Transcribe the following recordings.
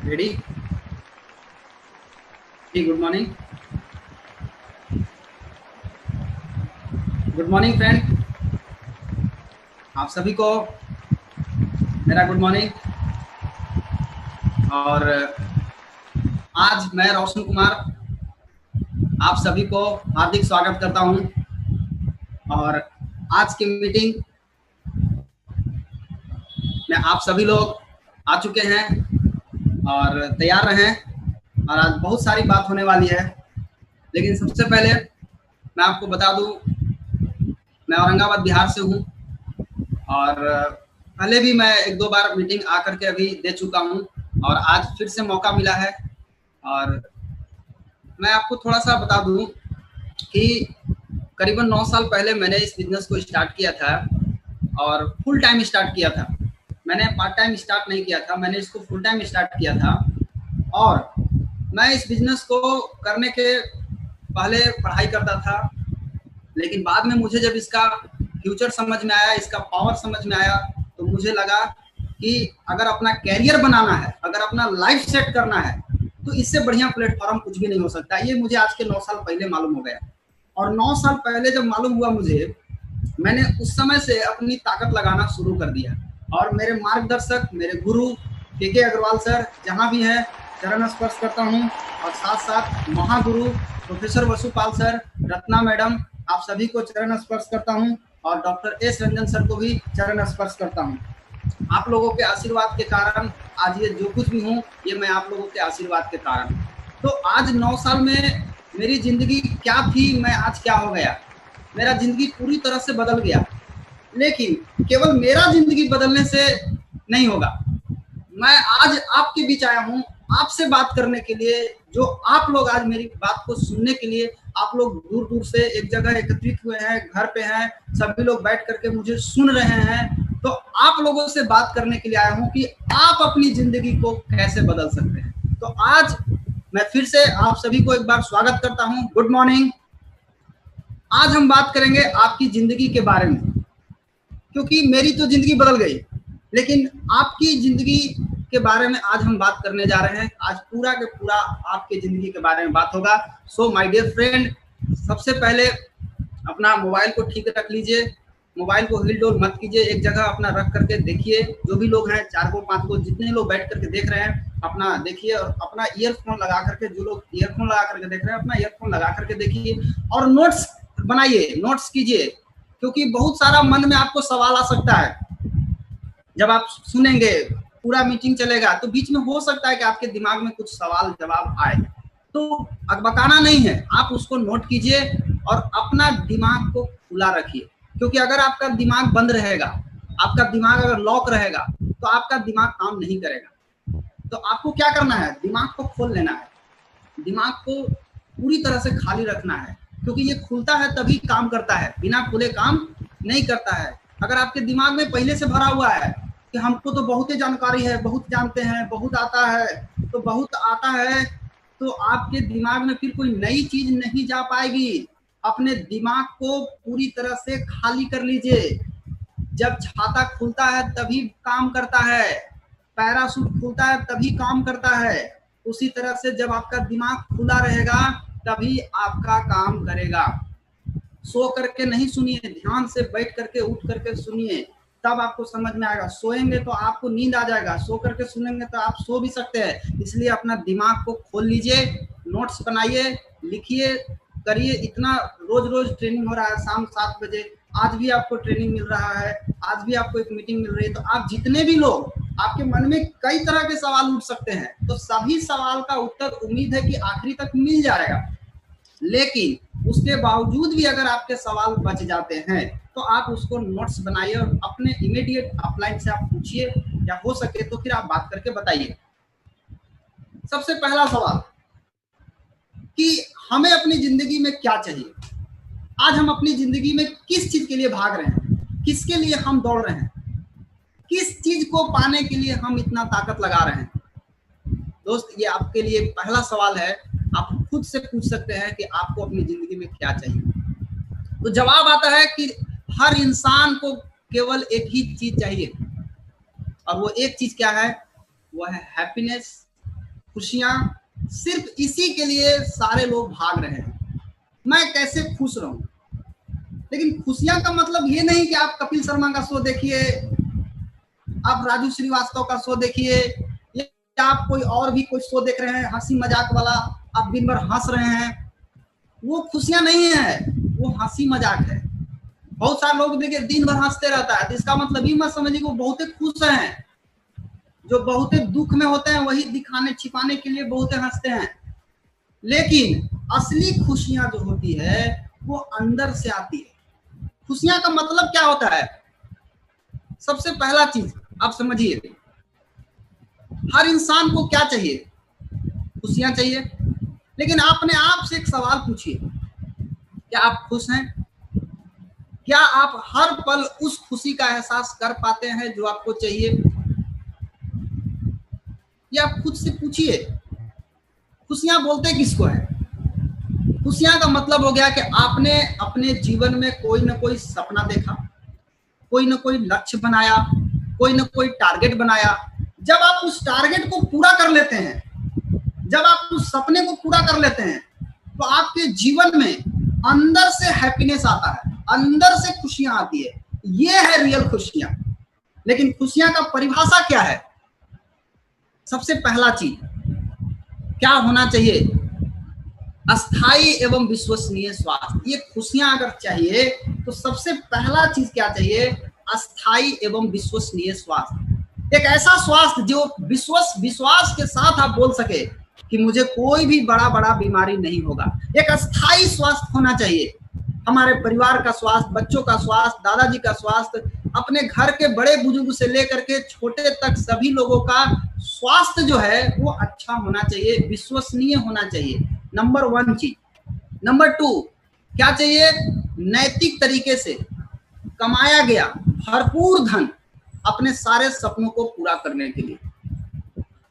Ready ji. Good morning, good morning friend. आप सभी को मेरा गुड मॉर्निंग। और आज मैं रोशन कुमार आप सभी को हार्दिक स्वागत करता हूं। और आज की मीटिंग में आप सभी लोग आ चुके हैं और तैयार रहें। और आज बहुत सारी बात होने वाली है, लेकिन सबसे पहले मैं आपको बता दूं, मैं औरंगाबाद बिहार से हूं और पहले भी मैं एक दो बार मीटिंग आकर के अभी दे चुका हूं और आज फिर से मौका मिला है। और मैं आपको थोड़ा सा बता दूं कि करीबन 9 साल पहले मैंने इस बिजनेस को स्टार्ट किया था और फुल टाइम स्टार्ट किया था। मैंने पार्ट टाइम स्टार्ट नहीं किया था, मैंने इसको फुल टाइम स्टार्ट किया था। और मैं इस बिजनेस को करने के पहले पढ़ाई करता था, लेकिन बाद में मुझे जब इसका फ्यूचर समझ में आया, इसका पावर समझ में आया, तो मुझे लगा कि अगर अपना कैरियर बनाना है, अगर अपना लाइफ सेट करना है, तो इससे बढ़िया प्लेटफॉर्म कुछ भी नहीं हो सकता। ये मुझे आज के 9 साल पहले मालूम हो गया। और 9 साल पहले जब मालूम हुआ मुझे, मैंने उस समय से अपनी ताकत लगाना शुरू कर दिया। और मेरे मार्गदर्शक, मेरे गुरु के अग्रवाल सर जहाँ भी हैं, चरण स्पर्श करता हूँ। और साथ साथ Mahaguru professor Vasupal sir, Ratna madam, आप सभी को चरण स्पर्श करता हूँ। और डॉक्टर एस रंजन सर को भी चरण स्पर्श करता हूँ। आप लोगों के आशीर्वाद के कारण आज ये जो कुछ भी हूँ, ये मैं आप लोगों के आशीर्वाद के कारण। तो आज 9 साल में मेरी जिंदगी क्या थी, मैं आज क्या हो गया। मेरा जिंदगी पूरी तरह से बदल गया। लेकिन केवल मेरा जिंदगी बदलने से नहीं होगा। मैं आज आपके बीच आया हूँ आपसे बात करने के लिए। जो आप लोग आज मेरी बात को सुनने के लिए, आप लोग दूर दूर से एक जगह एकत्रित हुए हैं, घर पे हैं, सभी लोग बैठ करके मुझे सुन रहे हैं। तो आप लोगों से बात करने के लिए आया हूँ कि आप अपनी जिंदगी को कैसे बदल सकते हैं। तो आज मैं फिर से आप सभी को एक बार स्वागत करता हूँ। Good morning. आज हम बात करेंगे आपकी जिंदगी के बारे में, क्योंकि मेरी तो जिंदगी बदल गई, लेकिन आपकी जिंदगी के बारे में आज हम बात करने जा रहे हैं। आज पूरा के पूरा आपके जिंदगी के बारे में बात होगा। सो माय डियर फ्रेंड, सबसे पहले अपना मोबाइल को ठीक रख लीजिए। मोबाइल को हिल डोल मत कीजिए, एक जगह अपना रख करके देखिए। जो भी लोग हैं, 4 को 5 को, जितने लोग बैठ करके देख रहे हैं, अपना देखिए। और अपना ईयरफोन लगा करके, जो लोग ईयरफोन लगा करके देख रहे हैं, अपना ईयरफोन लगा करके देखिए और नोट्स बनाइए, नोट्स कीजिए। क्योंकि बहुत सारा मन में आपको सवाल आ सकता है। जब आप सुनेंगे, पूरा मीटिंग चलेगा, तो बीच में हो सकता है कि आपके दिमाग में कुछ सवाल जवाब आए। तो अकबकाना नहीं है, आप उसको नोट कीजिए और अपना दिमाग को खुला रखिए। क्योंकि अगर आपका दिमाग बंद रहेगा, आपका दिमाग अगर लॉक रहेगा, तो आपका दिमाग काम नहीं करेगा। तो आपको क्या करना है, दिमाग को खोल लेना है, दिमाग को पूरी तरह से खाली रखना है। क्योंकि ये खुलता है तभी काम करता है, बिना खुले काम नहीं करता है। अगर आपके दिमाग में पहले से भरा हुआ है कि हमको तो बहुत ही जानकारी है, बहुत जानते हैं, बहुत आता है, तो बहुत आता है, तो आपके दिमाग में फिर कोई नई चीज नहीं जा पाएगी। अपने दिमाग को पूरी तरह से खाली कर लीजिए। जब छाता खुलता है तभी काम करता है, पैराशूट खुलता है तभी काम करता है। उसी तरह से जब आपका दिमाग खुला रहेगा तभी आपका काम करेगा। सो करके नहीं सुनिए, ध्यान से बैठ करके उठ करके सुनिए, तब आपको समझ में आएगा। सोएंगे तो आपको नींद आ जाएगा, सो करके सुनेंगे तो आप सो भी सकते हैं। इसलिए अपना दिमाग को खोल लीजिए, नोट्स बनाइए, लिखिए, करिए। इतना रोज रोज ट्रेनिंग हो रहा है, शाम 7 बजे आज भी आपको ट्रेनिंग मिल रहा है, आज भी आपको एक मीटिंग मिल रही है। तो आप जितने भी लोग, आपके मन में कई तरह के सवाल उठ सकते हैं, तो सभी सवाल का उत्तर उम्मीद है कि आखिरी तक मिल जाएगा। लेकिन उसके बावजूद भी अगर आपके सवाल बच जाते हैं, तो आप उसको नोट्स बनाइए और अपने इमीडिएट अपलाइन से आप पूछिए, या हो सके तो फिर आप बात करके बताइए। सबसे पहला सवाल कि हमें अपनी जिंदगी में क्या चाहिए। आज हम अपनी जिंदगी में किस चीज के लिए भाग रहे हैं, किसके लिए हम दौड़ रहे हैं, किस चीज को पाने के लिए हम इतना ताकत लगा रहे हैं। दोस्त, ये आपके लिए पहला सवाल है। आप खुद से पूछ सकते हैं कि आपको अपनी जिंदगी में क्या चाहिए। तो जवाब आता है कि हर इंसान को केवल एक ही चीज चाहिए, और वो एक चीज क्या है, वो है हैप्पीनेस, खुशियां सिर्फ इसी के लिए सारे लोग भाग रहे हैं, मैं कैसे खुश रहूं। लेकिन खुशियां का मतलब ये नहीं कि आप कपिल शर्मा का शो देखिए, आप राजू श्रीवास्तव का शो देखिए, या आप कोई और भी कोई शो देख रहे हैं हंसी मजाक वाला, आप दिन भर हंस रहे हैं, वो खुशियां नहीं है, वो हंसी मजाक है। बहुत सारे लोग देखिए दिन भर हंसते रहता है, तो इसका मतलब ये मत समझिए कि वो बहुत खुश हैं। जो बहुत दुख में होते हैं वही दिखाने छिपाने के लिए बहुत हंसते हैं। लेकिन असली खुशियां जो होती है वो अंदर से आती है। खुशियां का मतलब क्या होता है? सबसे पहला चीज आप समझिए, हर इंसान को क्या चाहिए? खुशियां चाहिए। लेकिन अपने आप से एक सवाल पूछिए, क्या आप खुश हैं? क्या आप हर पल उस खुशी का एहसास कर पाते हैं जो आपको चाहिए? या आप खुद से पूछिए, खुशियां बोलते किसको है? खुशियां का मतलब हो गया कि आपने अपने जीवन में कोई ना कोई सपना देखा, कोई ना कोई लक्ष्य बनाया, कोई ना कोई टारगेट बनाया। जब आप उस टारगेट को पूरा कर लेते हैं, जब आप उस सपने को पूरा कर लेते हैं, तो आपके जीवन में अंदर से हैप्पीनेस आता है, अंदर से खुशियां आती है। ये है रियल खुशियां। लेकिन खुशियां का परिभाषा क्या है? सबसे पहला चीज क्या होना चाहिए? अस्थाई एवं विश्वसनीय स्वास्थ्य। ये खुशियां अगर चाहिए तो सबसे पहला चीज क्या चाहिए? अस्थाई एवं विश्वसनीय स्वास्थ्य। एक ऐसा स्वास्थ्य जो विश्वास के साथ आप बोल सके कि मुझे कोई भी बड़ा बीमारी नहीं होगा। एक अस्थाई स्वास्थ्य होना चाहिए। हमारे परिवार का स्वास्थ्य, बच्चों का स्वास्थ्य, दादाजी का स्वास्थ्य, अपने घर के बड़े बुजुर्ग से लेकर के छोटे तक सभी लोगों का स्वास्थ्य जो है वो अच्छा होना चाहिए, विश्वसनीय होना चाहिए। नंबर 1 चीज। नंबर 2 क्या चाहिए? नैतिक तरीके से कमाया गया भरपूर धन अपने सारे सपनों को पूरा करने के लिए।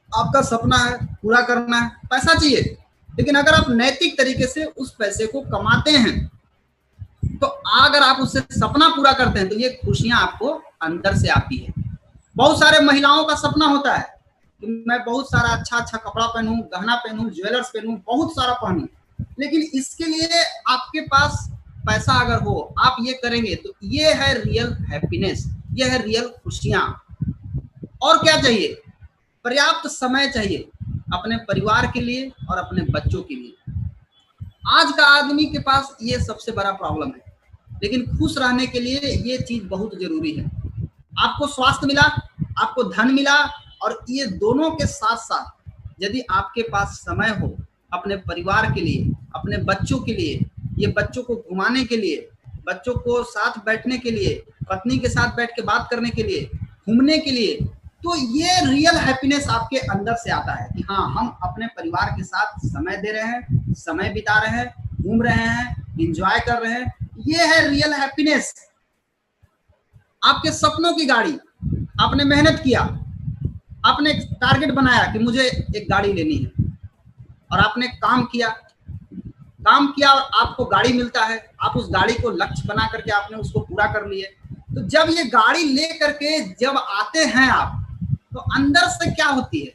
आपका सपना है पूरा करना है, पैसा चाहिए, लेकिन अगर आप नैतिक तरीके से उस पैसे को कमाते हैं तो अगर आप उससे सपना पूरा करते हैं तो ये खुशियां आपको अंदर से आती है। बहुत सारे महिलाओं का सपना होता है कि मैं बहुत सारा अच्छा कपड़ा पहनूं, गहना पहनूं, ज्वेलर्स पहनूं, बहुत सारा पहनूं। लेकिन इसके लिए आपके पास पैसा अगर हो, आप ये करेंगे तो ये है रियल हैप्पीनेस, ये है रियल खुशियां। और क्या चाहिए? पर्याप्त समय चाहिए अपने परिवार के लिए और अपने बच्चों के लिए। आज का आदमी के पास ये सबसे बड़ा प्रॉब्लम है, लेकिन खुश रहने के लिए ये चीज बहुत जरूरी है। आपको स्वास्थ्य मिला, आपको धन मिला, और ये दोनों के साथ साथ यदि आपके पास समय हो अपने परिवार के लिए, अपने बच्चों के लिए, ये बच्चों को घुमाने के लिए, बच्चों को साथ बैठने के लिए, पत्नी के साथ बैठ के बात करने के लिए, घूमने के लिए, तो ये रियल हैप्पीनेस आपके अंदर से आता है कि हाँ, हम अपने परिवार के साथ समय दे रहे हैं, समय बिता रहे हैं, घूम रहे हैं, एंजॉय कर रहे हैं। ये है रियल हैप्पीनेस। आपके सपनों की गाड़ी, आपने मेहनत किया, आपने टारगेट बनाया कि मुझे एक गाड़ी लेनी है, और आपने काम किया और आपको गाड़ी मिलता है, आप उस गाड़ी को लक्ष्य बना करके आपने उसको पूरा कर लिए। तो जब ये गाड़ी ले करके जब आते हैं आप, तो अंदर से क्या होती है?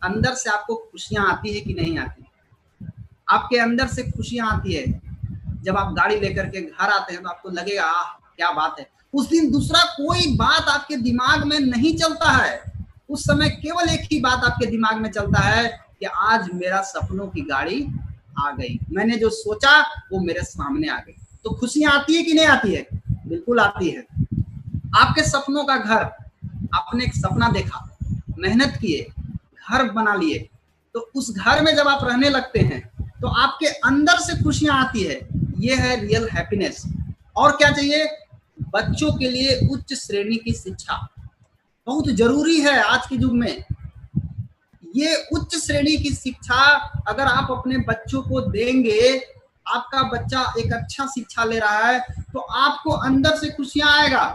अंदर से आपको खुशियां आती है कि नहीं आती? आपके अंदर से खुशियां आती है। जब आप गाड़ी लेकर के घर आते हैं तो आपको लगेगा आह क्या बात है। उस दिन दूसरा कोई बात आपके दिमाग में नहीं चलता है, उस समय केवल एक ही बात आपके दिमाग में चलता है कि आज मेरा सपनों की गाड़ी आ गई, मैंने जो सोचा वो मेरे सामने आ गई। तो खुशियां आती है कि नहीं आती है? बिल्कुल आती है। आपके सपनों का घर, आपने एक सपना देखा, मेहनत किए, घर बना लिए, तो उस घर में जब आप रहने लगते हैं तो आपके अंदर से खुशियां आती है। ये है रियल हैप्पीनेस। और क्या चाहिए? बच्चों के लिए उच्च श्रेणी की शिक्षा बहुत जरूरी है आज के युग में। ये उच्च श्रेणी की शिक्षा अगर आप अपने बच्चों को देंगे, आपका बच्चा एक अच्छा शिक्षा ले रहा है, तो आपको अंदर से खुशियां आएगा।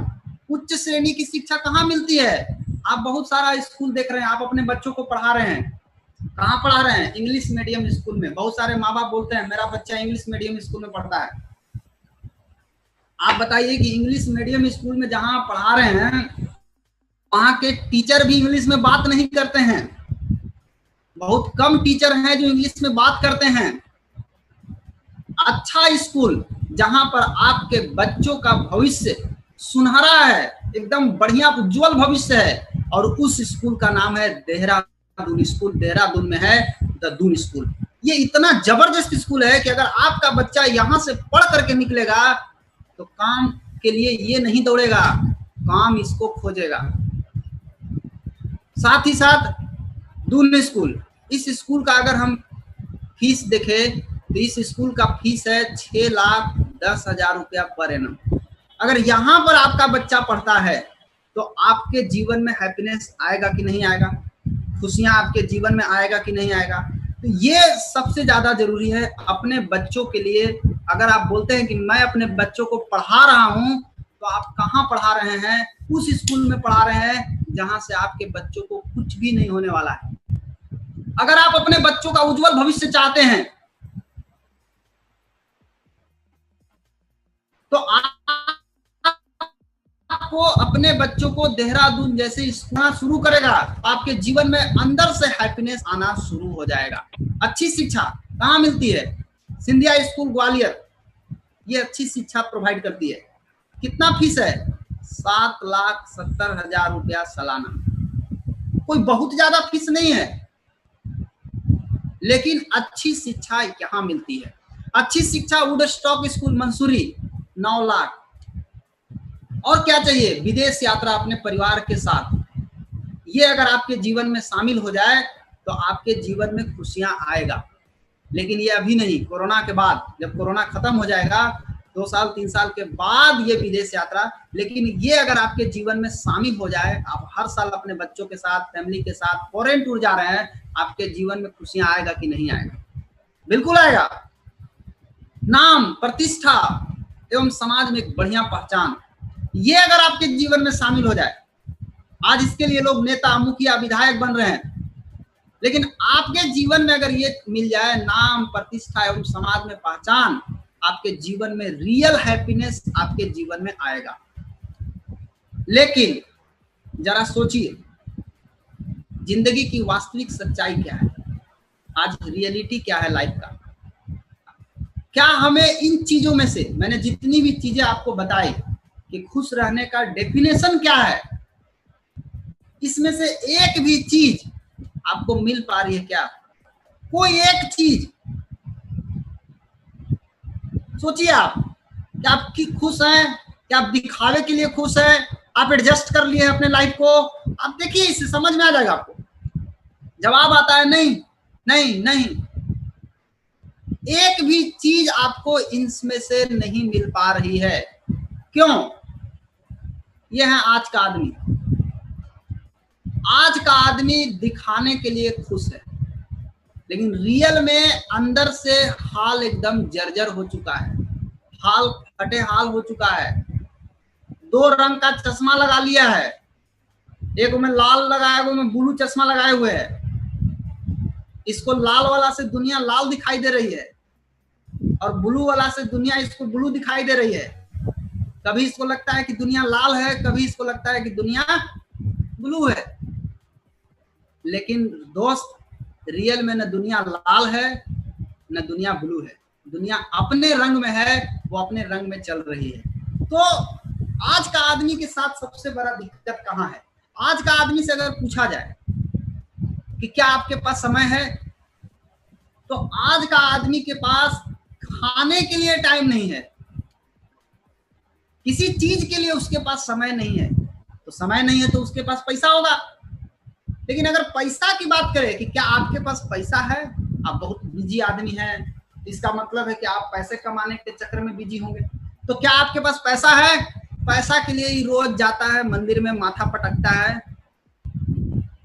उच्च श्रेणी की शिक्षा कहाँ मिलती है? आप बहुत सारा स्कूल देख रहे हैं, आप अपने बच्चों को पढ़ा रहे हैं, कहाँ पढ़ा रहे हैं? इंग्लिश मीडियम स्कूल में। बहुत सारे माँ बाप बोलते हैं मेरा बच्चा इंग्लिश मीडियम स्कूल में पढ़ता है। आप बताइए कि इंग्लिश मीडियम स्कूल में जहाँ पढ़ा रहे हैं वहां के टीचर भी इंग्लिश में बात नहीं करते हैं, बहुत कम टीचर हैं जो इंग्लिश में बात करते हैं। अच्छा स्कूल जहां पर आपके बच्चों का भविष्य सुनहरा है, एकदम बढ़िया उज्जवल भविष्य है, और उस स्कूल का नाम है देहरादून स्कूल। देहरादून में है द दून स्कूल। ये इतना जबरदस्त स्कूल है कि अगर आपका बच्चा यहाँ से पढ़ करके निकलेगा तो काम के लिए ये नहीं दौड़ेगा, काम इसको खोजेगा। साथ ही साथ दून स्कूल, इस स्कूल का अगर हम फीस देखें तो इस स्कूल का फीस है 6,10,000 रुपया पर एनम। अगर यहाँ पर आपका बच्चा पढ़ता है तो आपके जीवन में हैप्पीनेस आएगा कि नहीं आएगा, खुशियां आपके जीवन में आएगा कि नहीं आएगा। तो ये सबसे ज्यादा जरूरी है अपने बच्चों के लिए। अगर आप बोलते हैं कि मैं अपने बच्चों को पढ़ा रहा हूं, तो आप कहाँ पढ़ा रहे हैं? उस स्कूल में पढ़ा रहे हैं जहां से आपके बच्चों को कुछ भी नहीं होने वाला है। अगर आप अपने बच्चों का उज्जवल भविष्य चाहते हैं तो आपको अपने बच्चों को देहरादून जैसे स्कूल शुरू करेगा, आपके जीवन में अंदर से हैप्पीनेस आना शुरू हो जाएगा। अच्छी शिक्षा कहाँ मिलती है? सिंधिया स्कूल ग्वालियर, ये अच्छी शिक्षा प्रोवाइड करती है। कितना फीस है? 7,70,000 रुपया सालाना। कोई बहुत ज्यादा फीस नहीं है, लेकिन अच्छी शिक्षा यहाँ मिलती है। अच्छी शिक्षा वुडस्टॉक स्कूल मंसूरी 9 लाख। और क्या चाहिए? विदेश यात्रा अपने परिवार के साथ। ये अगर आपके जीवन में शामिल हो जाए तो आपके जीवन में खुशियां आएगा। लेकिन ये अभी नहीं, कोरोना के बाद, जब कोरोना खत्म हो जाएगा 2 साल 3 साल के बाद ये विदेश यात्रा। लेकिन ये अगर आपके जीवन में शामिल हो जाए, आप हर साल अपने बच्चों के साथ, फैमिली के साथ फॉरेन टूर जा रहे हैं, आपके जीवन में खुशियां आएगा कि नहीं आएगा? बिल्कुल आएगा। नाम, प्रतिष्ठा एवं समाज में एक बढ़िया पहचान, ये अगर आपके जीवन में शामिल हो जाए, आज इसके लिए लोग नेता, मुखिया, विधायक बन रहे हैं, लेकिन आपके जीवन में अगर ये मिल जाए, नाम, प्रतिष्ठा एवं समाज में पहचान, आपके जीवन में रियल हैप्पीनेस आपके जीवन में आएगा। लेकिन जरा सोचिए, जिंदगी की वास्तविक सच्चाई क्या है? आज रियलिटी क्या है लाइफ का? क्या हमें इन चीजों में से, मैंने जितनी भी चीजें आपको बताई कि खुश रहने का डेफिनेशन क्या है, इसमें से एक भी चीज आपको मिल पा रही है क्या? कोई एक चीज सोचिए आप, क्या आप खुश हैं? क्या आप दिखावे के लिए खुश हैं? आप एडजस्ट कर लिए अपने लाइफ को? आप देखिए, इससे समझ में आ जाएगा आपको। जवाब आता है नहीं, नहीं, नहीं। एक भी चीज आपको इनमें से नहीं मिल पा रही है। क्यों? यह है आज का आदमी। आज का आदमी दिखाने के लिए खुश है, लेकिन रियल में अंदर से हाल एकदम जर्जर हो चुका है, हाल फटे हाल हो चुका है। 2 रंग का चश्मा लगा लिया है, एक में लाल लगाया, एक में ब्लू चश्मा लगाए हुए है। इसको लाल वाला से दुनिया लाल दिखाई दे रही है, और ब्लू वाला से दुनिया इसको ब्लू दिखाई दे रही है। कभी इसको लगता है कि दुनिया लाल है, कभी इसको लगता है कि दुनिया ब्लू है। लेकिन दोस्त, रियल में न दुनिया लाल है न दुनिया ब्लू है। दुनिया अपने रंग में है, वो अपने रंग में चल रही है। तो आज का आदमी के साथ सबसे बड़ा दिक्कत कहाँ है? आज का आदमी से अगर पूछा जाए कि क्या आपके पास समय है, तो आज का आदमी के पास खाने के लिए टाइम नहीं है, किसी चीज के लिए उसके पास समय नहीं है। तो समय नहीं है तो उसके पास पैसा होगा। लेकिन अगर पैसा की बात करें कि क्या आपके पास पैसा है, आप बहुत बिजी आदमी हैं, इसका मतलब है कि आप पैसे कमाने के चक्कर में बिजी होंगे। तो क्या आपके पास पैसा है? पैसा के लिए ही रोज जाता है मंदिर में, माथा पटकता है,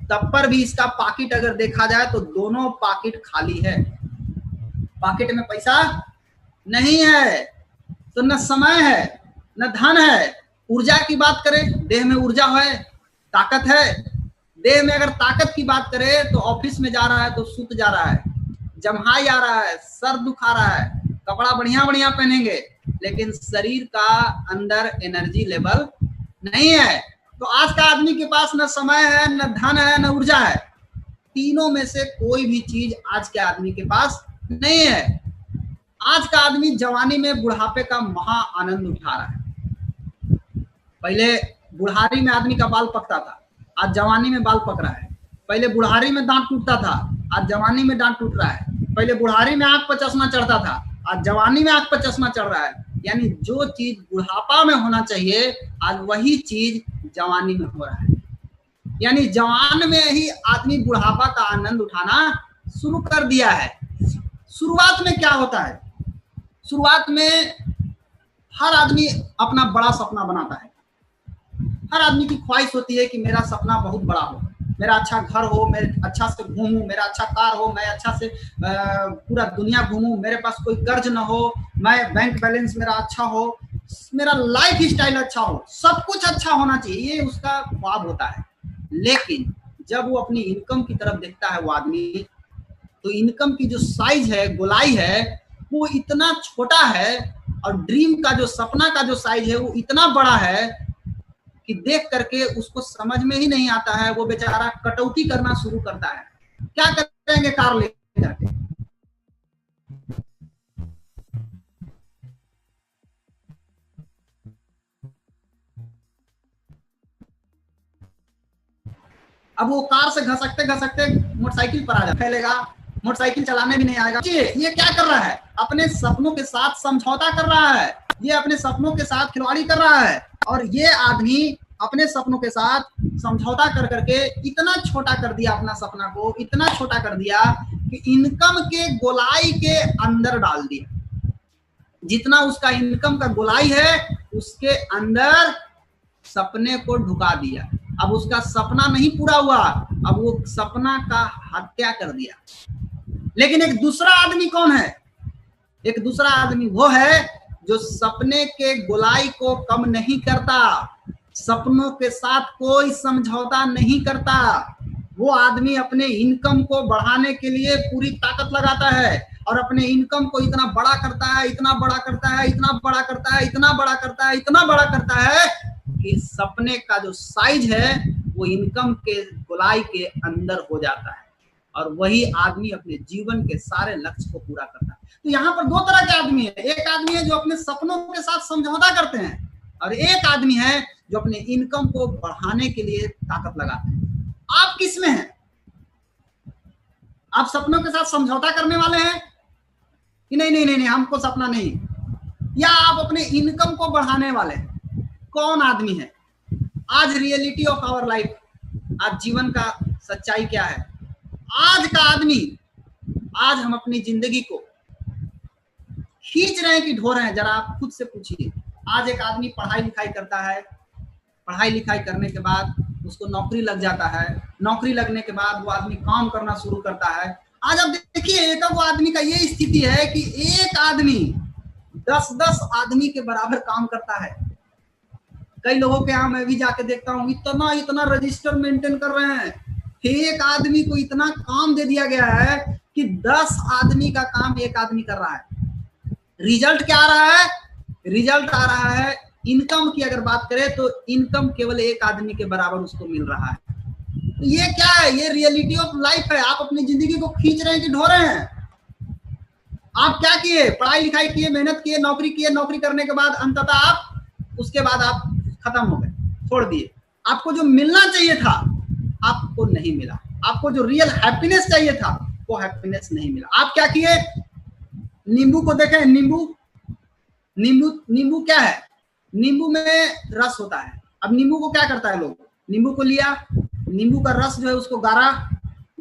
तब पर भी इसका पाकिट अगर देखा जाए तो दोनों पाकिट खाली है। पाकिट में पैसा नहीं है, तो न समय है न धन है। ऊर्जा की बात करें, देह में ऊर्जा है, ताकत है। देह में अगर ताकत की बात करें तो ऑफिस में जा रहा है तो सूत जा रहा है, जम्हाई आ रहा है, सर दुखा रहा है, कपड़ा बढ़िया बढ़िया पहनेंगे, लेकिन शरीर का अंदर एनर्जी लेवल नहीं है। तो आज का आदमी के पास न समय है, न धन है, न ऊर्जा है। तीनों में से कोई भी चीज आज के आदमी के पास नहीं है। आज का आदमी जवानी में बुढ़ापे का महा आनंद उठा रहा है। पहले बुढ़ारी में आदमी का बाल पकता था, आज जवानी में बाल पक रहा है। पहले बुढ़ारी में दांत टूटता था, आज जवानी में दांत टूट रहा है। पहले बुढ़ारी में आंख पर चश्मा चढ़ता था, आज जवानी में आंख पर चश्मा चढ़ रहा है। यानी जो चीज बुढ़ापा में होना चाहिए आज वही चीज जवानी में हो रहा है। यानी जवान में ही आदमी बुढ़ापा का आनंद उठाना शुरू कर दिया है। शुरुआत में क्या होता है? शुरुआत में हर आदमी अपना बड़ा सपना बनाता है। हर आदमी की ख्वाहिश होती है कि मेरा सपना बहुत बड़ा हो, मेरा अच्छा घर हो, मैं अच्छा से घूमूं, मेरा अच्छा कार हो, मैं अच्छा से पूरा दुनिया घूमूं, मेरे पास कोई कर्ज ना हो, मैं बैंक बैलेंस मेरा अच्छा हो, मेरा लाइफ स्टाइल अच्छा हो, सब कुछ अच्छा होना चाहिए, ये उसका ख्वाब होता है। लेकिन जब वो अपनी इनकम की तरफ देखता है वो आदमी, तो इनकम की जो साइज है, गोलाई है, वो इतना छोटा है और ड्रीम का जो सपना का जो साइज है वो इतना बड़ा है कि देख करके उसको समझ में ही नहीं आता है। वो बेचारा कटौती करना शुरू करता है। क्या करेंगे कार लेकर के? अब वो कार से घसकते घसकते मोटरसाइकिल पर आ जाता, फैलेगा, मोटरसाइकिल चलाने भी नहीं आएगा। ये क्या कर रहा है? अपने सपनों के साथ समझौता कर रहा है, ये अपने सपनों के साथ खिलवाड़ी कर रहा है। और ये आदमी अपने सपनों के साथ समझौता कर करके इतना छोटा कर दिया अपना सपना को, इतना छोटा कर दिया कि इनकम के गोलाई के अंदर डाल दिया। जितना उसका इनकम का गोलाई है उसके अंदर सपने को ढुका दिया। अब उसका सपना नहीं पूरा हुआ, अब वो सपना का हत्या कर दिया। लेकिन एक दूसरा आदमी कौन है? एक दूसरा आदमी वो है जो सपने के गोलाई को कम नहीं करता, सपनों के साथ कोई समझौता नहीं करता। वो आदमी अपने इनकम को बढ़ाने के लिए पूरी ताकत लगाता है और अपने इनकम को इतना बड़ा करता है, इतना बड़ा करता है, इतना बड़ा करता है, इतना बड़ा करता है, इतना बड़ा करता है कि सपने का जो साइज है वो इनकम के गोलाई के अंदर हो जाता है। और वही आदमी अपने जीवन के सारे लक्ष्य को पूरा करता है। तो यहाँ पर दो तरह के आदमी है। एक आदमी है जो अपने सपनों के साथ समझौता करते हैं और एक आदमी है जो अपने इनकम को बढ़ाने के लिए ताकत लगाते हैं। आप किस में हैं? आप सपनों के साथ समझौता करने वाले हैं कि नहीं नहीं नहीं नहीं हमको सपना नहीं, या आप अपने इनकम को बढ़ाने वाले हैं? कौन आदमी है? आज रियलिटी ऑफ आवर लाइफ, आज जीवन का सच्चाई क्या है? आज का आदमी, आज हम अपनी जिंदगी को खींच रहे हैं कि ढो रहे हैं? जरा आप खुद से पूछिए। आज एक आदमी पढ़ाई लिखाई करता है, पढ़ाई लिखाई करने के बाद उसको नौकरी लग जाता है, नौकरी लगने के बाद वो आदमी काम करना शुरू करता है। आज अब देखिए एक वो आदमी का ये स्थिति है कि एक आदमी 10-10 आदमी के बराबर काम करता है। कई लोगों के यहाँ मैं भी जाके देखता हूँ, इतना इतना रजिस्टर मेंटेन कर रहे हैं। एक आदमी को इतना काम दे दिया गया है कि 10 आदमी का काम एक आदमी कर रहा है। रिजल्ट क्या आ रहा है? रिजल्ट आ रहा है इनकम की अगर बात करें तो इनकम केवल एक आदमी के बराबर उसको मिल रहा है। तो ये क्या है? ये रियलिटी ऑफ लाइफ है। आप अपनी जिंदगी को खींच रहे हैं कि ढो रहे हैं? आप क्या किए? पढ़ाई लिखाई किए, मेहनत किए, नौकरी किए, नौकरी करने के बाद अंततः आप उसके बाद आप खत्म हो गए, छोड़ दिए। आपको जो मिलना चाहिए था आपको नहीं मिला, आपको जो रियल हैप्पीनेस चाहिए था वो हैप्पीनेस नहीं मिला। आप क्या किए? नींबू को देखें, नींबू नींबू नींबू क्या है? नींबू में रस होता है। अब नींबू को क्या करता है लोग? नींबू को लिया, नींबू का रस जो है उसको गारा,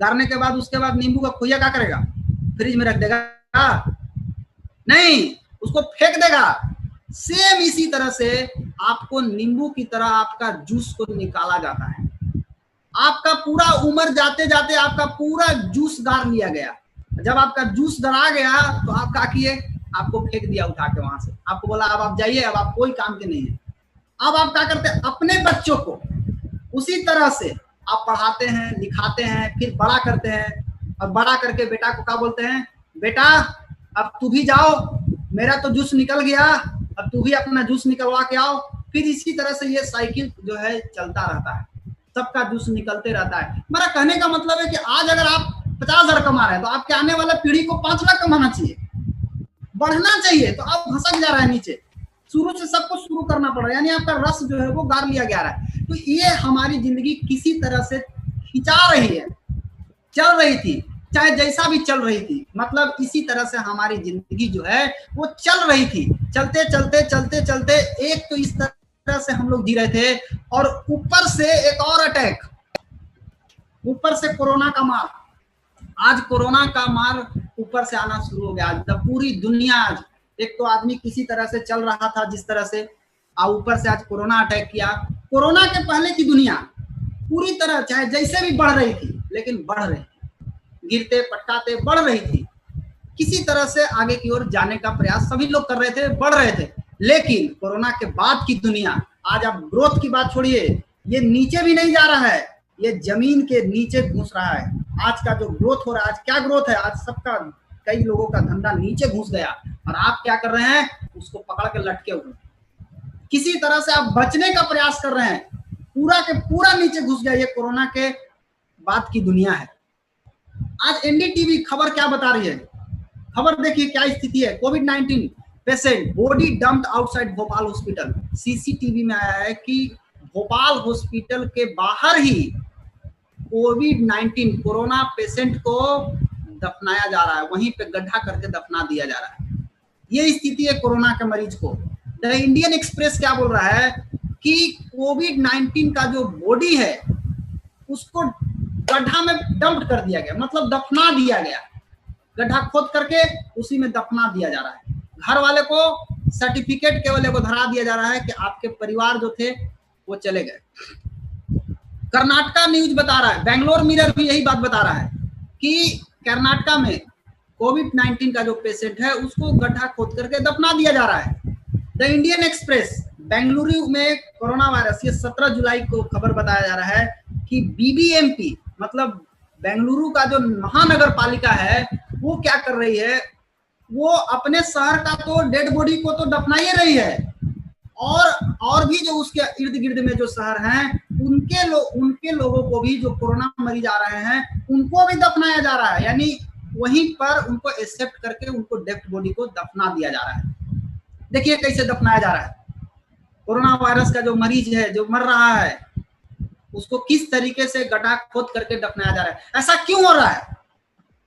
गारने के बाद उसके बाद नींबू का खुया क्या करेगा? फ्रिज में रख देगा? नहीं, उसको फेंक देगा। सेम इसी तरह से आपको नींबू की तरह आपका जूस को निकाला जाता है। आपका पूरा उम्र जाते जाते आपका पूरा जूस गार लिया गया। जब आपका जूस गरा गया तो आप क्या किए? आपको फेंक दिया उठा के वहां से। आपको बोला अब आप जाइए, अब आप कोई काम के नहीं है। अब आप क्या करते हैं? अपने बच्चों को उसी तरह से आप पढ़ाते हैं, लिखाते हैं, फिर बड़ा करते हैं और बड़ा करके बेटा को क्या बोलते हैं? बेटा अब तू भी जाओ, मेरा तो जूस निकल गया, अब तू भी अपना जूस निकलवा के आओ। फिर इसी तरह से ये साइकिल जो है चलता रहता है। सबका जूस निकलते रहता है। मेरा कहने का मतलब है कि आज अगर आप 50,000 कमा रहे हैं तो आपके आने वाले पीढ़ी को 5 लाख कमाना चाहिए, बढ़ना चाहिए। तो आप घसक जा रहा है नीचे, शुरू से सब कुछ शुरू करना पड़ रहा है, यानी आपका रस जो है वो गार लिया जा रहा है। तो ये हमारी जिंदगी किसी तरह से खिंचा रही है, चल रही थी, चाहे जैसा भी चल रही थी, मतलब इसी तरह से हमारी जिंदगी जो है वो चल रही थी। चलते चलते चलते चलते एक तो इस तरह से हम लोग जी रहे थे, और ऊपर से एक और अटैक, ऊपर से कोरोना का मार। आज कोरोना का मार ऊपर से आना शुरू हो गया। आज पूरी दुनिया, आज एक तो आदमी किसी तरह से चल रहा था जिस तरह से, ऊपर से आज कोरोना अटैक किया। कोरोना के पहले की दुनिया पूरी तरह चाहे जैसे भी बढ़ रही थी, लेकिन बढ़ रही, गिरते पटकाते बढ़ रही थी, किसी तरह से आगे की ओर जाने का प्रयास सभी लोग कर रहे थे, बढ़ रहे थे। लेकिन कोरोना के बाद की दुनिया, आज आप ग्रोथ की बात छोड़िए, ये नीचे भी नहीं जा रहा है, ये जमीन के नीचे घुस रहा है। आज का जो ग्रोथ हो रहा है, आज क्या ग्रोथ है, आज सबका, कई लोगों का धंधा नीचे घुस गया, और आप क्या कर रहे हैं, उसको पकड़ के लटके हुए, किसी तरह से आप बचने का प्रयास कर रहे हैं, पूरा के पूरा नीचे घुस गया। ये कोरोना के बाद की दुनिया है। आज एनडीटीवी खबर क्या बता रही है, खबर देखिए क्या स्थिति है। कोविड-19 patient body dumped outside Bhopal hospital. CCTV में आया है कि भोपाल हॉस्पिटल के बाहर ही कोविड-19 कोरोना पेशेंट को दफनाया जा रहा है, वहीं पे गड्ढा करके दफना दिया जा रहा है। ये स्थिति है कोरोना के मरीज को। द इंडियन एक्सप्रेस क्या बोल रहा है कि कोविड-19 का जो बॉडी है उसको गड्ढा में डंप कर दिया गया, मतलब दफना दिया गया, गड्ढा खोद करके उसी में दफना दिया जा रहा है। घर वाले को सर्टिफिकेट केवल को धरा दिया जा रहा है कि आपके परिवार जो थे वो चले गए। कर्नाटका न्यूज बता रहा है, बेंगलोर मिरर भी यही बात बता रहा है कि कर्नाटका में कोविड-19 का जो पेशेंट है उसको गड्ढा खोद करके दफना दिया जा रहा है। द इंडियन एक्सप्रेस, बेंगलुरु में कोरोना वायरस, ये 17 जुलाई को खबर बताया जा रहा है कि बीबीएमपी मतलब बेंगलुरु का जो महानगर पालिका है वो क्या कर रही है, वो अपने शहर का तो डेड बॉडी को तो दफना ही रही है, और भी जो उसके इर्द गिर्द में जो शहर हैं उनके लोगों को भी, जो कोरोना मरीज आ रहे हैं उनको भी दफनाया जा रहा है, यानी वहीं पर उनको एक्सेप्ट करके उनको डेड बॉडी को दफना दिया जा रहा है। देखिए कैसे दफनाया जा रहा है। कोरोना वायरस का जो मरीज है, जो मर रहा है, उसको किस तरीके से गड्ढा खोद करके दफनाया जा रहा है। ऐसा क्यों हो रहा है?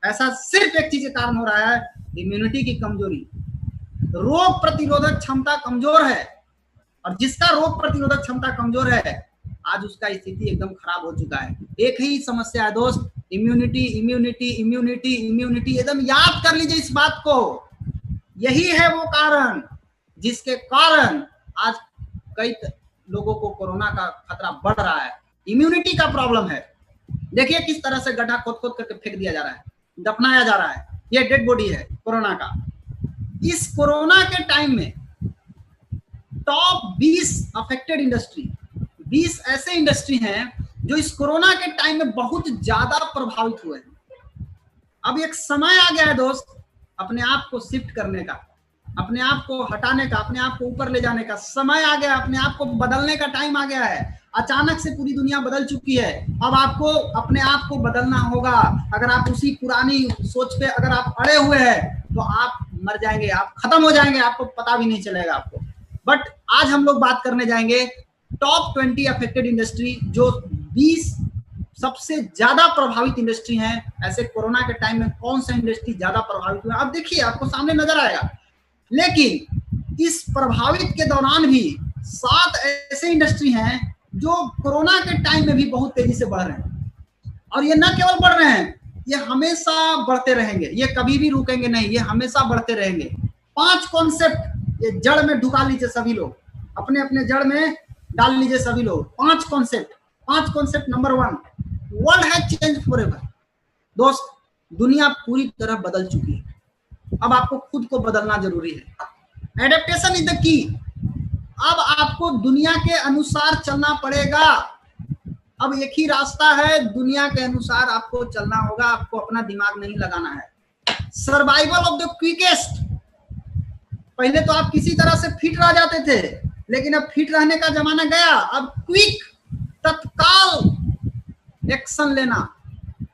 ऐसा सिर्फ एक चीज के कारण हो रहा है, इम्यूनिटी की कमजोरी। रोग प्रतिरोधक क्षमता कमजोर है, और जिसका रोग प्रतिरोधक क्षमता कमजोर है आज उसका स्थिति एकदम खराब हो चुका है। एक ही समस्या है दोस्त, इम्यूनिटी इम्यूनिटी इम्यूनिटी इम्यूनिटी। एकदम याद कर लीजिए इस बात को, यही है वो कारण जिसके कारण आज कई लोगों को कोरोना का खतरा बढ़ रहा है। इम्यूनिटी का प्रॉब्लम है। देखिए किस तरह से गड्ढा खोद खोद करके फेंक दिया जा रहा है, दफनाया जा रहा है। ये डेड बॉडी है कोरोना का। इस कोरोना के टाइम में टॉप 20 अफेक्टेड इंडस्ट्री, 20 ऐसे इंडस्ट्री हैं जो इस कोरोना के टाइम में बहुत ज्यादा प्रभावित हुए हैं। अब एक समय आ गया है दोस्त, अपने आप को शिफ्ट करने का, अपने आप को हटाने का, अपने आप को ऊपर ले जाने का समय आ गया, अपने आप को बदलने का टाइम आ गया है। अचानक से पूरी दुनिया बदल चुकी है, अब आपको अपने आप को बदलना होगा। अगर आप उसी पुरानी सोच पे अगर आप अड़े हुए हैं तो आप मर जाएंगे, आप खत्म हो जाएंगे, आपको पता भी नहीं चलेगा आपको। बट आज हम लोग बात करने जाएंगे टॉप 20 अफेक्टेड इंडस्ट्री, जो 20 सबसे ज्यादा प्रभावित इंडस्ट्री हैं। ऐसे कोरोना के टाइम में कौन सा इंडस्ट्री ज्यादा प्रभावित हुआ, आप देखिए, आपको सामने नजर आएगा। लेकिन इस प्रभावित के दौरान भी 7 ऐसे इंडस्ट्री हैं जो कोरोना के टाइम में भी बहुत तेजी से बढ़ रहे हैं, और ये न केवल बढ़ रहे हैं, ये हमेशा बढ़ते रहेंगे, ये कभी भी रुकेंगे नहीं, ये हमेशा बढ़ते रहेंगे। 5 कॉन्सेप्ट ये जड़ में ढुका लीजिए सभी लोग, अपने अपने जड़ में डाल लीजिए सभी लोग। 5 concept. Number 1, world has change forever. दोस्त, दुनिया पूरी तरह बदल चुकी है, अब आपको खुद को बदलना जरूरी है। Adaptation is the key. अब आपको दुनिया के अनुसार चलना पड़ेगा। अब एक ही रास्ता है, दुनिया के अनुसार आपको चलना होगा, आपको अपना दिमाग नहीं लगाना है। Survival of the quickest. पहले तो आप किसी तरह से फिट रह जाते थे, लेकिन अब फिट रहने का जमाना गया। अब क्विक, तत्काल एक्शन लेना,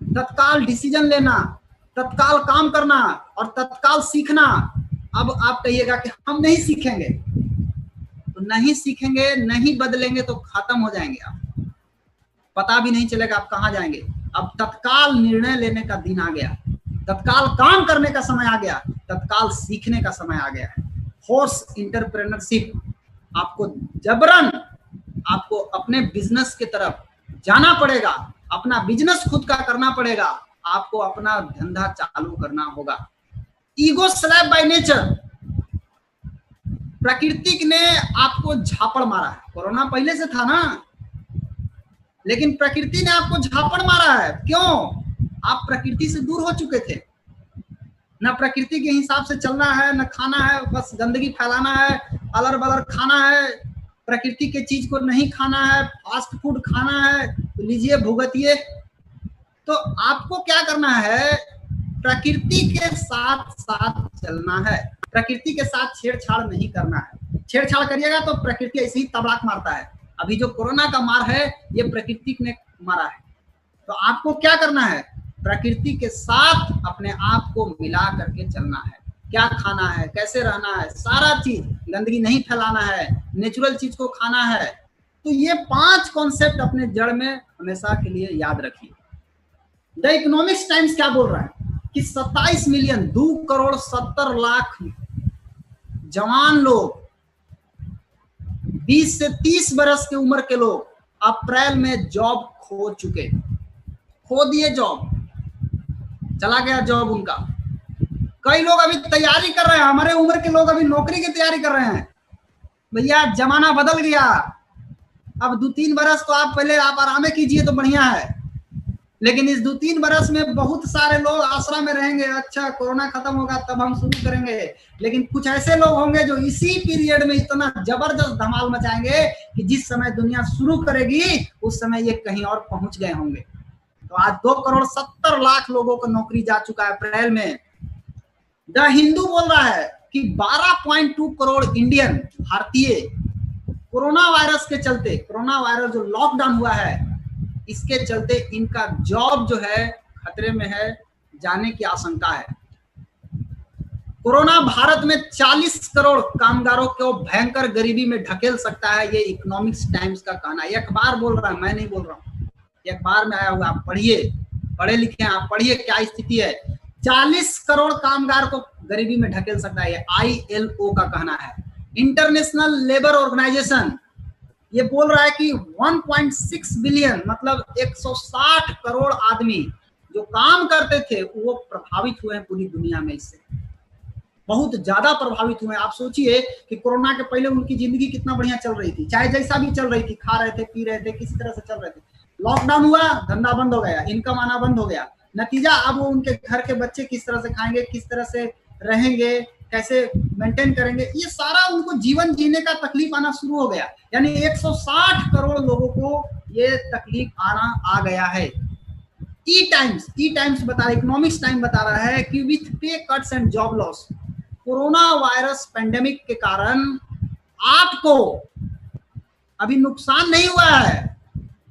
तत्काल डिसीजन लेना, तत्काल काम करना और तत्काल सीखना। अब आप कहिएगा कि हम नहीं सीखेंगे, तो नहीं सीखेंगे, नहीं बदलेंगे तो खत्म हो जाएंगे आप, पता भी नहीं चलेगा आप कहाँ जाएंगे। अब तत्काल निर्णय लेने का दिन आ गया, तत्काल काम करने का समय आ गया, तत्काल सीखने का समय आ गया है। फोर्स एंटरप्रेन्योरशिप, आपको जबरन आपको अपने बिजनेस की तरफ जाना पड़ेगा, अपना बिजनेस खुद का करना पड़ेगा, आपको अपना धंधा चालू करना होगा। ईगो स्लैप बाय नेचर, प्रकृति ने आपको झापड़ मारा है। कोरोना पहले से था ना, लेकिन प्रकृति ने आपको झापड़ मारा है। क्यों? आप प्रकृति से दूर हो चुके थे, ना प्रकृति के हिसाब से चलना है, ना खाना है, बस गंदगी फैलाना है, अलर बलर खाना है, प्रकृति के चीज को नहीं खाना है, फास्ट फूड खाना है, तो लीजिए भुगतिए। तो आपको क्या करना है? प्रकृति के साथ साथ चलना है, प्रकृति के साथ छेड़छाड़ नहीं करना है। छेड़छाड़ करिएगा तो प्रकृति ऐसे ही तबड़ाक मारता है। अभी जो कोरोना का मार है ये प्रकृति ने मारा है। तो आपको क्या करना है? प्रकृति के साथ अपने आप को मिला करके चलना है। क्या खाना है, कैसे रहना है, सारा चीज, गंदगी नहीं फैलाना है, नेचुरल चीज को खाना है। तो ये 5 कॉन्सेप्ट अपने जड़ में हमेशा के लिए याद रखिए। द इकोनॉमिक्स टाइम्स क्या बोल रहा है कि 27 मिलियन 2 करोड़ 70 लाख जवान लोग, 20 से 30 बरस की उम्र के लोग अप्रैल में जॉब खो दिए, जॉब चला गया जॉब उनका। कई लोग अभी तैयारी कर रहे हैं, हमारे उम्र के लोग अभी नौकरी की तैयारी कर रहे हैं। भैया जमाना बदल गया, अब 2-3 बरस तो आप पहले आप आराम कीजिए तो बढ़िया है, लेकिन इस 2-3 बरस में बहुत सारे लोग आश्रम में रहेंगे। अच्छा कोरोना खत्म होगा तब हम शुरू करेंगे, लेकिन कुछ ऐसे लोग होंगे जो इसी पीरियड में इतना जबरदस्त धमाल मचाएंगे कि जिस समय दुनिया शुरू करेगी उस समय ये कहीं और पहुंच गए होंगे। तो आज 2 करोड़ 70 लाख लोगों को नौकरी जा चुका है अप्रैल में। द हिंदू बोल रहा है कि 12.2 करोड़ इंडियन, भारतीय, कोरोना वायरस के चलते, कोरोना वायरस जो लॉकडाउन हुआ है इसके चलते इनका जॉब जो है खतरे में है, जाने की आशंका है। कोरोना भारत में 40 करोड़ कामगारों को भयंकर गरीबी में ढकेल सकता है, ये इकोनॉमिक्स टाइम्स का कहना है। ये अखबार बोल रहा है, मैं नहीं बोल रहा हूँ, ये अखबार में आया हुआ, आप पढ़िए, पढ़े लिखे हैं आप, पढ़िए क्या स्थिति है। 40 करोड़ कामगार को गरीबी में ढकेल सकता है, ये ILO का कहना है। इंटरनेशनल लेबर ऑर्गेनाइजेशन ये बोल रहा है कि 1.6 बिलियन मतलब 160 करोड़ आदमी जो काम करते थे वो प्रभावित हुए हैं पूरी दुनिया में, इससे बहुत ज्यादा प्रभावित हुए हैं। आप सोचिए कि कोरोना के पहले उनकी जिंदगी कितना बढ़िया चल रही थी, चाहे जैसा भी चल रही थी, खा रहे थे, पी रहे थे, किसी तरह से चल रहे थे। लॉकडाउन हुआ, धंधा बंद हो गया, इनकम आना बंद हो गया। नतीजा अब वो उनके घर के बच्चे किस तरह से खाएंगे, किस तरह से रहेंगे, कैसे मेंटेन करेंगे, ये सारा उनको जीवन जीने का तकलीफ आना शुरू हो गया। यानी 160 करोड़ लोगों को ये तकलीफ आना आ गया है। ई टाइम्स बता रहा है, इकोनॉमिक्स टाइम बता रहा है कि विथ पे cuts and job loss, corona virus pandemic के कारण आपको अभी नुकसान नहीं हुआ है,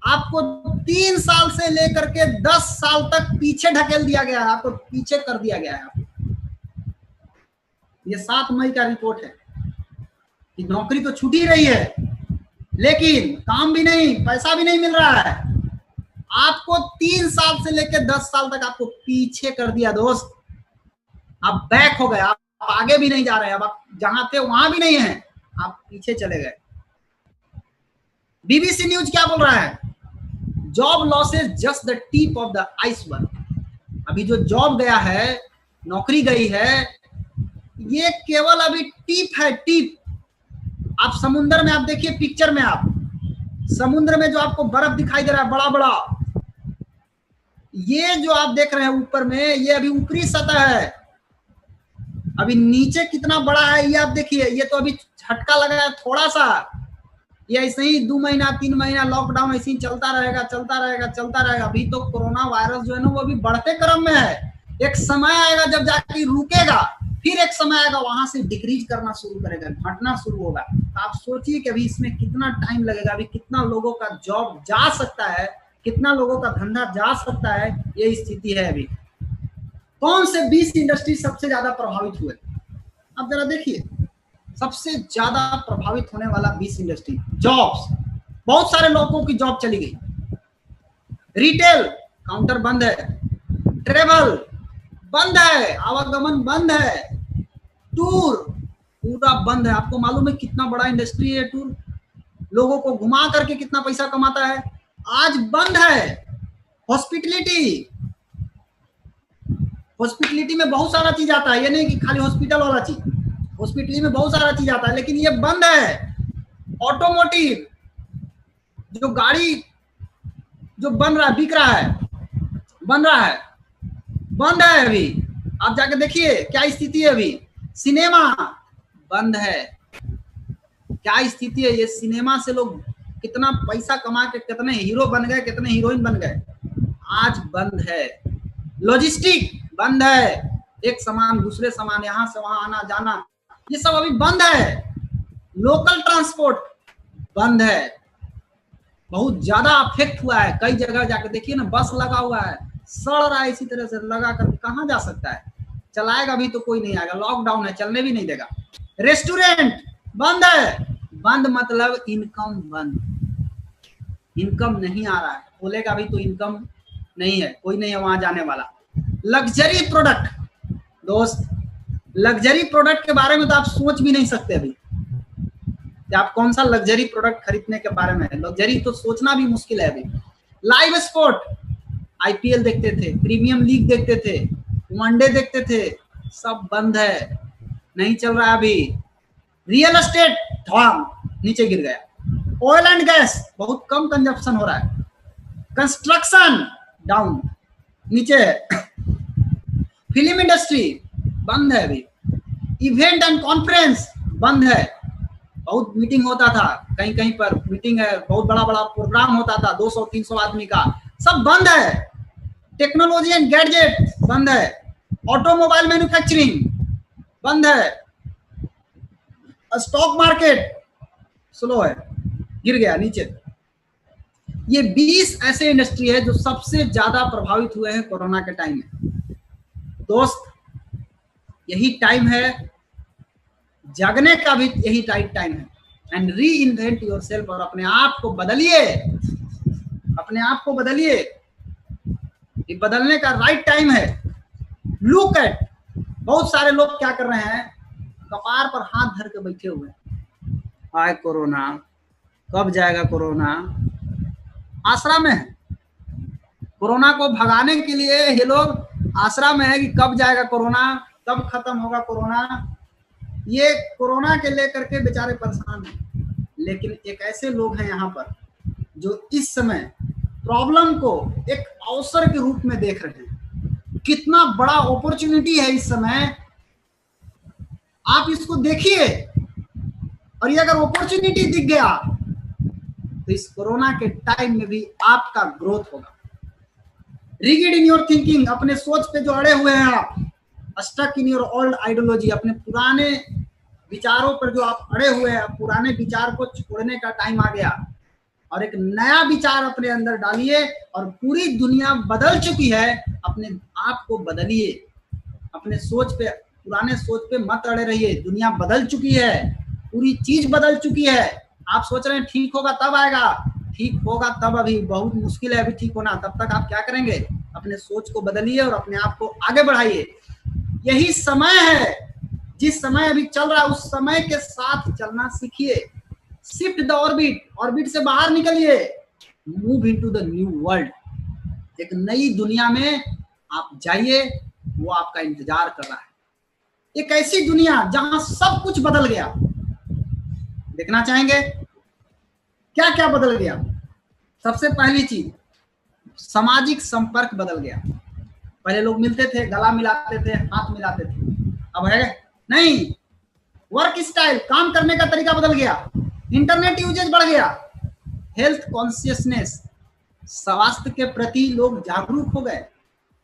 आपको 3 साल से लेकर के 10 साल तक पीछे ढकेल दिया गया है, आपको पीछे कर दिया गया है। ये 7 मई का रिपोर्ट है कि नौकरी तो छूट ही रही है, लेकिन काम भी नहीं, पैसा भी नहीं मिल रहा है। आपको 3 साल से लेकर 10 साल तक आपको पीछे कर दिया दोस्त। आप बैक हो गए, आप आगे भी नहीं जा रहे हैं, अब आप जहां थे वहां भी नहीं है, आप पीछे चले गए। BBC न्यूज क्या बोल रहा है? Job losses just the tip of the iceberg. अभी जो जॉब गया है, नौकरी गई है, ये केवल अभी टिप है, टिप। आप समुद्र में, आप देखिए पिक्चर में, आप समुद्र में जो आपको बर्फ दिखाई दे रहा है बड़ा बड़ा, ये जो आप देख रहे हैं ऊपर में, ये अभी ऊपरी सतह है। अभी नीचे कितना बड़ा है ये आप देखिए, ये तो अभी झटका लगा है थोड़ा सा। ये ऐसे ही 2 महीना 3 महीना लॉकडाउन ऐसे ही चलता रहेगा, चलता रहेगा, चलता रहेगा। अभी तो कोरोना वायरस जो है ना वो अभी बढ़ते क्रम में है। एक समय आएगा जब जाके रुकेगा, फिर एक समय आएगा वहां से डिक्रीज करना शुरू करेगा, घटना शुरू होगा। तो आप सोचिए कि अभी इसमें कितना टाइम लगेगा, अभी कितना लोगों का जॉब जा सकता है, कितना लोगों का धंधा जा सकता है, ये स्थिति है अभी। कौन से 20 इंडस्ट्री सबसे ज्यादा प्रभावित हुए? अब जरा देखिए, सबसे ज्यादा प्रभावित होने वाला 20 इंडस्ट्री। जॉब्स, बहुत सारे लोगों की जॉब चली गई। रिटेल, काउंटर बंद है। ट्रेवल बंद है, आवागमन बंद है। टूर पूरा बंद है। आपको मालूम है कितना बड़ा इंडस्ट्री है टूर? लोगों को घुमा करके कितना पैसा कमाता है, आज बंद है। हॉस्पिटलिटी, हॉस्पिटलिटी में बहुत सारा चीज आता है, ये नहीं कि खाली हॉस्पिटल वाला चीज, हॉस्पिटलिटी में बहुत सारा चीज आता है, लेकिन ये बंद है। ऑटोमोटिव, जो गाड़ी जो बन रहा है, बिक रहा है, बन रहा है, बंद है अभी। आप जाके देखिए क्या स्थिति है अभी। सिनेमा बंद है, क्या स्थिति है। ये सिनेमा से लोग कितना पैसा कमा के कितने हीरो बन गए, कितने हीरोइन बन गए, आज बंद है। लॉजिस्टिक बंद है, एक सामान दूसरे सामान यहाँ से वहां आना जाना, ये सब अभी बंद है। लोकल ट्रांसपोर्ट बंद है, बहुत ज्यादा अफेक्ट हुआ है। कई जगह जाके देखिए ना, बस लगा हुआ है, सड़ रहा है, इसी तरह से लगा कर कहाँ जा सकता है, चलाएगा भी तो कोई नहीं आएगा, लॉकडाउन है, चलने भी नहीं देगा। रेस्टोरेंट बंद है, बंद मतलब इनकम बंद, इनकम नहीं आ रहा है, खोलेगा भी तो इनकम नहीं है, कोई नहीं है वहां जाने वाला। लग्जरी प्रोडक्ट, दोस्त लग्जरी प्रोडक्ट के बारे में तो आप सोच भी नहीं सकते अभी कि आप कौन सा लग्जरी प्रोडक्ट खरीदने के बारे में, लग्जरी तो सोचना भी मुश्किल है अभी। लाइव स्पोर्ट, आईपीएल देखते थे, प्रीमियम लीग देखते थे, वनडे देखते थे, सब बंद है, नहीं चल रहा अभी। रियल एस्टेट धड़ाम नीचे गिर गया। ऑयल एंड गैस बहुत कम कंजप्शन हो रहा है। कंस्ट्रक्शन डाउन, नीचे है। फिल्म इंडस्ट्री बंद है अभी। इवेंट एंड कॉन्फ्रेंस बंद है, बहुत मीटिंग होता था, कहीं कहीं पर मीटिंग है, बहुत बड़ा बड़ा प्रोग्राम होता था 200-300 आदमी का, सब बंद है। टेक्नोलॉजी एंड गैजेट बंद है। ऑटोमोबाइल मैन्युफैक्चरिंग बंद है। स्टॉक मार्केट स्लो है, गिर गया नीचे। ये 20 ऐसे इंडस्ट्री है जो सबसे ज्यादा प्रभावित हुए हैं कोरोना के टाइम में। दोस्त यही टाइम है, जागने का भी यही राइट टाइम है। And re invent your self, और अपने आप को बदलिए, अपने आप को बदलिए, ये बदलने का राइट टाइम है। लुक एट, बहुत सारे लोग क्या कर रहे हैं, कपार पर हाथ धर के बैठे हुए हैं, हाय कोरोना कब जाएगा, कोरोना आसरा में है। कोरोना को भगाने के लिए ये लोग आसरा में है कि कब जाएगा कोरोना, कब खत्म होगा कोरोना। ये कोरोना के लेकर के बेचारे परेशान हैं, लेकिन एक ऐसे लोग हैं यहाँ पर जो इस समय प्रॉब्लम को एक अवसर के रूप में देख रहे हैं। कितना बड़ा अपॉर्चुनिटी है इस समय, आप इसको देखिए। और ये अगर अपॉर्चुनिटी दिख गया तो इस कोरोना के टाइम में भी आपका ग्रोथ होगा। रिगिड इन योर थिंकिंग, अपने सोच पे जो अड़े हुए हैं आप, stuck in your old ideology, अपने पुराने विचारों पर जो आप अड़े हुए हैं, पुराने विचार को छोड़ने का टाइम आ गया और एक नया विचार अपने अंदर डालिए। और पूरी दुनिया बदल चुकी है, अपने आप को बदलिए, अपने सोच पे, पुराने सोच पे मत अड़े रहिए। दुनिया बदल चुकी है, पूरी चीज बदल चुकी है। आप सोच रहे हैं ठीक होगा तब आएगा, ठीक होगा तब, अभी बहुत मुश्किल है अभी ठीक होना। तब तक आप क्या करेंगे, अपने सोच को बदलिए और अपने आप को आगे बढ़ाइए। यही समय है, जिस समय अभी चल रहा है उस समय के साथ चलना सीखिए। शिफ्ट द ऑर्बिट, ऑर्बिट से बाहर निकलिए, move into the new world, एक नई दुनिया में आप जाइए, वो आपका इंतजार कर रहा है। एक ऐसी दुनिया जहां सब कुछ बदल गया, देखना चाहेंगे क्या क्या बदल गया? सबसे पहली चीज, सामाजिक संपर्क बदल गया। पहले लोग मिलते थे, गला मिलाते थे, हाथ मिलाते थे, अब है नहीं। वर्क स्टाइल, काम करने का तरीका बदल गया। इंटरनेट यूजेज बढ़ गया। हेल्थ कॉन्शियसनेस, स्वास्थ्य के प्रति लोग जागरूक हो गए।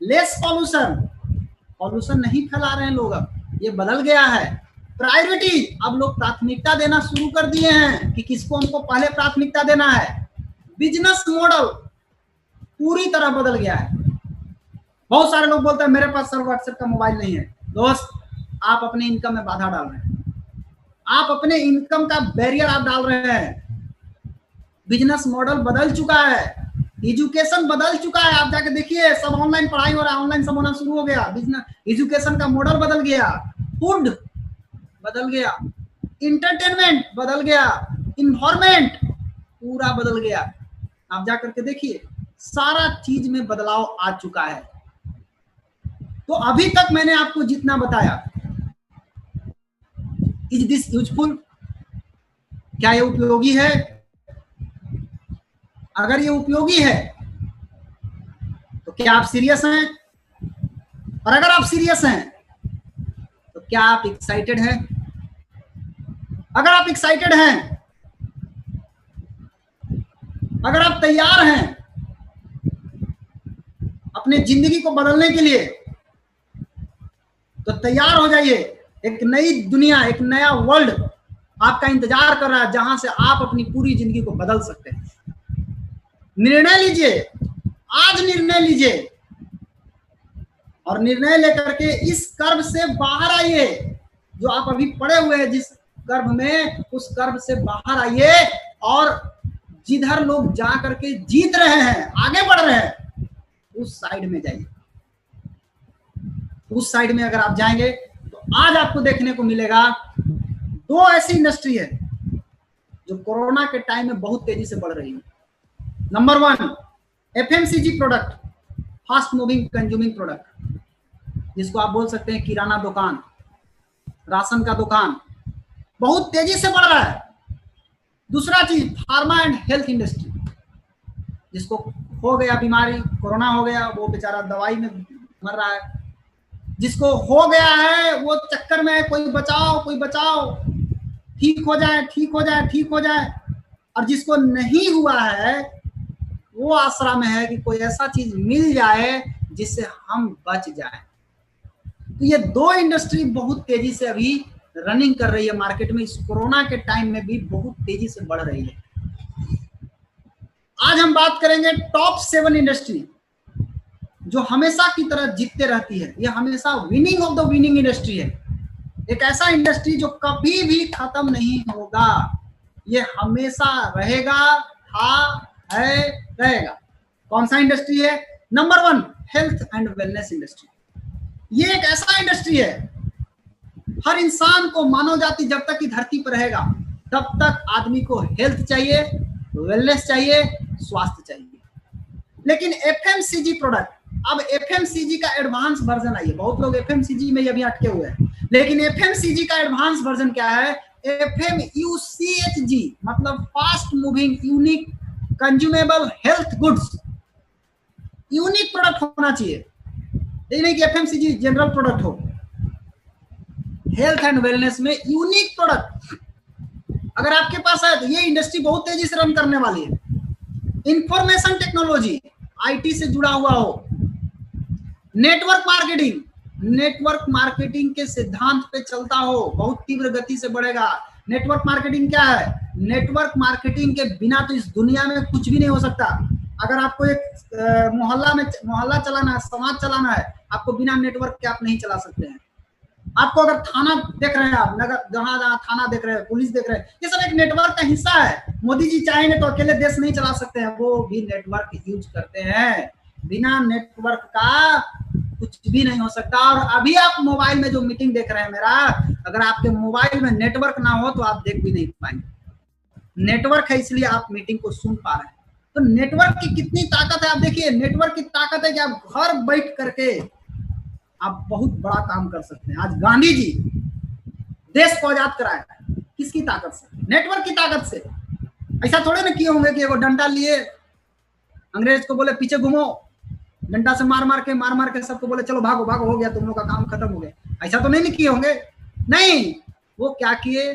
लेस पॉल्यूशन, पॉल्यूशन नहीं फैला रहे हैं लोग, अब ये बदल गया है। प्रायोरिटी, अब लोग प्राथमिकता देना शुरू कर दिए हैं कि किसको हमको पहले प्राथमिकता देना है। बिजनेस मॉडल, पूरी तरह बदल गया है। बहुत सारे लोग बोलते हैं मेरे पास सर व्हाट्सएप का मोबाइल नहीं है। दोस्त, आप अपने इनकम में बाधा डाल रहे हैं, आप अपने इनकम का बैरियर आप डाल रहे हैं। बिजनेस मॉडल बदल चुका है, एजुकेशन बदल चुका है। आप जाके देखिए, सब ऑनलाइन पढ़ाई हो रहा है, ऑनलाइन सब होना शुरू हो गया। बिजनेस एजुकेशन का मॉडल बदल गया, फूड बदल गया, इंटरटेनमेंट बदल गया, इन्वायरमेंट पूरा बदल गया। आप जा करके देखिए, सारा चीज में बदलाव आ चुका है। तो अभी तक मैंने आपको जितना बताया, इज दिस यूजफुल? क्या ये उपयोगी है? अगर ये उपयोगी है तो क्या आप सीरियस हैं? और अगर आप सीरियस हैं तो क्या आप एक्साइटेड हैं? अगर आप एक्साइटेड हैं, अगर आप तैयार हैं अपने जिंदगी को बदलने के लिए, तो तैयार हो जाइए। एक नई दुनिया, एक नया वर्ल्ड आपका इंतजार कर रहा है, जहां से आप अपनी पूरी जिंदगी को बदल सकते हैं। निर्णय लीजिए, आज निर्णय लीजिए, और निर्णय लेकर के इस कर्व से बाहर आइए। जो आप अभी पड़े हुए हैं जिस कर्व में, उस कर्व से बाहर आइए, और जिधर लोग जा करके जीत रहे हैं, आगे बढ़ रहे हैं, उस साइड में जाइए। उस साइड में अगर आप जाएंगे तो आज आपको देखने को मिलेगा दो ऐसी इंडस्ट्री है जो कोरोना के टाइम में बहुत तेजी से बढ़ रही है। Number 1, FMCG product, fast moving consuming product, जिसको आप बोल सकते हैं किराना दुकान, राशन का दुकान, बहुत तेजी से बढ़ रहा है। दूसरा चीज, फार्मा एंड हेल्थ इंडस्ट्री, जिसको हो गया बीमारी, कोरोना हो गया, वो बेचारा दवाई में मर रहा है। जिसको हो गया है वो चक्कर में है, कोई बचाओ, कोई बचाओ, ठीक हो जाए, ठीक हो जाए, ठीक हो जाए। और जिसको नहीं हुआ है वो आसरा में है कि कोई ऐसा चीज मिल जाए जिससे हम बच जाए। तो ये दो इंडस्ट्री बहुत तेजी से अभी रनिंग कर रही है मार्केट में, इस कोरोना के टाइम में भी बहुत तेजी से बढ़ रही है। आज हम बात करेंगे टॉप 7 इंडस्ट्री जो हमेशा की तरह जीतते रहती है। ये हमेशा winning of the winning industry है। एक ऐसा इंडस्ट्री जो कभी भी खत्म नहीं होगा, ये हमेशा रहेगा, था, है, रहेगा। कौन सा इंडस्ट्री है? Number 1, health and wellness industry. ये एक ऐसा इंडस्ट्री है, हर इंसान को, मानव जाति जब तक की धरती पर रहेगा तब तक आदमी को हेल्थ चाहिए, वेलनेस चाहिए, स्वास्थ्य चाहिए। लेकिन एफएमसीजी प्रोडक्ट, अब एफएमसीजी का एडवांस वर्जन आई है। बहुत लोग एफएमसीजी में अभी अटके हुए हैं, लेकिन एफएमसीजी का एडवांस वर्जन क्या है? एफएमयूसीएचजी, मतलब fast moving unique consumable health goods. Unique product होना चाहिए, ये नहीं कि एफएमसीजी जनरल प्रोडक्ट हो। हेल्थ एंड वेलनेस में यूनिक प्रोडक्ट अगर आपके पास है तो ये इंडस्ट्री बहुत तेजी से रन करने वाली है। इंफॉर्मेशन टेक्नोलॉजी, आईटी से जुड़ा हुआ हो, नेटवर्क मार्केटिंग, नेटवर्क मार्केटिंग के सिद्धांत पे चलता हो, बहुत तीव्र गति से बढ़ेगा। नेटवर्क मार्केटिंग क्या है? नेटवर्क मार्केटिंग के बिना तो इस दुनिया में कुछ भी नहीं हो सकता। अगर आपको एक मोहल्ला चलाना है, समाज चलाना है, आपको बिना नेटवर्क के आप नहीं चला सकते हैं। आपको अगर थाना देख रहे हैं, आप नगर जहां जहां थाना देख रहे हैं, पुलिस देख रहे हैं, ये सब एक नेटवर्क का हिस्सा है। मोदी जी चाहेंगे तो अकेले देश नहीं चला सकते हैं, वो भी नेटवर्क यूज करते हैं। बिना नेटवर्क का कुछ भी नहीं हो सकता। और अभी आप मोबाइल में जो मीटिंग देख रहे हैं मेरा, अगर आपके मोबाइल में नेटवर्क ना हो तो आप देख भी नहीं पाएंगे। नेटवर्क है इसलिए आप मीटिंग को सुन पा रहे हैं। तो नेटवर्क की कितनी ताकत है आप देखिए। नेटवर्क की ताकत है कि आप घर बैठ करके आप बहुत बड़ा काम कर सकते हैं। आज गांधी जी देश को आजाद कराया, किसकी ताकत से? नेटवर्क की ताकत से। ऐसा थोड़े ना किए होंगे कि वो डंडा लिए अंग्रेज को बोले पीछे घूमो, डंडा से मार मार के सबको बोले चलो भागो भागो, हो गया तुम लोग का काम खत्म हो गया। ऐसा तो नहीं किए होंगे। नहीं, वो क्या किए,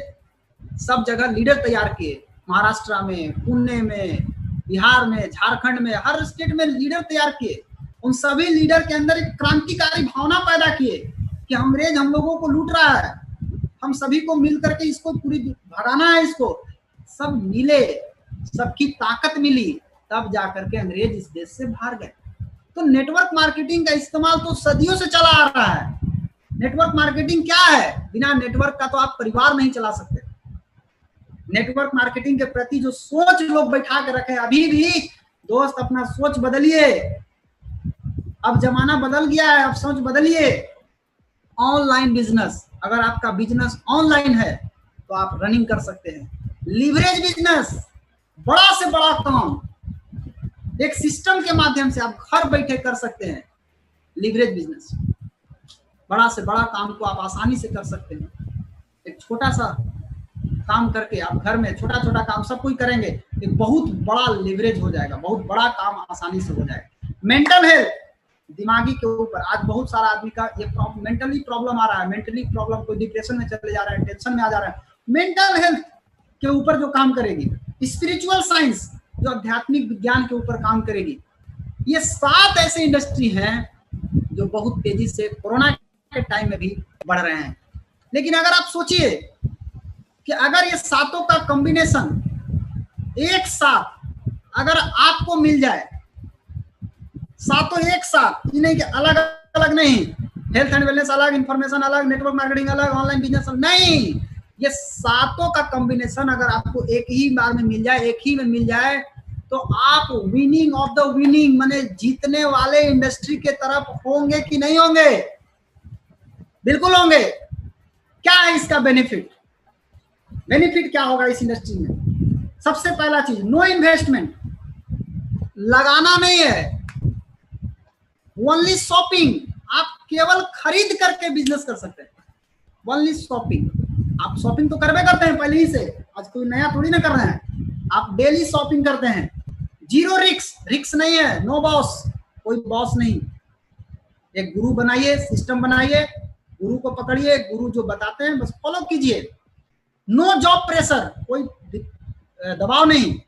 सब जगह लीडर तैयार किए। महाराष्ट्र में, पुणे में, बिहार में, झारखंड में, हर स्टेट में लीडर तैयार किए। उन सभी लीडर के अंदर एक क्रांतिकारी भावना पैदा किए कि अंग्रेज हम लोगों को लूट रहा है, हम सभी को मिल करके इसको पूरी भगाना है। इसको सब मिले, सबकी ताकत मिली, तब जाकर के अंग्रेज इस देश से बाहर गए। तो नेटवर्क मार्केटिंग का इस्तेमाल तो सदियों से चला आ रहा है। नेटवर्क मार्केटिंग क्या है? बिना नेटवर्क का तो आप परिवार नहीं चला सकते। नेटवर्क मार्केटिंग के प्रति जो सोच लोग बैठा के रखे, अभी भी दोस्त अपना सोच बदलिए। अब जमाना बदल गया है, अब सोच बदलिए। ऑनलाइन बिजनेस, अगर आपका बिजनेस ऑनलाइन है तो आप रनिंग कर सकते हैं। लीवरेज बिजनेस, बड़ा से बड़ा काम एक सिस्टम के माध्यम से आप घर बैठे कर सकते हैं। लीवरेज बिजनेस, बड़ा से बड़ा काम को आप आसानी से कर सकते हैं। एक छोटा सा काम करके आप घर में छोटा छोटा काम सब कोई करेंगे, एक बहुत बड़ा लीवरेज हो जाएगा, बहुत बड़ा काम आसानी से हो जाएगा। मेंटल हेल्थ, दिमागी के ऊपर आज बहुत सारा आदमी का ये मेंटली प्रॉब्लम आ रहा है। मेंटली प्रॉब्लम, कोई डिप्रेशन में चले जा रहा है, टेंशन में आ जा रहा है। मेंटल हेल्थ के ऊपर जो काम करेगी, स्पिरिचुअल साइंस जो आध्यात्मिक विज्ञान के ऊपर काम करेगी, ये 7 ऐसे इंडस्ट्री हैं जो बहुत तेजी से कोरोना के टाइम में भी बढ़ रहे हैं। लेकिन अगर आप सोचिए कि अगर ये 7 का कॉम्बिनेशन एक साथ अगर आपको मिल जाए, 7 एक साथ, ये नहीं कि अलग अलग नहीं, हेल्थ एंड वेलनेस अलग, इंफॉर्मेशन अलग, नेटवर्क मार्केटिंग अलग, ऑनलाइन बिजनेस अलग, नहीं, ये 7 का कॉम्बिनेशन अगर आपको एक ही बार में मिल जाए, एक ही में मिल जाए, तो आप विनिंग ऑफ द विनिंग, माने जीतने वाले इंडस्ट्री के तरफ होंगे कि नहीं होंगे? बिल्कुल होंगे। क्या है इसका बेनिफिट? बेनिफिट क्या होगा इस इंडस्ट्री में? सबसे पहला चीज, नो इन्वेस्टमेंट, लगाना नहीं है, ओनली शॉपिंग। आप केवल खरीद करके बिजनेस कर सकते हैं, ओनली शॉपिंग। आप शॉपिंग तो करवे करते हैं पहले ही से, आज कोई नया थोड़ी ना कर रहे हैं, आप डेली शॉपिंग करते हैं। जीरो रिस्क, रिस्क नहीं है, नो बॉस, कोई बॉस नहीं। एक गुरु बनाइए, सिस्टम बनाइए, गुरु को पकड़िए, गुरु जो बताते हैं बस फॉलो कीजिए। नो जॉब प्रेशर, कोई दबाव नहीं।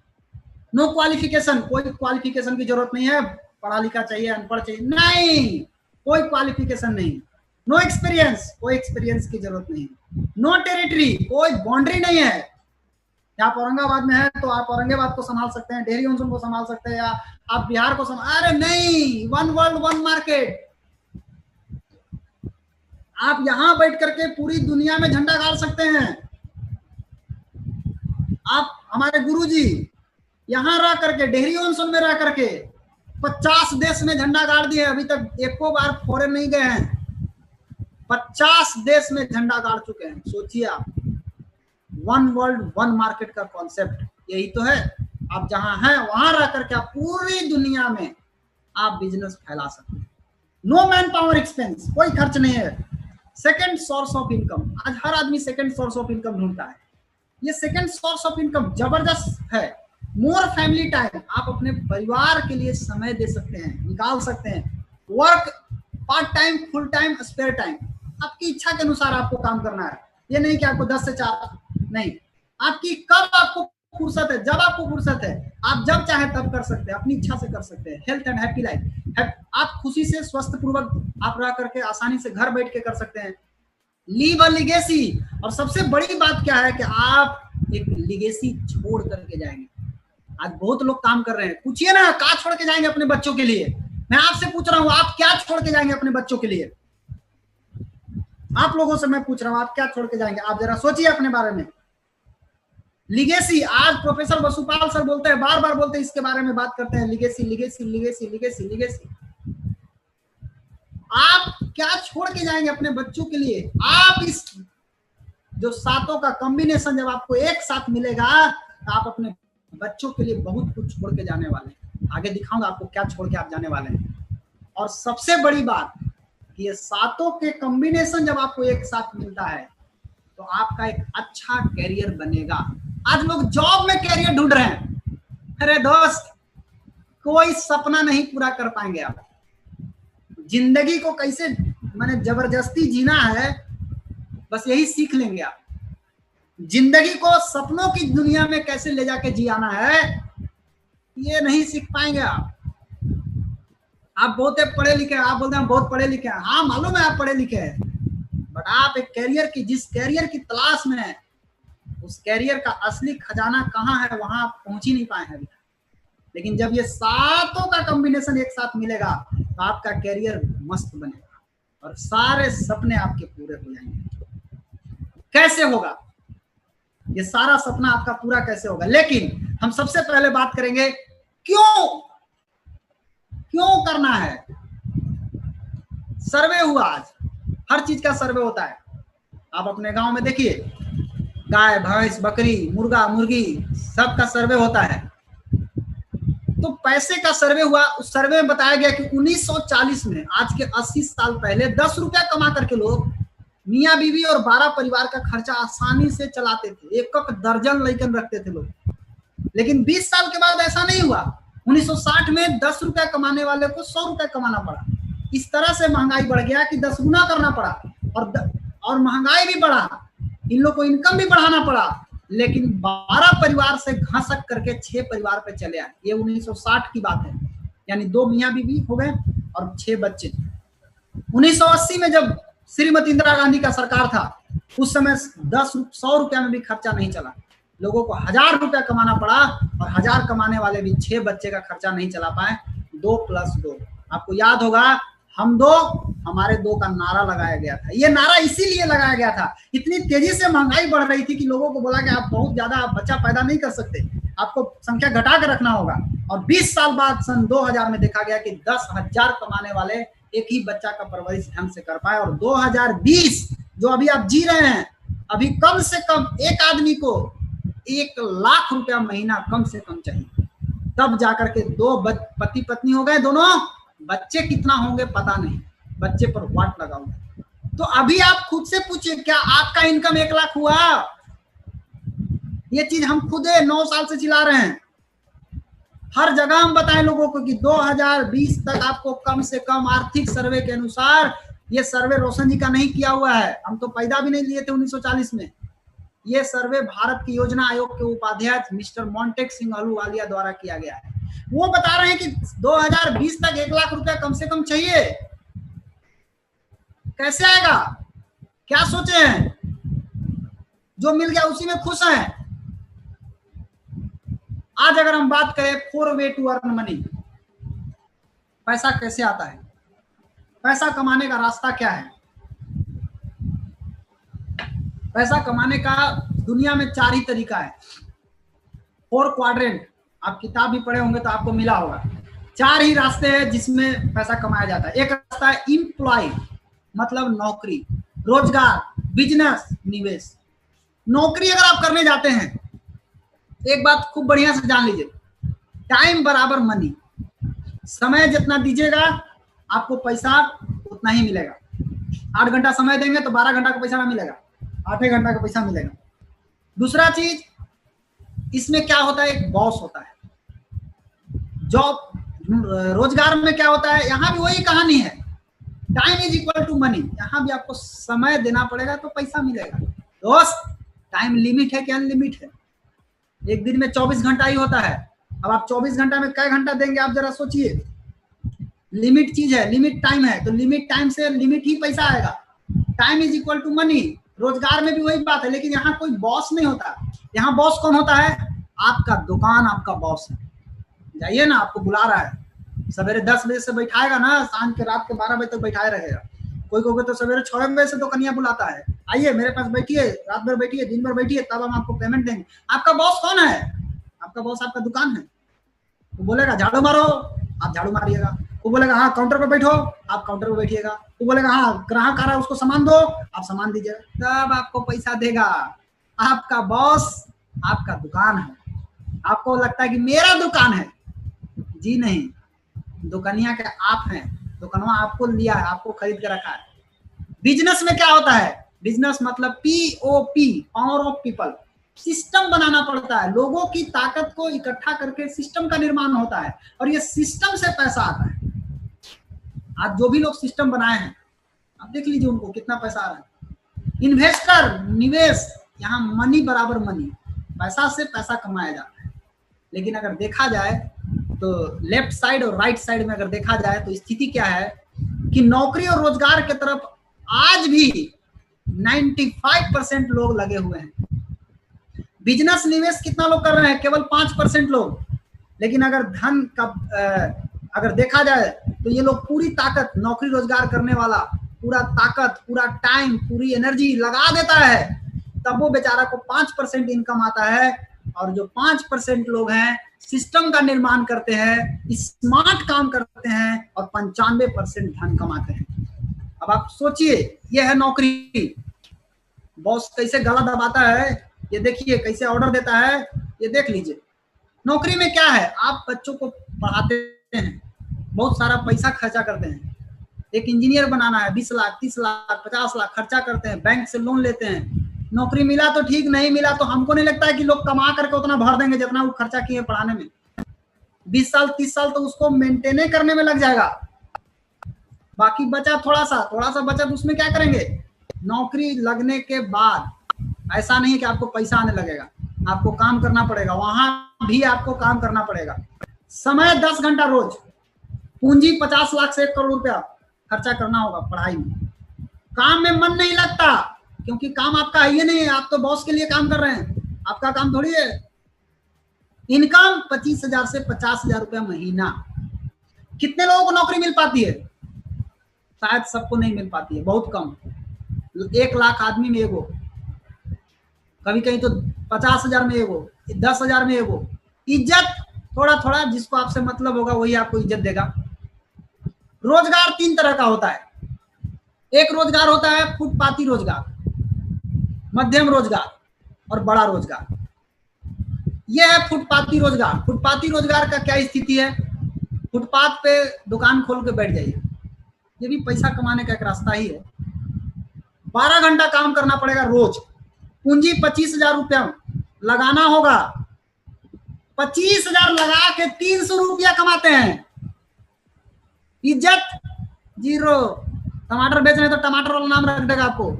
नो क्वालिफिकेशन, कोई क्वालिफिकेशन की जरूरत नहीं है, पढ़ा लिखा चाहिए, अनपढ़ चाहिए, नहीं, कोई क्वालिफिकेशन नहीं। नो एक्सपीरियंस, कोई एक्सपीरियंस की जरूरत नहीं। नो टेरिटरी, कोई बाउंड्री नहीं है। आप औरंगाबाद में है तो आप औरंगाबाद को संभाल सकते हैं, डेहरी ऑनसन को संभाल सकते हैं, या आप बिहार को संभाल, अरे नहीं, वन वर्ल्ड वन मार्केट। आप यहां बैठ करके पूरी दुनिया में झंडा गाड़ सकते हैं। आप हमारे गुरुजी यहां रह करके, डेहरी ऑनसन में रह करके 50 देश में झंडा गाड़ दिए, अभी तक एको बार फॉरेन नहीं गए हैं। 50 देश में झंडा गाड़ चुके हैं। सोचिए आप, वन वर्ल्ड वन मार्केट का कॉन्सेप्ट यही तो है। आप जहां हैं वहां रह करके आप पूरी दुनिया में आप बिजनेस फैला सकते हैं। नो मैन पावर एक्सपेंस, कोई खर्च नहीं है। सेकंड सोर्स ऑफ इनकम, आज हर आदमी सेकंड सोर्स ऑफ इनकम ढूंढता है। ये सेकंड सोर्स ऑफ इनकम जबरदस्त है। मोर फैमिली टाइम, आप अपने परिवार के लिए समय दे सकते हैं, निकाल सकते हैं। Work part time, full time, spare time, आपकी इच्छा के अनुसार आपको काम करना है। ये नहीं कि आपको 10 से 4, नहीं, आपकी कब आपको फुर्सत है, जब आपको फुर्सत है, आप जब चाहे तब कर सकते हैं, अपनी इच्छा से कर सकते हैं। हेल्थ एंड हैप्पी लाइफ, आप खुशी से स्वस्थ पूर्वक आप रह करके आसानी से घर बैठ के कर सकते हैं। लीव अ लिगेसी, और सबसे बड़ी बात क्या है कि आप एक लिगेसी छोड़ करके जाएंगे। आज बहुत लोग काम कर रहे हैं, पूछिए ना, क्या छोड़ के जाएंगे अपने बच्चों के लिए? मैं आपसे पूछ रहा हूं, आप क्या छोड़ के जाएंगे अपने बच्चों के लिए? आप लोगों से मैं पूछ रहा हूं, आप क्या छोड़ के जाएंगे? आप जरा सोचिए अपने बारे में। लिगेसी, आज प्रोफेसर वसुपाल सर बोलते हैं, बार बार बोलते हैं, इसके बारे में बात करते हैं, legacy legacy legacy legacy legacy. आप क्या छोड़ के जाएंगे अपने बच्चों के लिए? आप इस जो 7 का कॉम्बिनेशन जब आपको एक साथ मिलेगा तो आप अपने बच्चों के लिए बहुत कुछ छोड़ के जाने वाले हैं। आगे दिखाऊंगा आपको क्या छोड़ के आप जाने वाले हैं। और सबसे बड़ी बात कि ये 7 के कॉम्बिनेशन जब आपको एक साथ मिलता है तो आपका एक अच्छा कैरियर बनेगा। आज लोग जॉब में कैरियर ढूंढ रहे हैं, अरे दोस्त, कोई सपना नहीं पूरा कर पाएंगे आप। जिंदगी को कैसे माने जबरदस्ती जीना है, बस यही सीख लेंगे आप। जिंदगी को सपनों की दुनिया में कैसे ले जाके जियाना है, ये नहीं सीख पाएंगे आप। आप बहुत पढ़े लिखे हैं, आप बोलते हैं बहुत पढ़े लिखे हैं, हाँ मालूम है आप पढ़े लिखे हैं, बट आप एक कैरियर की, जिस कैरियर की तलाश में है, उस कैरियर का असली खजाना कहाँ है, वहां आप पहुंच ही नहीं पाए हैं अभी। लेकिन जब ये सातों का कॉम्बिनेशन एक साथ मिलेगा तो आपका कैरियर मस्त बनेगा और सारे सपने आपके पूरे हो जाएंगे। कैसे होगा ये सारा सपना आपका पूरा, कैसे होगा? लेकिन हम सबसे पहले बात करेंगे क्यों करना है। सर्वे हुआ, आज हर चीज का सर्वे होता है। आप अपने गांव में देखिए, गाय भैंस बकरी मुर्गा मुर्गी सबका सर्वे होता है। तो पैसे का सर्वे हुआ, उस सर्वे में बताया गया कि 1940 में, आज के 80 साल पहले, 10 रुपया कमा करके लोग मियाँ बीवी और 12 परिवार का खर्चा आसानी से चलाते थे। एक दर्जन लड़कन रखते थे लोग। लेकिन 20 साल के बाद ऐसा नहीं हुआ। 1960 में 10 रुपया कमाने वाले को 100 रुपया कमाना पड़ा। इस तरह से महंगाई बढ़ गया कि 10 गुना करना पड़ा और महंगाई भी बढ़ा, इन लोग को इनकम भी बढ़ाना पड़ा। लेकिन 12 परिवार से घसक करके 6 परिवार पे चले आए। ये 1960 की बात है, यानी 2 मियाँ बीवी हो गए और 6 बच्चे। 1980 में जब श्रीमती इंदिरा गांधी का सरकार था, उस समय 100 रुपया में भी खर्चा नहीं चला। लोगों को 1000 रुपया कमाना पड़ा और 1000 कमाने वाले भी 6 बच्चे का खर्चा नहीं चला पाए। 2 + 2, आपको याद होगा, हम 2 हमारे 2 का नारा लगाया गया था। ये नारा इसीलिए लगाया गया था, इतनी तेजी से महंगाई बढ़ रही थी कि लोगों को बोला कि आप बहुत ज्यादा बच्चा पैदा नहीं कर सकते, आपको संख्या घटा कर रखना होगा। और 20 साल बाद सन 2000 में देखा गया कि 10,000 कमाने वाले एक ही बच्चा का परवरिश ढंग से कर पाए। और 2020 जो अभी आप जी रहे हैं, अभी कम से कम एक आदमी को 1 लाख रुपया महीना कम से कम चाहिए, तब जाकर के 2 पति पत्नी हो गए दोनों। बच्चे कितना होंगे पता नहीं, बच्चे पर वाट लगा हुआ। तो अभी आप खुद से पूछिए, क्या आपका इनकम 1 लाख हुआ? ये चीज हम खुद 9 साल से चिल्ला रहे हैं। हर जगह हम बताएं लोगों को कि 2020 तक आपको कम से कम आर्थिक सर्वे के अनुसार, ये सर्वे रोशन जी का नहीं किया हुआ है, हम तो पैदा भी नहीं लिए थे 1940 में। ये सर्वे भारत की योजना आयोग के उपाध्यक्ष मिस्टर मोंटेक सिंह अहलूवालिया द्वारा किया गया है। वो बता रहे हैं कि 2020 तक 1 लाख रुपया कम से कम चाहिए। कैसे आएगा? क्या सोचे हैं? जो मिल गया उसी में खुश हैं। आज अगर हम बात करें 4 वे टू अर्न मनी, पैसा कैसे आता है, पैसा कमाने का रास्ता क्या है? पैसा कमाने का दुनिया में 4 ही तरीका है। 4 क्वाड्रेंट, आप किताब भी पढ़े होंगे तो आपको मिला होगा। 4 ही रास्ते हैं जिसमें पैसा कमाया जाता है। एक रास्ता है एम्प्लॉय, मतलब नौकरी, रोजगार, बिजनेस, निवेश। नौकरी अगर आप करने जाते हैं, एक बात खूब बढ़िया से जान लीजिए, टाइम बराबर मनी। समय जितना दीजिएगा आपको पैसा उतना ही मिलेगा। 8 घंटा समय देंगे तो 12 घंटा का पैसा ना मिलेगा, 8 घंटा का पैसा मिलेगा। दूसरा चीज, इसमें क्या होता है, एक बॉस होता है। जॉब, रोजगार में क्या होता है, यहाँ भी वही कहानी है, time is equal to money. यहाँ भी आपको समय देना पड़ेगा तो पैसा मिलेगा। दोस्त, टाइम लिमिट है कि अनलिमिट है? एक दिन में 24 घंटा ही होता है। अब आप 24 घंटा में कई घंटा देंगे, आप जरा सोचिए। लिमिट चीज है, लिमिट टाइम है, तो लिमिट टाइम से लिमिट ही पैसा आएगा। Time is equal to money. रोजगार में भी वही बात है, लेकिन यहाँ कोई बॉस नहीं होता। यहाँ बॉस कौन होता है? आपका दुकान आपका बॉस है। जाइए ना, आपको बुला रहा है, सवेरे 10 बजे से बैठाएगा ना, सांझ के रात के 12 बजे तक बैठाए रहेगा। कोई तो सवेरे 6 बजे से दुकानिया बुलाता है, आइए मेरे पास बैठिए, रात भर बैठिए, दिन भर बैठिए, तब हम आपको पेमेंट देंगे। आपका बॉस कौन है? आपका बॉस आपका दुकान है। वो बोलेगा झाड़ू मारो, आप झाड़ू मारिएगा। वो बोलेगा हाँ काउंटर पर बैठो, आप काउंटर पर बैठिएगा। वो बोलेगा हाँ ग्राहक आ रहा है उसको सामान दो, आप सामान दीजिएगा, तब आपको पैसा देगा। आपका बॉस आपका दुकान है। आपको लगता है कि मेरा दुकान है, जी नहीं, दुकानिया के आप हैं। दुकानवा आपको लिया है, आपको खरीद के रखा है। बिजनेस में क्या होता है? बिजनेस मतलब POP, power of people. System बनाना पड़ता है, लोगों की ताकत को इकट्ठा करके सिस्टम का निर्माण होता है, और ये सिस्टम से पैसा आता है। आज जो भी लोग सिस्टम बनाए हैं, आप देख लीजिए उनको कितना पैसा आ रहा है। इन्वेस्टर, निवेश, यहाँ मनी बराबर मनी, पैसा से पैसा कमाया जाता है। लेकिन अगर देखा जाए तो लेफ्ट साइड और राइट साइड में अगर देखा जाए तो स्थिति क्या है कि नौकरी और रोजगार की तरफ आज भी 95% लोग लगे हुए हैं। बिजनेस निवेश कितना लोग कर रहे हैं? केवल 5% लोग। लेकिन अगर धन का अगर देखा जाए तो ये लोग पूरी ताकत, नौकरी रोजगार करने वाला पूरा ताकत, पूरा टाइम, पूरी एनर्जी लगा देता है, तब वो बेचारा को 5% इनकम आता है। और जो 5% लोग हैं सिस्टम का निर्माण करते हैं, स्मार्ट काम करते हैं और 95% धन कमाते हैं। अब आप सोचिए, ये है नौकरी। बॉस कैसे गला दबाता है, ये देखिए, कैसे ऑर्डर देता है, ये देख लीजिए। नौकरी में क्या है, आप बच्चों को पढ़ाते हैं, बहुत सारा पैसा खर्चा करते हैं। एक इंजीनियर बनाना है, 20 लाख 30 लाख 50 लाख खर्चा करते हैं, बैंक से लोन लेते हैं। नौकरी मिला तो ठीक, नहीं मिला तो हमको नहीं लगता है कि लोग कमा करके उतना भर देंगे जितना वो खर्चा किए पढ़ाने में। 20 साल 30 साल तो उसको मेंटेन करने में लग जाएगा। बाकी बचा थोड़ा सा बचा तो उसमें क्या करेंगे। नौकरी लगने के बाद ऐसा नहीं कि आपको पैसा आने लगेगा, आपको काम करना पड़ेगा, वहां भी आपको काम करना पड़ेगा। समय 10 घंटा रोज, पूंजी 50 लाख से 1 करोड़ रुपया खर्चा करना होगा पढ़ाई में। काम में मन नहीं लगता क्योंकि काम आपका है ही नहीं है, आप तो बॉस के लिए काम कर रहे हैं, आपका काम थोड़ी है। इनकम 25,000 से 50,000 रुपया महीना। कितने लोगों को नौकरी मिल पाती है, शायद सबको नहीं मिल पाती है, बहुत कम। 1 लाख आदमी में एगो, कभी कहीं तो 50,000 में एगो, 10,000 में एगो। इज्जत थोड़ा थोड़ा, जिसको आपसे मतलब होगा वही आपको इज्जत देगा। रोजगार 3 तरह का होता है। एक रोजगार होता है फुटपाती रोजगार, मध्यम रोजगार और बड़ा रोजगार। यह है फुटपाती रोजगार। फुटपाती रोजगार का क्या स्थिति है, फुटपाथ पे दुकान खोल के बैठ जाइए, ये भी पैसा कमाने का एक रास्ता ही है। 12 घंटा काम करना पड़ेगा रोज, पूंजी 25,000 रुपया लगाना होगा। 25,000 लगा के 300 रुपया कमाते हैं, इज्जत जीरो। टमाटर बेच रहे हैं तो टमाटर वाला नाम रख देगा आपको,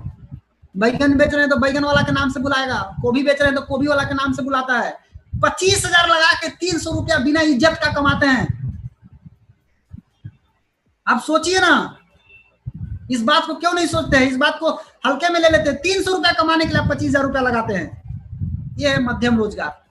बैगन बेच रहे हैं तो बैगन वाला के नाम से बुलाएगा, गोभी बेच रहे हैं तो गोभी वाला के नाम से बुलाता है। 25,000 लगा के 300 रुपया बिना इज्जत का कमाते हैं। आप सोचिए ना, इस बात को क्यों नहीं सोचते हैं, इस बात को हल्के में ले लेते हैं। 300 रुपया कमाने के लिए 25,000 रुपया लगाते हैं। यह है मध्यम रोजगार।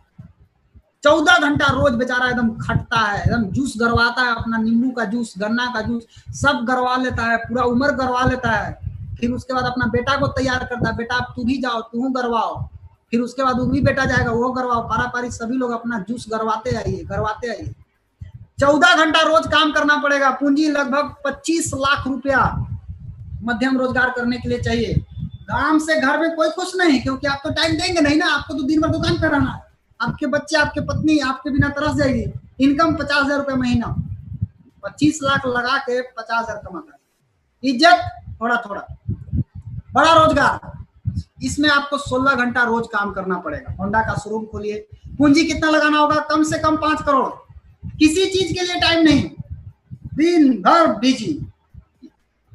14 घंटा रोज बेचारा एकदम खटता है, एकदम जूस गरवाता है, अपना नींबू का जूस, गन्ना का जूस सब गरवा लेता है, पूरा उम्र गरवा लेता है। फिर उसके बाद अपना बेटा को तैयार करता है, बेटा अब तू भी जाओ, तू गरवाओ। फिर उसके बाद वो भी बेटा जाएगा, वो गरवाओ, पारा पारी सभी लोग अपना जूस गरवाते आइए, गरवाते आइए। 14 घंटा रोज काम करना पड़ेगा, पूंजी लगभग 25 लाख रुपया मध्यम रोजगार करने के लिए चाहिए। काम से घर में कोई खुश नहीं, क्योंकि आप तो टाइम देंगे नहीं ना, आपको तो दिन भर दुकान पर रहना है। आपके बच्चे, आपके पत्नी आपके बिना तरस जाएगी। इनकम 50,000 रुपये महीना, 25 लाख लगा के 50,000 कमाता है। इज्जत थोड़ा थोड़ा। बड़ा रोजगार, इसमें आपको 16 घंटा रोज काम करना पड़ेगा। होंडा का शोरूम खोलिए, पूंजी कितना लगाना होगा, कम से कम 5 करोड़। किसी चीज के लिए टाइम नहीं, दिन भर बिजी।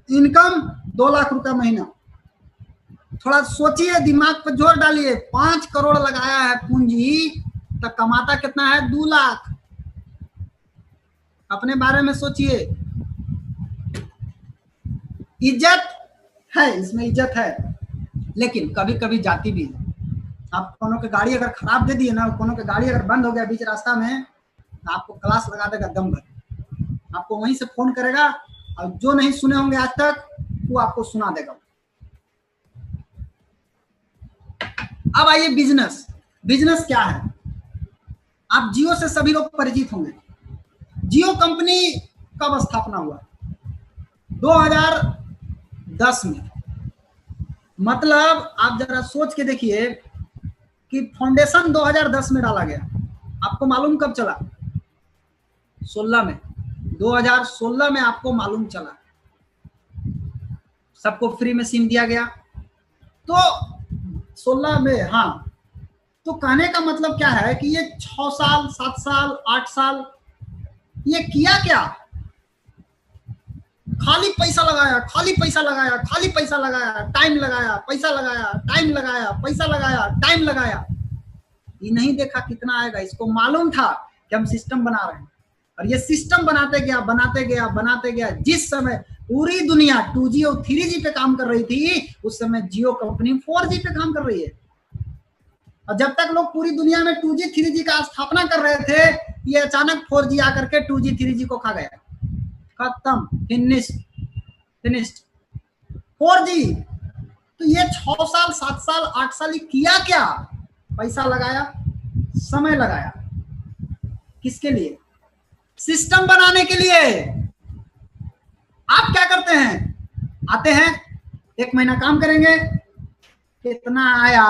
इनकम 2 लाख रुपया महीना। थोड़ा सोचिए, दिमाग पर जोर डालिए। 5 करोड़ लगाया है पूंजी, तो कमाता कितना है, 2 लाख। अपने बारे में सोचिए। इज्जत है, इसमें इज्जत है, लेकिन कभी कभी जाती भी है। आप कोनो के गाड़ी अगर खराब दे दिए ना, कोनो के गाड़ी अगर बंद हो गया बीच रास्ता में, तो आपको क्लास लगा देगा दम भर। आपको वहीं से फोन करेगा, और जो नहीं सुने होंगे आज तक वो आपको सुना देगा। अब आइए बिजनेस। बिजनेस क्या है, आप जियो से सभी लोग परिचित होंगे। जियो कंपनी कब स्थापना हुआ, 2010 में। मतलब आप जरा सोच के देखिए कि फाउंडेशन 2010 में डाला गया। आपको मालूम कब चला, 16 में। 2016 में आपको मालूम चला। सबको फ्री में सिम दिया गया, तो 16 में। हाँ, तो कहने का मतलब क्या है कि ये 6 साल 7 साल 8 साल ये किया क्या, खाली पैसा लगाया, खाली पैसा लगाया, खाली पैसा लगाया, टाइम लगाया, पैसा लगाया, टाइम लगाया, पैसा लगाया, टाइम लगाया। ये नहीं देखा कितना आएगा। इसको मालूम था कि हम सिस्टम बना रहे हैं, और ये सिस्टम बनाते गया बनाते गया बनाते गया। जिस समय पूरी दुनिया 2G और 3G पे काम कर रही थी, उस समय जियो कंपनी 4G पे काम कर रही है। और जब तक लोग पूरी दुनिया में 2G 3G का स्थापना कर रहे थे, ये अचानक 4G आकर के 2G 3G को खा गया, खत्म, फिनिश्ड 4G। तो ये 6 साल 7 साल 8 साल ही किया क्या? पैसा लगाया, समय लगाया, किसके लिए? सिस्टम बनाने के लिए। आप क्या करते हैं? आते हैं, 1 महीना काम करेंगे, कितना आया,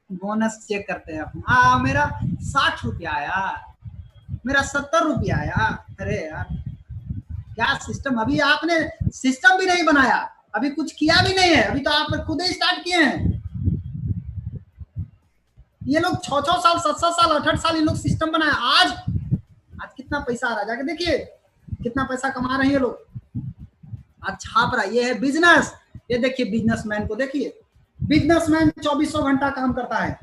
बोनस चेक करते हैं अपना, मेरा 60 रुपया आया, मेरा 70 रुपया आया। अरे यार क्या सिस्टम, अभी आपने सिस्टम भी नहीं बनाया, अभी कुछ किया भी नहीं है, अभी तो आप खुद ही स्टार्ट किए हैं। ये लोग 6-6 साल 7-7 साल 8-8 साल ये लोग सिस्टम बनाया। आज कितना पैसा आ रहा है, जाके देखिए कितना पैसा कमा रहे हैं ये लोग, आज छाप रहा है। ये है बिजनेस। ये देखिए बिजनेसमैन को देखिए, बिजनेसमैन 2400 घंटा काम करता है,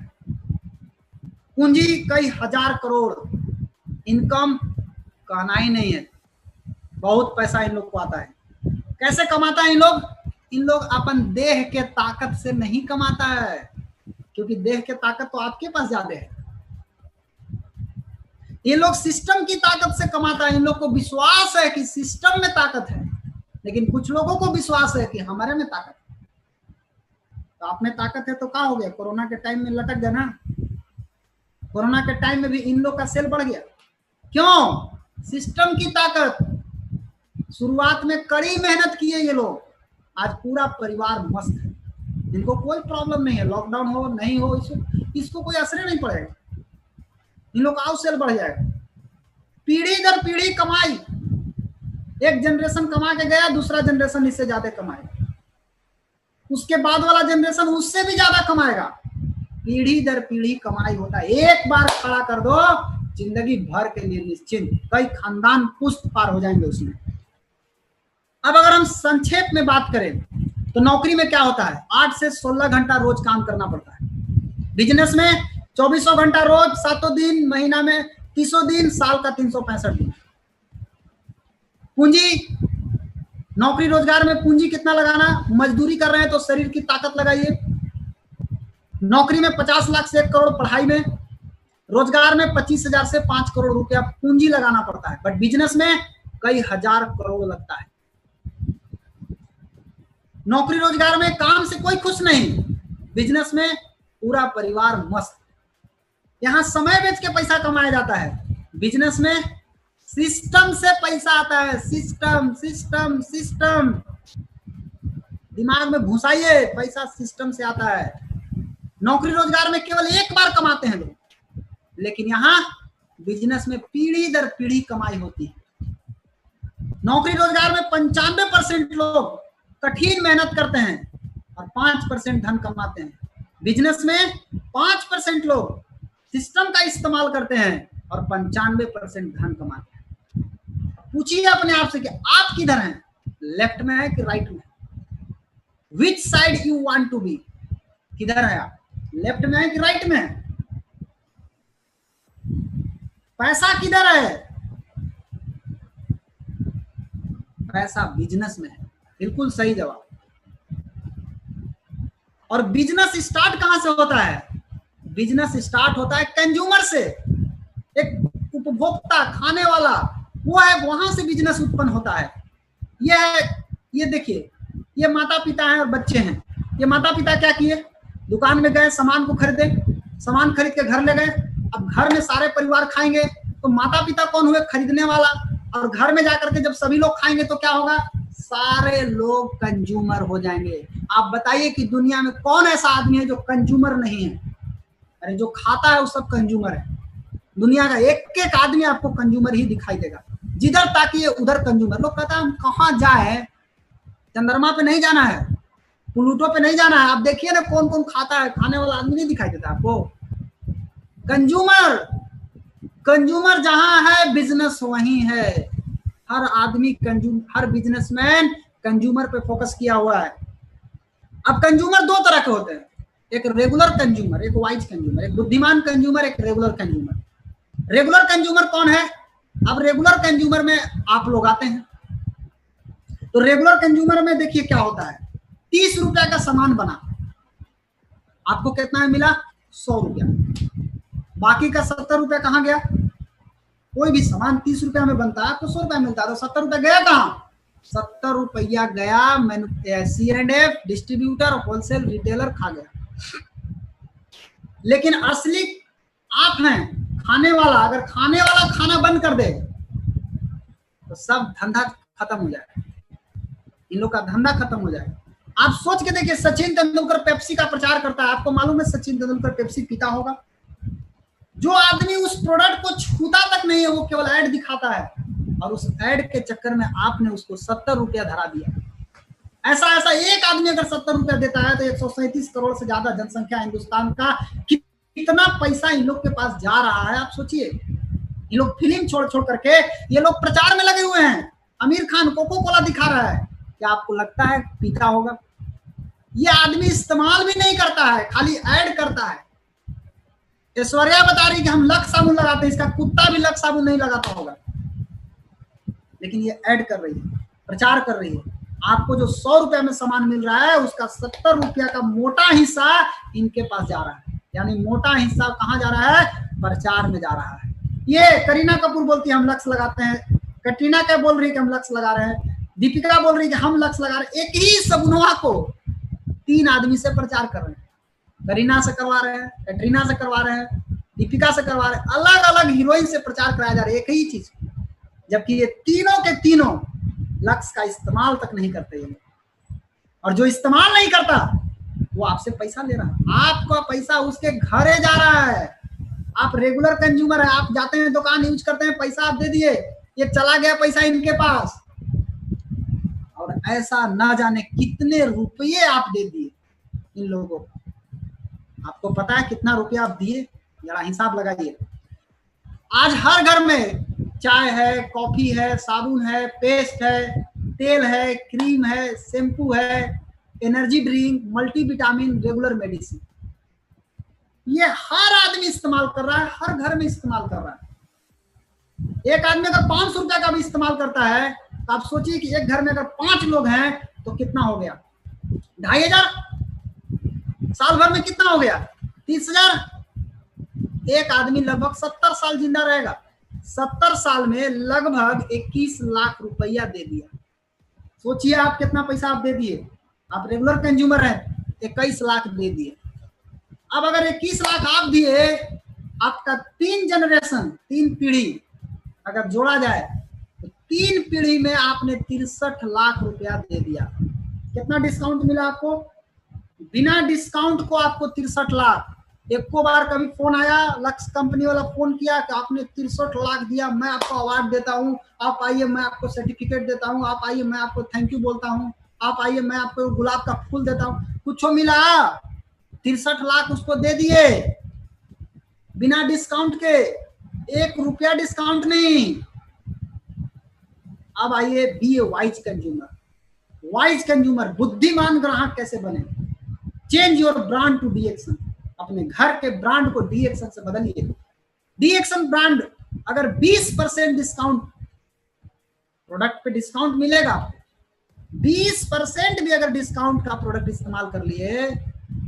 पूंजी कई हजार करोड़, इनकम कहना ही नहीं है, बहुत पैसा इन लोग को आता है। कैसे कमाता है इन लोग? इन लोग अपन देह के ताकत से नहीं कमाता है, क्योंकि देह के ताकत तो आपके पास ज्यादा है। ये लोग सिस्टम की ताकत से कमाता है। इन लोग को विश्वास है कि सिस्टम में ताकत है, लेकिन कुछ लोगों को विश्वास है कि हमारे में ताकत है। तो आप में ताकत है तो क्या हो गया? कोरोना के टाइम में लटक गया ना, कोरोना के टाइम में भी इन लोग का सेल बढ़ गया। क्यों? सिस्टम की ताकत। शुरुआत में कड़ी मेहनत किए ये लोग, आज पूरा परिवार मस्त है, इनको कोई प्रॉब्लम नहीं है। लॉकडाउन हो नहीं हो इसको कोई असर नहीं पड़ेगा, इन लोग का सेल बढ़ जाएगा। पीढ़ी दर पीढ़ी कमाई, एक जनरेशन कमा के गया, दूसरा जनरेशन इससे ज्यादा कमाएगा, उसके बाद वाला जनरेशन उससे भी ज्यादा कमाएगा। पीढ़ी दर पीढ़ी कमाई होता है। एक बार खड़ा कर दो, जिंदगी भर के लिए निश्चिंत, कई खानदान पुश्त पार हो जाएंगे उसमें। अब अगर हम संक्षेप में बात करें तो नौकरी में क्या होता है? 8 से 16 घंटा रोज काम करना पड़ता है। बिजनेस में 2400 घंटा रोज, 7 दिन, महीना में 300 दिन, साल का 365 दिन। पूंजी, नौकरी रोजगार में पूंजी कितना लगाना? मजदूरी कर रहे हैं तो शरीर की ताकत लगाइए। नौकरी में 50 लाख से 1 करोड़, पढ़ाई में, रोजगार में 25,000 से 5 करोड़ रुपया पूंजी लगाना पड़ता है। बट बिजनेस में कई हजार करोड़ लगता है। नौकरी रोजगार में काम से कोई खुश नहीं, बिजनेस में पूरा परिवार मस्त। यहां समय बेच के पैसा कमाया जाता है, बिजनेस में सिस्टम से पैसा आता है। सिस्टम सिस्टम सिस्टम, दिमाग में घुसाइए, पैसा सिस्टम से आता है। नौकरी रोजगार में केवल एक बार कमाते हैं लोग, लेकिन यहाँ बिजनेस में पीढ़ी दर पीढ़ी कमाई होती है। नौकरी रोजगार में 95% लोग कठिन मेहनत करते हैं और 5% धन कमाते हैं। बिजनेस में 5% लोग सिस्टम का इस्तेमाल करते हैं और 95% धन कमाते हैं। पूछिए अपने आप से कि आप किधर हैं, लेफ्ट में है कि राइट में? Which side you want to be? किधर है आप, लेफ्ट में है कि राइट में है? पैसा किधर है? पैसा बिजनेस में है। बिल्कुल सही जवाब। और बिजनेस स्टार्ट कहां से होता है? बिजनेस स्टार्ट होता है कंज्यूमर से। एक उपभोक्ता, खाने वाला, वो है, वहां से बिजनेस उत्पन्न होता है। ये देखिए, ये माता पिता हैं और बच्चे हैं। ये माता पिता क्या किए? दुकान में गए, सामान को खरीदे, सामान खरीद के घर ले गए। अब घर में सारे परिवार खाएंगे तो माता पिता कौन हुए? खरीदने वाला। और घर में जाकर के जब सभी लोग खाएंगे तो क्या होगा? सारे लोग कंज्यूमर हो जाएंगे। आप बताइए कि दुनिया में कौन ऐसा आदमी है जो कंज्यूमर नहीं है? अरे जो खाता है वो सब कंज्यूमर है। दुनिया का एक एक आदमी आपको कंज्यूमर ही दिखाई देगा। जिधर ताकिए उधर कंज्यूमर। लोग कहता है हम कहाँ जाए, चंद्रमा पे नहीं जाना है, प्लूटो पे नहीं जाना है। आप देखिए ना कौन कौन खाता है, खाने वाला आदमी नहीं दिखाई देता आपको। कंज्यूमर, कंज्यूमर जहां है बिजनेस वहीं है। हर आदमी हर बिजनेसमैन कंज्यूमर पे फोकस किया हुआ है। अब कंज्यूमर 2 तरह के होते हैं, एक रेगुलर कंज्यूमर, एक वाइज कंज्यूमर, एक बुद्धिमान कंज्यूमर, एक रेगुलर कंज्यूमर। रेगुलर कंज्यूमर कौन है? अब रेगुलर कंज्यूमर में आप लोग आते हैं। तो रेगुलर कंज्यूमर में देखिए क्या होता है। 30 रुपया का सामान बना, आपको कितना में मिला? 100 रुपया। बाकी का 70 रुपया कहाँ गया? कोई भी सामान 30 रुपया में बनता है तो 100 रुपया मिलता है, तो 70 रुपया गया कहाँ? 70 रुपया गया C&F, डिस्ट्रीब्यूटर, होलसेल रिटेलर खा गया। लेकिन असली आप हैं खाने वाला, अगर खाने वाला खाना बंद कर दे तो सब धंधा खत्म हो जाए, इन लोग का धंधा खत्म हो जाए। आप सोच के देखिए, सचिन तेंदुलकर पेप्सी का प्रचार करता है, आपको मालूम है सचिन तेंदुलकर पेप्सी पीता होगा? जो आदमी उस प्रोडक्ट को छूता तक नहीं है, वो केवल ऐड दिखाता है, और उस ऐड के चक्कर में आपने उसको 70 रुपया धरा दिया। ऐसा एक आदमी अगर 70 रुपया देता है तो 137 करोड़ से ज्यादा जनसंख्या हिंदुस्तान का, कितना पैसा इन लोग के पास जा रहा है, आप सोचिए। ये लोग फिल्म छोड़ छोड़ करके ये लोग प्रचार में लगे हुए हैं। आमिर खान कोको कोला दिखा रहा है, क्या आपको लगता है पीता होगा? ये आदमी इस्तेमाल भी नहीं करता है, खाली ऐड करता है। ऐश्वर्या बता रही कि हम लक्स साबुन लगाते हैं, इसका कुत्ता भी लक्स साबुन नहीं लगाता होगा, लेकिन ये ऐड कर रही है, प्रचार कर रही है। आपको जो 100 रुपया में सामान मिल रहा है उसका 70 रुपया का मोटा हिस्सा इनके पास जा रहा है, यानी मोटा हिस्सा कहाँ जा रहा है? प्रचार में जा रहा है। ये करीना कपूर बोलती है हम लक्स लगाते हैं, कटरीना कैफ बोल रही है कि हम लक्स लगा रहे हैं, दीपिका बोल रही है कि हम लक्स लगा रहे हैं। एक ही साबुनवा को 3 आदमी से प्रचार कर रहे हैं, करीना से करवा रहे हैं, कटरीना से करवा रहे हैं, दीपिका से करवा रहे हैं, अलग अलग हीरोइन से प्रचार कराया जा रहा है एक ही चीज, जबकि ये तीनों के तीनों लक्स का इस्तेमाल तक नहीं करते ये। और जो इस्तेमाल नहीं करता वो आपसे पैसा ले रहा है, आपका पैसा उसके घरे जा रहा है। आप रेगुलर कंज्यूमर है, आप जाते हैं दुकान, यूज करते हैं, पैसा आप दे दिए, ये चला गया पैसा इनके पास, और ऐसा ना जाने कितने रुपये आप दे दिए इन लोगों को। आपको पता है कितना रुपया आप दिए? जरा हिसाब लगाइए। आज हर घर में चाय है, कॉफी है, साबुन है, पेस्ट है, तेल है, क्रीम है, शैम्पू है, energy drink, multivitamin, regular medicine, ये हर आदमी इस्तेमाल कर रहा है, हर घर में इस्तेमाल कर रहा है। एक आदमी अगर 500 रुपया का भी इस्तेमाल करता है तो आप सोचिए कि एक घर में अगर 5 लोग हैं तो कितना हो गया? 2500। साल भर में कितना हो गया? 30,000। एक आदमी लगभग 70 साल जिंदा रहेगा, 70 साल में लगभग 21 लाख रुपया दे दिया। सोचिए आप कितना पैसा आप दे दिए। आप रेगुलर कंज्यूमर हैं, 21 लाख दे दिए। अब अगर 21 लाख आप दिए, आपका 3 जनरेशन, 3 पीढ़ी अगर जोड़ा जाए तो 3 पीढ़ी में आपने 63 लाख रुपया दे दिया। कितना डिस्काउंट मिला आपको? बिना डिस्काउंट को आपको 63 लाख। एक को बार कभी फोन आया, लक्स कंपनी वाला फोन किया कि आपने 63 लाख दिया, मैं आपको अवार्ड देता हूँ, आप आइए मैं आपको सर्टिफिकेट देता हूँ, आप आइए मैं आपको थैंक यू बोलता हूँ, आप आइए मैं आपको गुलाब का फूल देता हूँ? कुछ मिला? 63 लाख उसको दे दिए बिना डिस्काउंट के, 1 रुपया डिस्काउंट नहीं। अब आइए be a wise consumer. Wise consumer, बुद्धिमान ग्राहक कैसे बने? Change your brand to the action. अपने घर के ब्रांड को डी एक्शन से बदलिए। डी एक्शन ब्रांड अगर 20% डिस्काउंट, प्रोडक्ट पे डिस्काउंट मिलेगा, 20% भी अगर डिस्काउंट का प्रोडक्ट इस्तेमाल कर लिए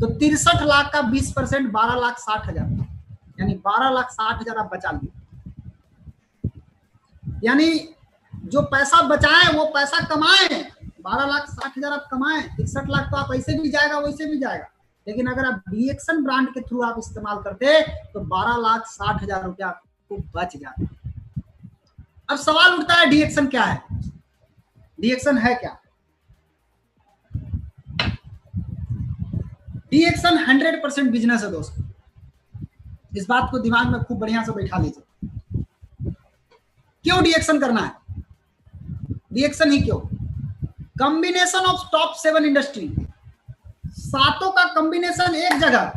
तो 63 लाख का 20% 12,60,000, यानी 12,60,000 आप बचा लिए। यानी जो पैसा बचाए वो पैसा कमाए, 12,60,000 आप कमाए, 63 लाख तो आप ऐसे भी जाएगा वैसे भी जाएगा। लेकिन अगर आप डी एक्शन ब्रांड के थ्रू आप इस्तेमाल करते तो 12,60,000 रुपया आपको बच जाता। अब सवाल उठता है डी एक्शन क्या है? डी एक्शन है क्या? डी एक्शन 100% बिजनेस है दोस्तों। इस बात को दिमाग में खूब बढ़िया से बैठा लीजिए। क्यों डी एक्शन करना है? डी एक्शन ही क्यों? कॉम्बिनेशन ऑफ टॉप 7 इंडस्ट्री, 7 का कॉम्बिनेशन एक जगह।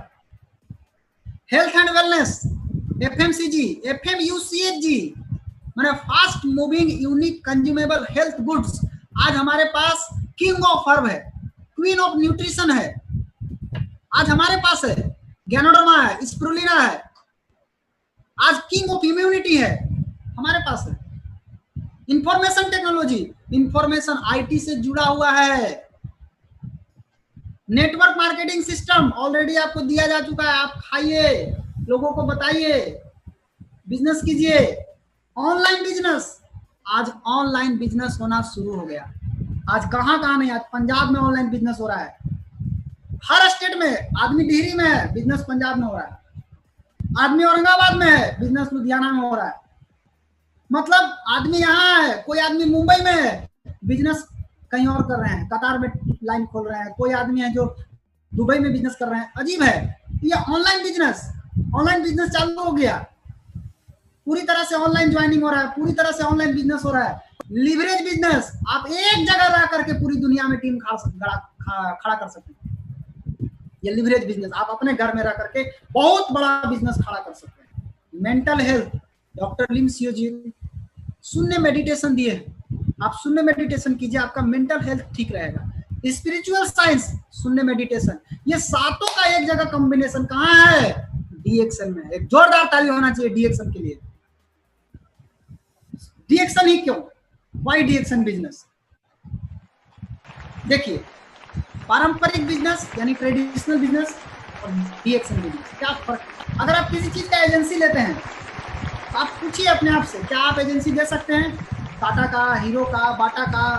हेल्थ एंड वेलनेस, एफएमसीजी, एफएमयूसीएचजी, माने fast moving unique consumable health goods. आज हमारे पास किंग ऑफ हर्ब है, क्वीन ऑफ न्यूट्रिशन है, आज हमारे पास है गैनोडर्मा है, स्प्रुलिना है, आज किंग ऑफ इम्यूनिटी है हमारे पास है। इंफॉर्मेशन टेक्नोलॉजी, इंफॉर्मेशन आईटी से जुड़ा हुआ है। नेटवर्क मार्केटिंग सिस्टम ऑलरेडी आपको दिया जा चुका है, आप खाइए। लोगों को बताइए, बिजनेस कीजिए, ऑनलाइन बिजनेस। आज ऑनलाइन बिजनेस होना शुरू हो गया। आज कहाँ कहाँ नहीं, आज पंजाब में ऑनलाइन बिजनेस हो रहा है, हर स्टेट में। आदमी डिहरी में है, बिजनेस पंजाब में हो रहा है। आदमी औरंगाबाद में है, बिजनेस लुधियाना में हो रहा है। मतलब आदमी यहाँ है, कोई आदमी मुंबई में है, बिजनेस कहीं और कर रहे हैं, कतार में लाइन खोल रहे हैं। कोई आदमी है जो दुबई में बिजनेस कर रहे हैं। अजीब है, ये ऑनलाइन बिजनेस चालू हो गया। पूरी तरह से ऑनलाइन ज्वाइनिंग हो रहा है, पूरी तरह से ऑनलाइन बिजनेस हो रहा है। लिवरेज बिजनेस, आप एक जगह रह करके पूरी दुनिया में टीम खड़ा कर सकते हैं। ये लिवरेज बिजनेस, आप अपने घर में रह करके बहुत बड़ा बिजनेस खड़ा कर सकते हैं। मेंटल हेल्थ, डॉक्टर लिम सियोजी शून्य मेडिटेशन दिए, आप शून्य मेडिटेशन कीजिए, आपका मेंटल हेल्थ ठीक रहेगा। स्पिरिचुअल साइंस, शून्य मेडिटेशन, ये सातों का एक जगह कॉम्बिनेशन कहाँ है? डीएक्सन में। एक जोरदार ताली होना चाहिए डीएक्सन के लिए। डीएक्सन ही क्यों? Why DXN business? देखिए, पारंपरिक बिजनेस यानी ट्रेडिशनल बिजनेस और डीएक्सन बिजनेस क्या फर्क? अगर आप किसी चीज का एजेंसी लेते हैं तो आप पूछिए अपने आप से, क्या आप एजेंसी दे सकते हैं? टाटा का, हीरो का, बाटा का,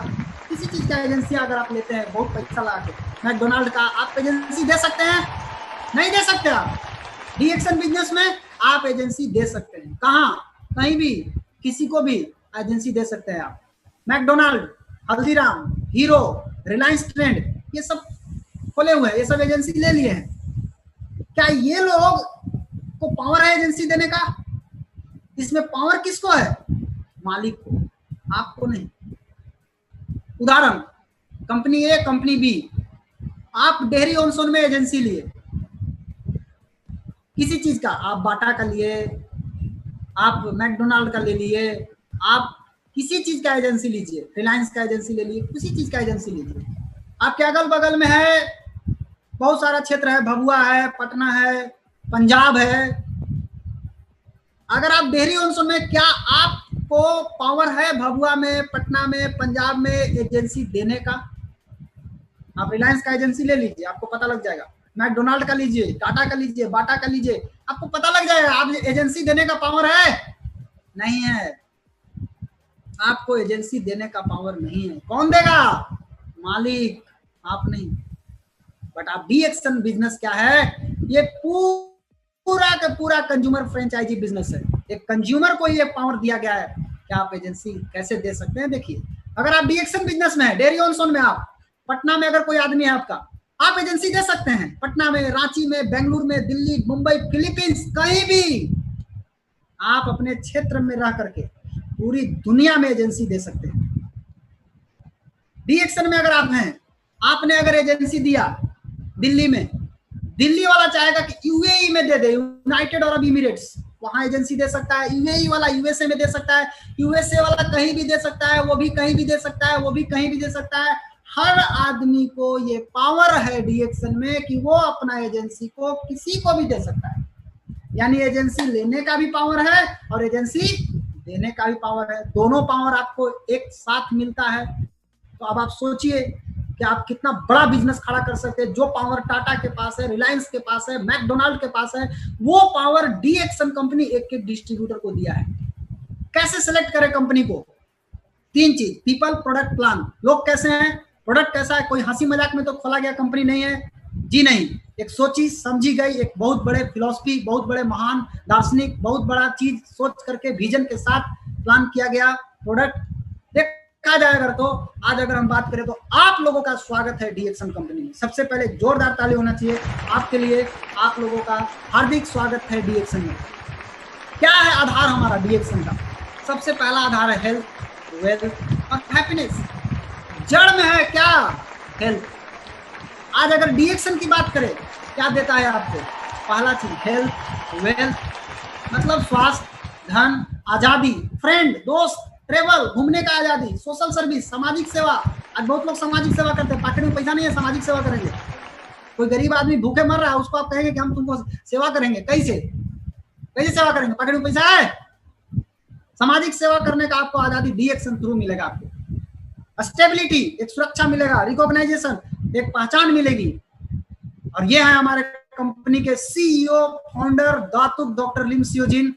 किसी चीज का एजेंसी अगर आप लेते हैं बहुत पैसा लगा के, मैकडोनाल्ड का, आप एजेंसी दे सकते हैं? नहीं दे सकते। आप डीएक्सन बिजनेस में आप एजेंसी दे सकते हैं। कहाँ? कहीं भी, किसी को भी एजेंसी दे सकते हैं आप। मैकडोनाल्ड, हल्दीराम, हीरो, रिलायंस ट्रेंड, ये सब खोले हुए हैं, ये सब एजेंसी ले लिए हैं। क्या ये लोग को पावर है एजेंसी देने का? इसमें पावर किसको है? मालिक को, आपको नहीं। उदाहरण, कंपनी ए, कंपनी बी, आप डेयरी ऑन सोन में एजेंसी लिए किसी चीज का, आप बाटा का लिए, आप मैकडोनाल्ड का ले लिए, आप किसी चीज का एजेंसी लीजिए, रिलायंस का एजेंसी ले लिए, किसी चीज का एजेंसी लीजिए। आपके अगल बगल में है बहुत सारा क्षेत्र है, भभुआ है, पटना है, पंजाब है। अगर आप डेयरी ऑन सोन में, क्या आपको पावर है भभुआ में, पटना में, पंजाब में एजेंसी देने का? आप रिलायंस का एजेंसी ले लीजिए, आपको पता लग जाएगा। मैकडोनाल्ड का लीजिए, टाटा का लीजिए, बाटा का लीजिए, आपको पता लग जाएगा। आप एजेंसी देने का पावर है? नहीं है। आपको एजेंसी देने का पावर नहीं है। कौन देगा? मालिक, आप नहीं। बट आप डीएक्सन बिजनेस क्या है? ये पूरा का पूरा कंज्यूमर फ्रेंचाइजी बिजनेस है। एक कंज्यूमर को ये पावर दिया गया है कि आप एजेंसी कैसे दे सकते हैं। देखिए, अगर आप डीएक्सन बिजनेस में है, डेयरी ऑन सोन में, आप पटना में अगर कोई आदमी है आपका, आप एजेंसी दे सकते हैं। पटना में, रांची में, बेंगलुरु में, दिल्ली, मुंबई, फिलीपींस, कहीं भी आप अपने क्षेत्र में रह करके पूरी दुनिया में एजेंसी दे सकते हैं। डीएक्सन में अगर आप हैं, आपने अगर एजेंसी दिया दिल्ली में, दिल्ली वाला चाहेगा कि यूएई में दे दे, यूनाइटेड अरब इमिरेट्स, वहां एजेंसी दे सकता है। यूएई वाला यूएसए में दे सकता है, यूएसए वाला कहीं भी दे सकता है, वो भी कहीं भी दे सकता है, वो भी कहीं भी दे सकता है। हर आदमी को ये पावर है डीएक्सन में कि वो अपना एजेंसी को किसी को भी दे सकता है। यानी एजेंसी लेने का भी पावर है और एजेंसी देने का भी पावर है। दोनों पावर आपको एक साथ मिलता है। तो अब आप सोचिए कि आप कितना बड़ा बिजनेस खड़ा कर सकते हैं। जो पावर टाटा के पास है, रिलायंस के पास है, मैकडोनाल्ड के पास है, वो पावर डीएक्सन कंपनी एक एक डिस्ट्रीब्यूटर को दिया है। कैसे सिलेक्ट करें कंपनी को? 3 चीज, पीपल, प्रोडक्ट, प्लान। लोग कैसे हैं, प्रोडक्ट कैसा है? कोई हंसी मजाक में तो खोला गया कंपनी नहीं है जी, नहीं। एक सोची समझी गई, एक बहुत बड़े फिलॉसफी, बहुत बड़े महान दार्शनिक, बहुत बड़ा चीज सोच करके विजन के साथ प्लान किया गया प्रोडक्ट। देखा जाए अगर तो आज अगर हम बात करें तो आप लोगों का स्वागत है डीएक्सन कंपनी में। सबसे पहले जोरदार ताली होना चाहिए आपके लिए। आप लोगों का हार्दिक स्वागत है डीएक्सन में। क्या है आधार हमारा डीएक्सन का? सबसे पहला आधार है हेल्थ, वेल्थ और हैप्पीनेस। जड़ में है क्या? हेल्थ। आज अगर डीएक्सन की बात करें, क्या देता है आपको? पहला चीज हेल्थ, वेल्थ मतलब स्वास्थ्य, धन, आजादी, फ्रेंड, दोस्त, ट्रेवल, घूमने का आजादी, सोशल सर्विस, सामाजिक सेवा। आज बहुत लोग सामाजिक सेवा करते हैं, पॉकेट में पैसा नहीं है, सामाजिक सेवा करेंगे। कोई गरीब आदमी भूखे मर रहा है, उसको आप कहेंगे कि हम तुमको सेवा करेंगे, कैसे सेवा करेंगे? पॉकेट में पैसा है? सामाजिक सेवा करने का आपको आजादी डीएक्सन थ्रू मिलेगा। आपको स्टेबिलिटी, एक सुरक्षा मिलेगा, रिकॉग्नाइजेशन, एक पहचान मिलेगी। और ये है हमारे कंपनी के सीईओ फाउंडर दातुक डॉक्टर लिम सियोजिन।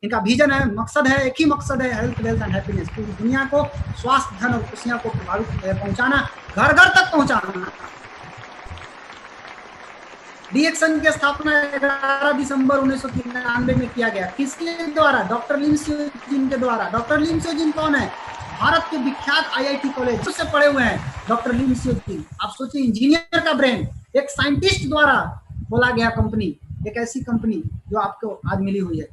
इनका विजन है, मकसद है, एक ही मकसद है, हेल्थ वेल्थ एंड हैप्पीनेस, पूरी दुनिया को स्वास्थ्य, धन और खुशियां को पहुंचाना, घर घर तक पहुंचाना। डीएक्सन की स्थापना 11 दिसंबर 1993 में किया गया। किसके द्वारा? डॉक्टर लिम सियोजिन के द्वारा। डॉक्टर लिम सियोजिन कौन है? भारत के विख्यात आईआईटी कॉलेज से पढ़े हुए हैं डॉक्टर लिम सियोजिन। आप सोचिए, इंजीनियर का ब्रेन एक साइंटिस्ट द्वारा खोला गया कंपनी, एक ऐसी कंपनी जो आपको आज मिली हुई है।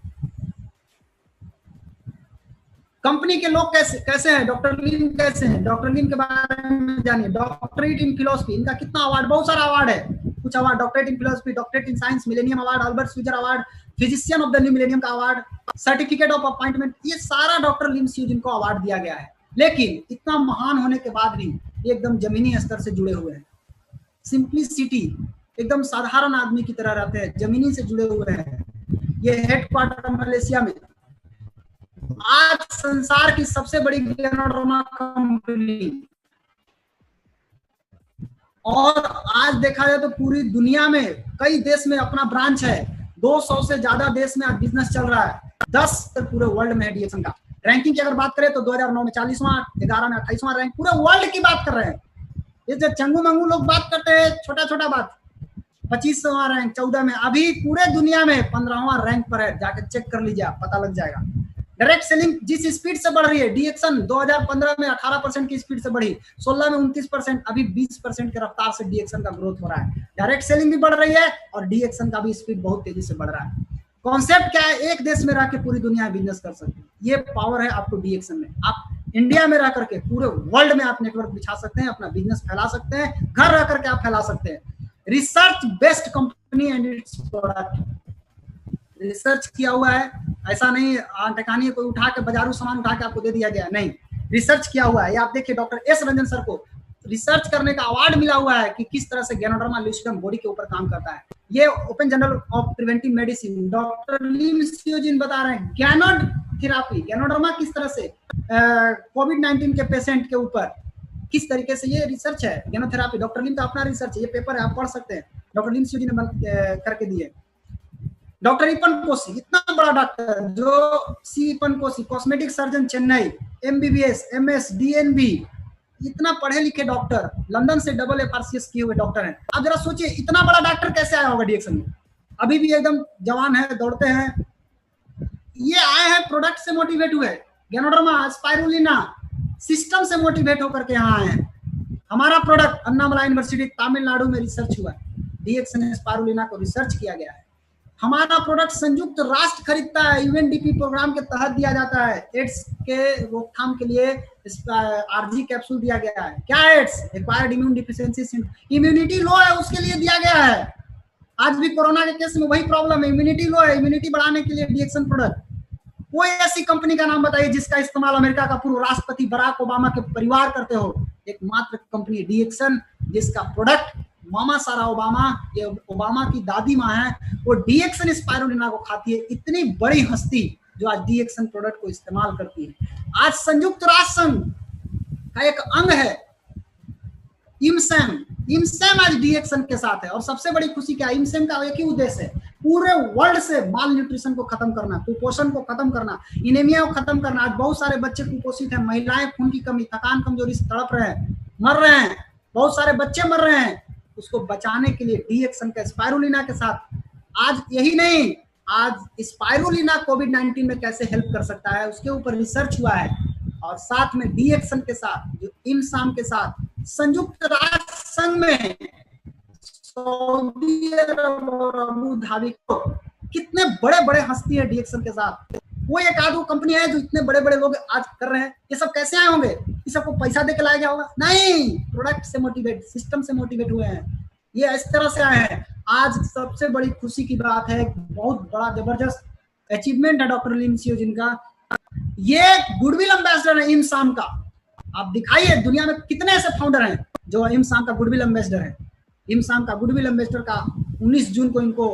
कंपनी के लोग कैसे हैं? डॉक्टर लिम कैसे हैं? डॉक्टर लिम के बारे में जानिए। डॉक्टरेट इन फिलोसफी, इनका कितना अवार्ड, बहुत सारा अवार्ड है, कुछ award, doctorate in philosophy, doctorate in science, millennium award, Albert स्वीजर award, physician of the new millennium का अवार्ड, सर्टिफिकेट ऑफ अपॉइंटमेंट, ये सारा डॉक्टर लिम सियोजिन को अवार्ड दिया गया है। लेकिन इतना महान होने के बाद भी एकदम जमीनी स्तर से जुड़े हुए हैं, सिंपलिसिटी, एकदम साधारण आदमी की तरह रहते हैं, जमीनी से जुड़े हुए हैं। ये हेडक्वार्टर मलेशिया में। आज संसार की सबसे बड़ी गैनोडर्मा कंपनी, और आज देखा जाए तो पूरी दुनिया में कई देश में अपना ब्रांच है, 200 से ज्यादा देश में आज बिजनेस चल रहा है, 10 पूरे वर्ल्ड में है डीएक्सन का। रैंकिंग की अगर बात करें तो 2009 में 40वां, 11 में 28वां रैंक, पूरे वर्ल्ड की बात कर रहे हैं। ये जो चंगू मंगू लोग बात करते हैं छोटा छोटा बात, 25वां रैंक, 14 में, अभी पूरे दुनिया में 15वां रैंक पर है, जाके चेक कर लीजिए, पता लग जाएगा। डायरेक्ट सेलिंग जिस स्पीड से बढ़ रही है, डीएक्सन 2015 में 18% की स्पीड से बढ़ी, 16 में 29%, अभी 20% के रफ्तार से डीएक्सन का ग्रोथ हो रहा है। डायरेक्ट सेलिंग भी बढ़ रही है और डीएक्सन का भी स्पीड बहुत तेजी से बढ़ रहा है। कॉन्सेप्ट क्या है? एक देश में रह के पूरी दुनिया में बिजनेस कर सकते हैं, ये पावर है आपको डीएक्सन में। आप इंडिया में रह करके पूरे वर्ल्ड में आप नेटवर्क बिछा सकते हैं, अपना बिजनेस फैला सकते हैं, घर रह करके आप फैला सकते हैं। Research based company and it's product, research किया हुआ है, ऐसा नहीं टकानी कोई उठा के बाजारू सामान उठा के आपको दे दिया गया, नहीं, रिसर्च किया हुआ है। ये आप देखिए, डॉक्टर एस रंजन सर को रिसर्च करने का अवार्ड मिला हुआ है कि किस तरह से गैनोडर्मा लुसिडम बॉडी के ऊपर काम करता है। ये open journal of preventive medicine, doctor Lim सियोजिन बता रहे हैं गैनोड थेरापी, गैनोडर्मा किस तरह से कोविड-19 के पेशेंट के ऊपर किस तरीके से, ये रिसर्च है गैनोथेरापी। डॉक्टर लिम का अपना रिसर्च है, ये पेपर है, आप पढ़ सकते हैं, डॉक्टर लिम सियोजिन ने करके दिए। डॉक्टर इपन कोशी, इतना बड़ा डॉक्टर, जो C Ipen Koshy, cosmetic surgeon Chennai, MBBS, MS, DNB, इतना पढ़े लिखे डॉक्टर, लंदन से डबल FRCS किए हुए डॉक्टर हैं। आप जरा सोचिए, इतना बड़ा डॉक्टर कैसे आया होगा डीएक्सन में? अभी भी एकदम जवान है, दौड़ते हैं। ये आए हैं प्रोडक्ट से मोटिवेट हुए, गैनोडर्मा, स्पाइरुलिना सिस्टम से मोटिवेट होकर के यहाँ आए हैं। हमारा प्रोडक्ट अन्नामला यूनिवर्सिटी तमिलनाडु में रिसर्च हुआ है, डीएक्सन स्पाइरुलिना को रिसर्च किया गया है। हमारा प्रोडक्ट संयुक्त राष्ट्र खरीदता है, यूएनडीपी प्रोग्राम के तहत दिया जाता है। एड्स के रोकथाम के लिए आरजी कैप्सूल दिया गया है। क्या AIDS? Acquired immune deficiency, immunity low है उसके लिए दिया गया है। आज भी कोरोना के केस में वही प्रॉब्लम है, इम्यूनिटी लो है, इम्यूनिटी बढ़ाने के लिए डीएक्सन प्रोडक्ट। कोई ऐसी कंपनी का नाम बताइए जिसका इस्तेमाल अमेरिका का पूर्व राष्ट्रपति बराक ओबामा के परिवार करते हो। एकमात्र कंपनी डीएक्सन, जिसका प्रोडक्ट मामा सारा ओबामा, ये ओबामा की दादी माँ है, वो डीएक्सन स्पाइरुलिना को खाती है। इतनी बड़ी हस्ती जो आज डीएक्सन प्रोडक्ट को इस्तेमाल करती है। आज संयुक्त राष्ट्र संघ का एक अंग है इमसैम, इमसैम आज डीएक्सन के साथ है। और सबसे बड़ी खुशी क्या है, इमसैम का एक ही उद्देश्य है, पूरे वर्ल्ड से माल न्यूट्रिशन को खत्म करना, कुपोषण को खत्म करना, इनेमिया को खत्म करना। आज बहुत सारे बच्चे कुपोषित हैं, महिलाएं खून की कमी, थकान, कमजोरी से तड़प रहे हैं, मर रहे हैं, बहुत सारे बच्चे मर रहे हैं। उसको बचाने के लिए डीएक्सन का स्पाइरुलिना के साथ, आज यही नहीं, आज स्पाइरुलिना कोविड-19 में कैसे हेल्प कर सकता है उसके ऊपर रिसर्च हुआ है। और साथ में डीएक्सन के साथ, जो इमसाम के साथ, संयुक्त राष्ट्र संघ में सऊदी अरब और अबू धाबी को, कितने बड़े बड़े हस्ती है डीएक्सन के साथ। वो एक आध कंपनी है जो इतने बड़े बड़े लोग आज कर रहे हैं। ये सब कैसे आए होंगे? ये सबको पैसा दे के लाया गया होगा? नहीं, प्रोडक्ट से मोटिवेट, सिस्टम से मोटिवेट हुए हैं, ये इस तरह से आए हैं। आज सबसे बड़ी खुशी की बात है, बहुत बड़ा जबरदस्त अचीवमेंट है डॉक्टर लिम सियोजिन का। ये गुडविल एम्बेसडर है इमसाम का। आप दिखाइए दुनिया में कितने ऐसे फाउंडर हैं जो इमसाम का गुडविल एम्बेसडर है। इमसाम का गुडविल एम्बेसडर का 19 जून को इनको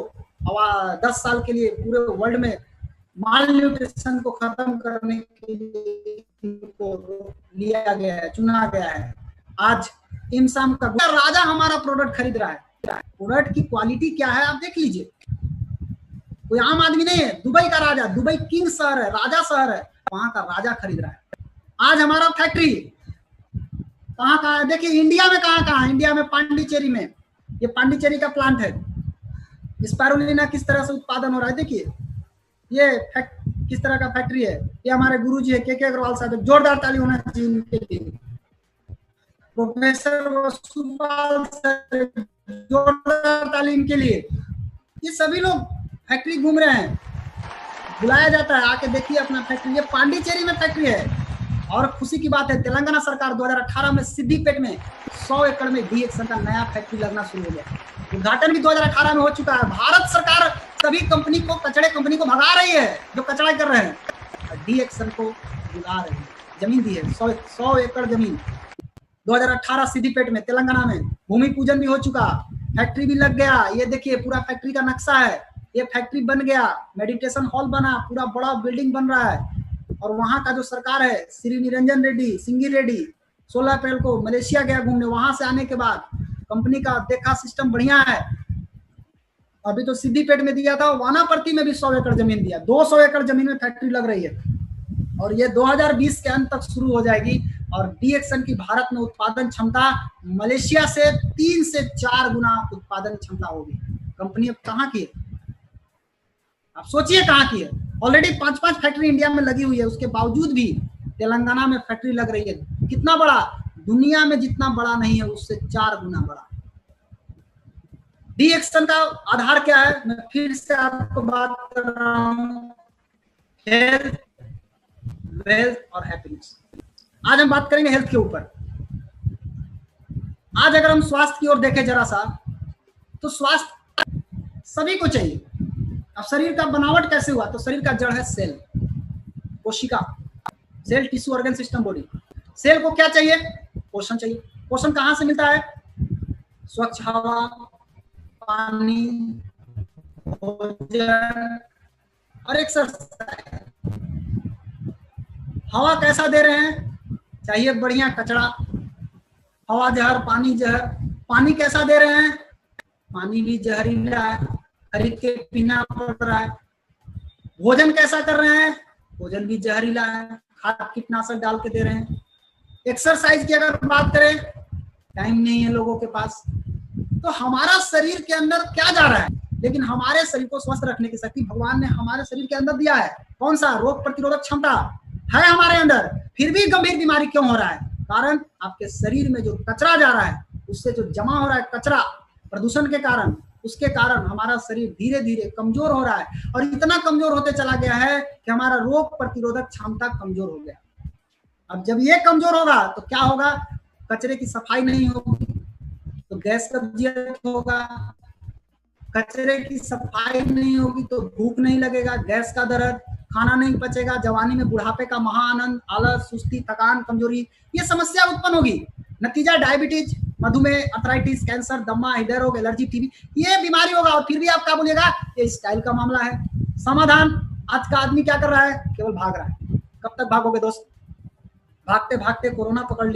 10 साल के लिए पूरे वर्ल्ड में माल न्यूट्रिशन को खत्म करने के लिए इनको लिया गया है, चुना गया है। आज इमसाम का राजा हमारा प्रोडक्ट खरीद रहा है। प्रोडक्ट की क्वालिटी क्या है आप देख लीजिए। कोई आम आदमी नहीं है, दुबई का राजा, दुबई किंग शहर है, राजा शहर है, वहां का राजा खरीद रहा है। आज हमारा फैक्ट्री कहाँ कहाँ है देखिए, इंडिया में कहाँ है, इंडिया में पांडिचेरी में, ये पांडिचेरी का प्लांट है। स्पाइरुलिना किस तरह से उत्पादन हो रहा है देखिए, ये किस तरह का फैक्ट्री है। ये हमारे गुरुजी है के अग्रवाल साहब, जोरदार ताली होना चाहिए इनके लिए। प्रोफेसर वसुपाल सर, जोरदार ताली इनके लिए। ये सभी लोग फैक्ट्री घूम रहे हैं, बुलाया जाता है आके देखिए अपना फैक्ट्री। ये पांडिचेरी में फैक्ट्री है। और खुशी की बात है, तेलंगाना सरकार 2018 में सिद्दीपेट में 100 एकड़ में DXN का नया फैक्ट्री लगना शुरू हो गया। उद्घाटन भी 2018 में हो चुका है। भारत सरकार सभी कंपनी को, कचड़े कंपनी को भगा रही है जो कचड़ा कर रहे हैं, DXN को बुला रही है। जमीन दी है 100 एकड़ जमीन 2018 सिद्दीपेट में, तेलंगाना में। भूमि पूजन भी हो चुका, फैक्ट्री भी लग गया। ये देखिए पूरा फैक्ट्री का नक्शा है, ये फैक्ट्री बन गया, मेडिटेशन हॉल बना, पूरा बड़ा बिल्डिंग बन रहा है। और वहां का जो सरकार है, श्री निरंजन रेड्डी, सिंगी रेड्डी 16 अप्रैल को मलेशिया गया घूमने। वहां से आने के बाद कंपनी का देखा सिस्टम बढ़िया है। अभी तो सिद्दीपेट में दिया था, वानापर्ती में भी 100 एकड़ जमीन दिया, 200 एकड़ जमीन में फैक्ट्री लग रही है। और ये 2020 के अंत तक शुरू हो जाएगी। और DXN की भारत में उत्पादन क्षमता मलेशिया से 3 से 4 गुना उत्पादन क्षमता होगी। कंपनी अब कहाँ की है आप सोचिए, कहाँ की है। ऑलरेडी 5-5 फैक्ट्री इंडिया में लगी हुई है, उसके बावजूद भी तेलंगाना में फैक्ट्री लग रही है। कितना बड़ा, दुनिया में जितना बड़ा नहीं है उससे 4 गुना बड़ा। DXN का आधार क्या है, मैं फिर से आपको बात कर रहा हूं, हेल्थ, वेल्थ और हैप्पीनेस। आज हम बात करेंगे हेल्थ के ऊपर। आज अगर हम स्वास्थ्य की ओर देखें जरा सा, तो स्वास्थ्य सभी को चाहिए। अब शरीर का बनावट कैसे हुआ, तो शरीर का जड़ है सेल, कोशिका, cell, tissue, organ, system, body. Cell को क्या चाहिए, पोषण चाहिए। पोषण कहां से मिलता है, स्वच्छ हवा, पानी, भोजन और एक्सरसाइज। हवा कैसा दे रहे हैं, चाहिए बढ़िया कचड़ा, हवा जहर, पानी जहर। पानी कैसा दे रहे हैं, पानी भी जहरीला है, खरीद के पीना पड़ रहा है। भोजन कैसा कर रहे हैं, भोजन भी जहरीला है, खाद कीटनाशक डाल के दे रहे हैं। एक्सरसाइज की अगर बात करें, टाइम नहीं है लोगों के पास। तो हमारा शरीर के अंदर क्या जा रहा है, लेकिन हमारे शरीर को स्वस्थ रखने की शक्ति भगवान ने हमारे शरीर के अंदर दिया है। कौन सा, रोग प्रतिरोधक क्षमता है हमारे अंदर। फिर भी गंभीर बीमारी क्यों हो रहा है, कारण आपके शरीर में जो कचरा जा रहा है, उससे जो जमा हो रहा है कचरा प्रदूषण के कारण, उसके कारण हमारा शरीर धीरे धीरे कमजोर हो रहा है। और इतना कमजोर होते चला गया है कि हमारा रोग प्रतिरोधक क्षमता कमजोर हो गया। अब जब ये कमजोर होगा तो क्या होगा, कचरे की सफाई नहीं होगी तो गैस कब्जियत होगा, कचरे की सफाई नहीं होगी तो भूख नहीं लगेगा, गैस का दर्द, खाना नहीं पचेगा, जवानी में बुढ़ापे का महाआनंद, आलस, सुस्ती, थकान, कमजोरी, ये समस्या उत्पन्न होगी। नतीजा डायबिटीज, मधुमेह, अर्थराइटिस, कैंसर, दमा, हृदय रोग, एलर्जी, टीबी, ये बीमारी होगा। और फिर भी आप क्या बोलिएगा, ये स्टाइल का मामला है। समाधान, आज का आदमी क्या कर रहा है, केवल भाग रहा है। कब तक भागोगे दोस्त, भागते भागते कोरोना पकड़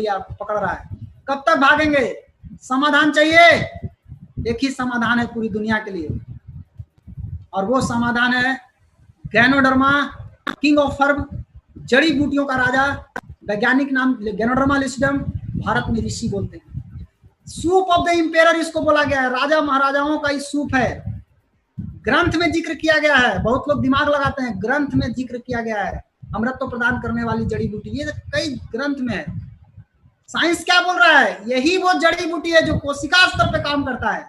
रहा है, कब तक भागेंगे। समाधान चाहिए, एक ही समाधान है पूरी दुनिया के लिए, और वो समाधान है गैनोडर्मा, किंग ऑफ हर्ब, जड़ी बूटियों का राजा। वैज्ञानिक नाम गैनोडर्मा लिस्डम, भारत में ऋषि बोलते हैं। सूप ऑफ द इंपेरर इसको बोला गया है, राजा महाराजाओं का ही सूप है। ग्रंथ में जिक्र किया गया है, बहुत लोग दिमाग लगाते हैं, ग्रंथ में जिक्र किया गया है। अमृत प्रदान करने वाली जड़ी बूटी, ये कई ग्रंथ में है। साइंस क्या बोल रहा है, यही वो जड़ी बूटी है जो कोशिका स्तर पे काम करता है।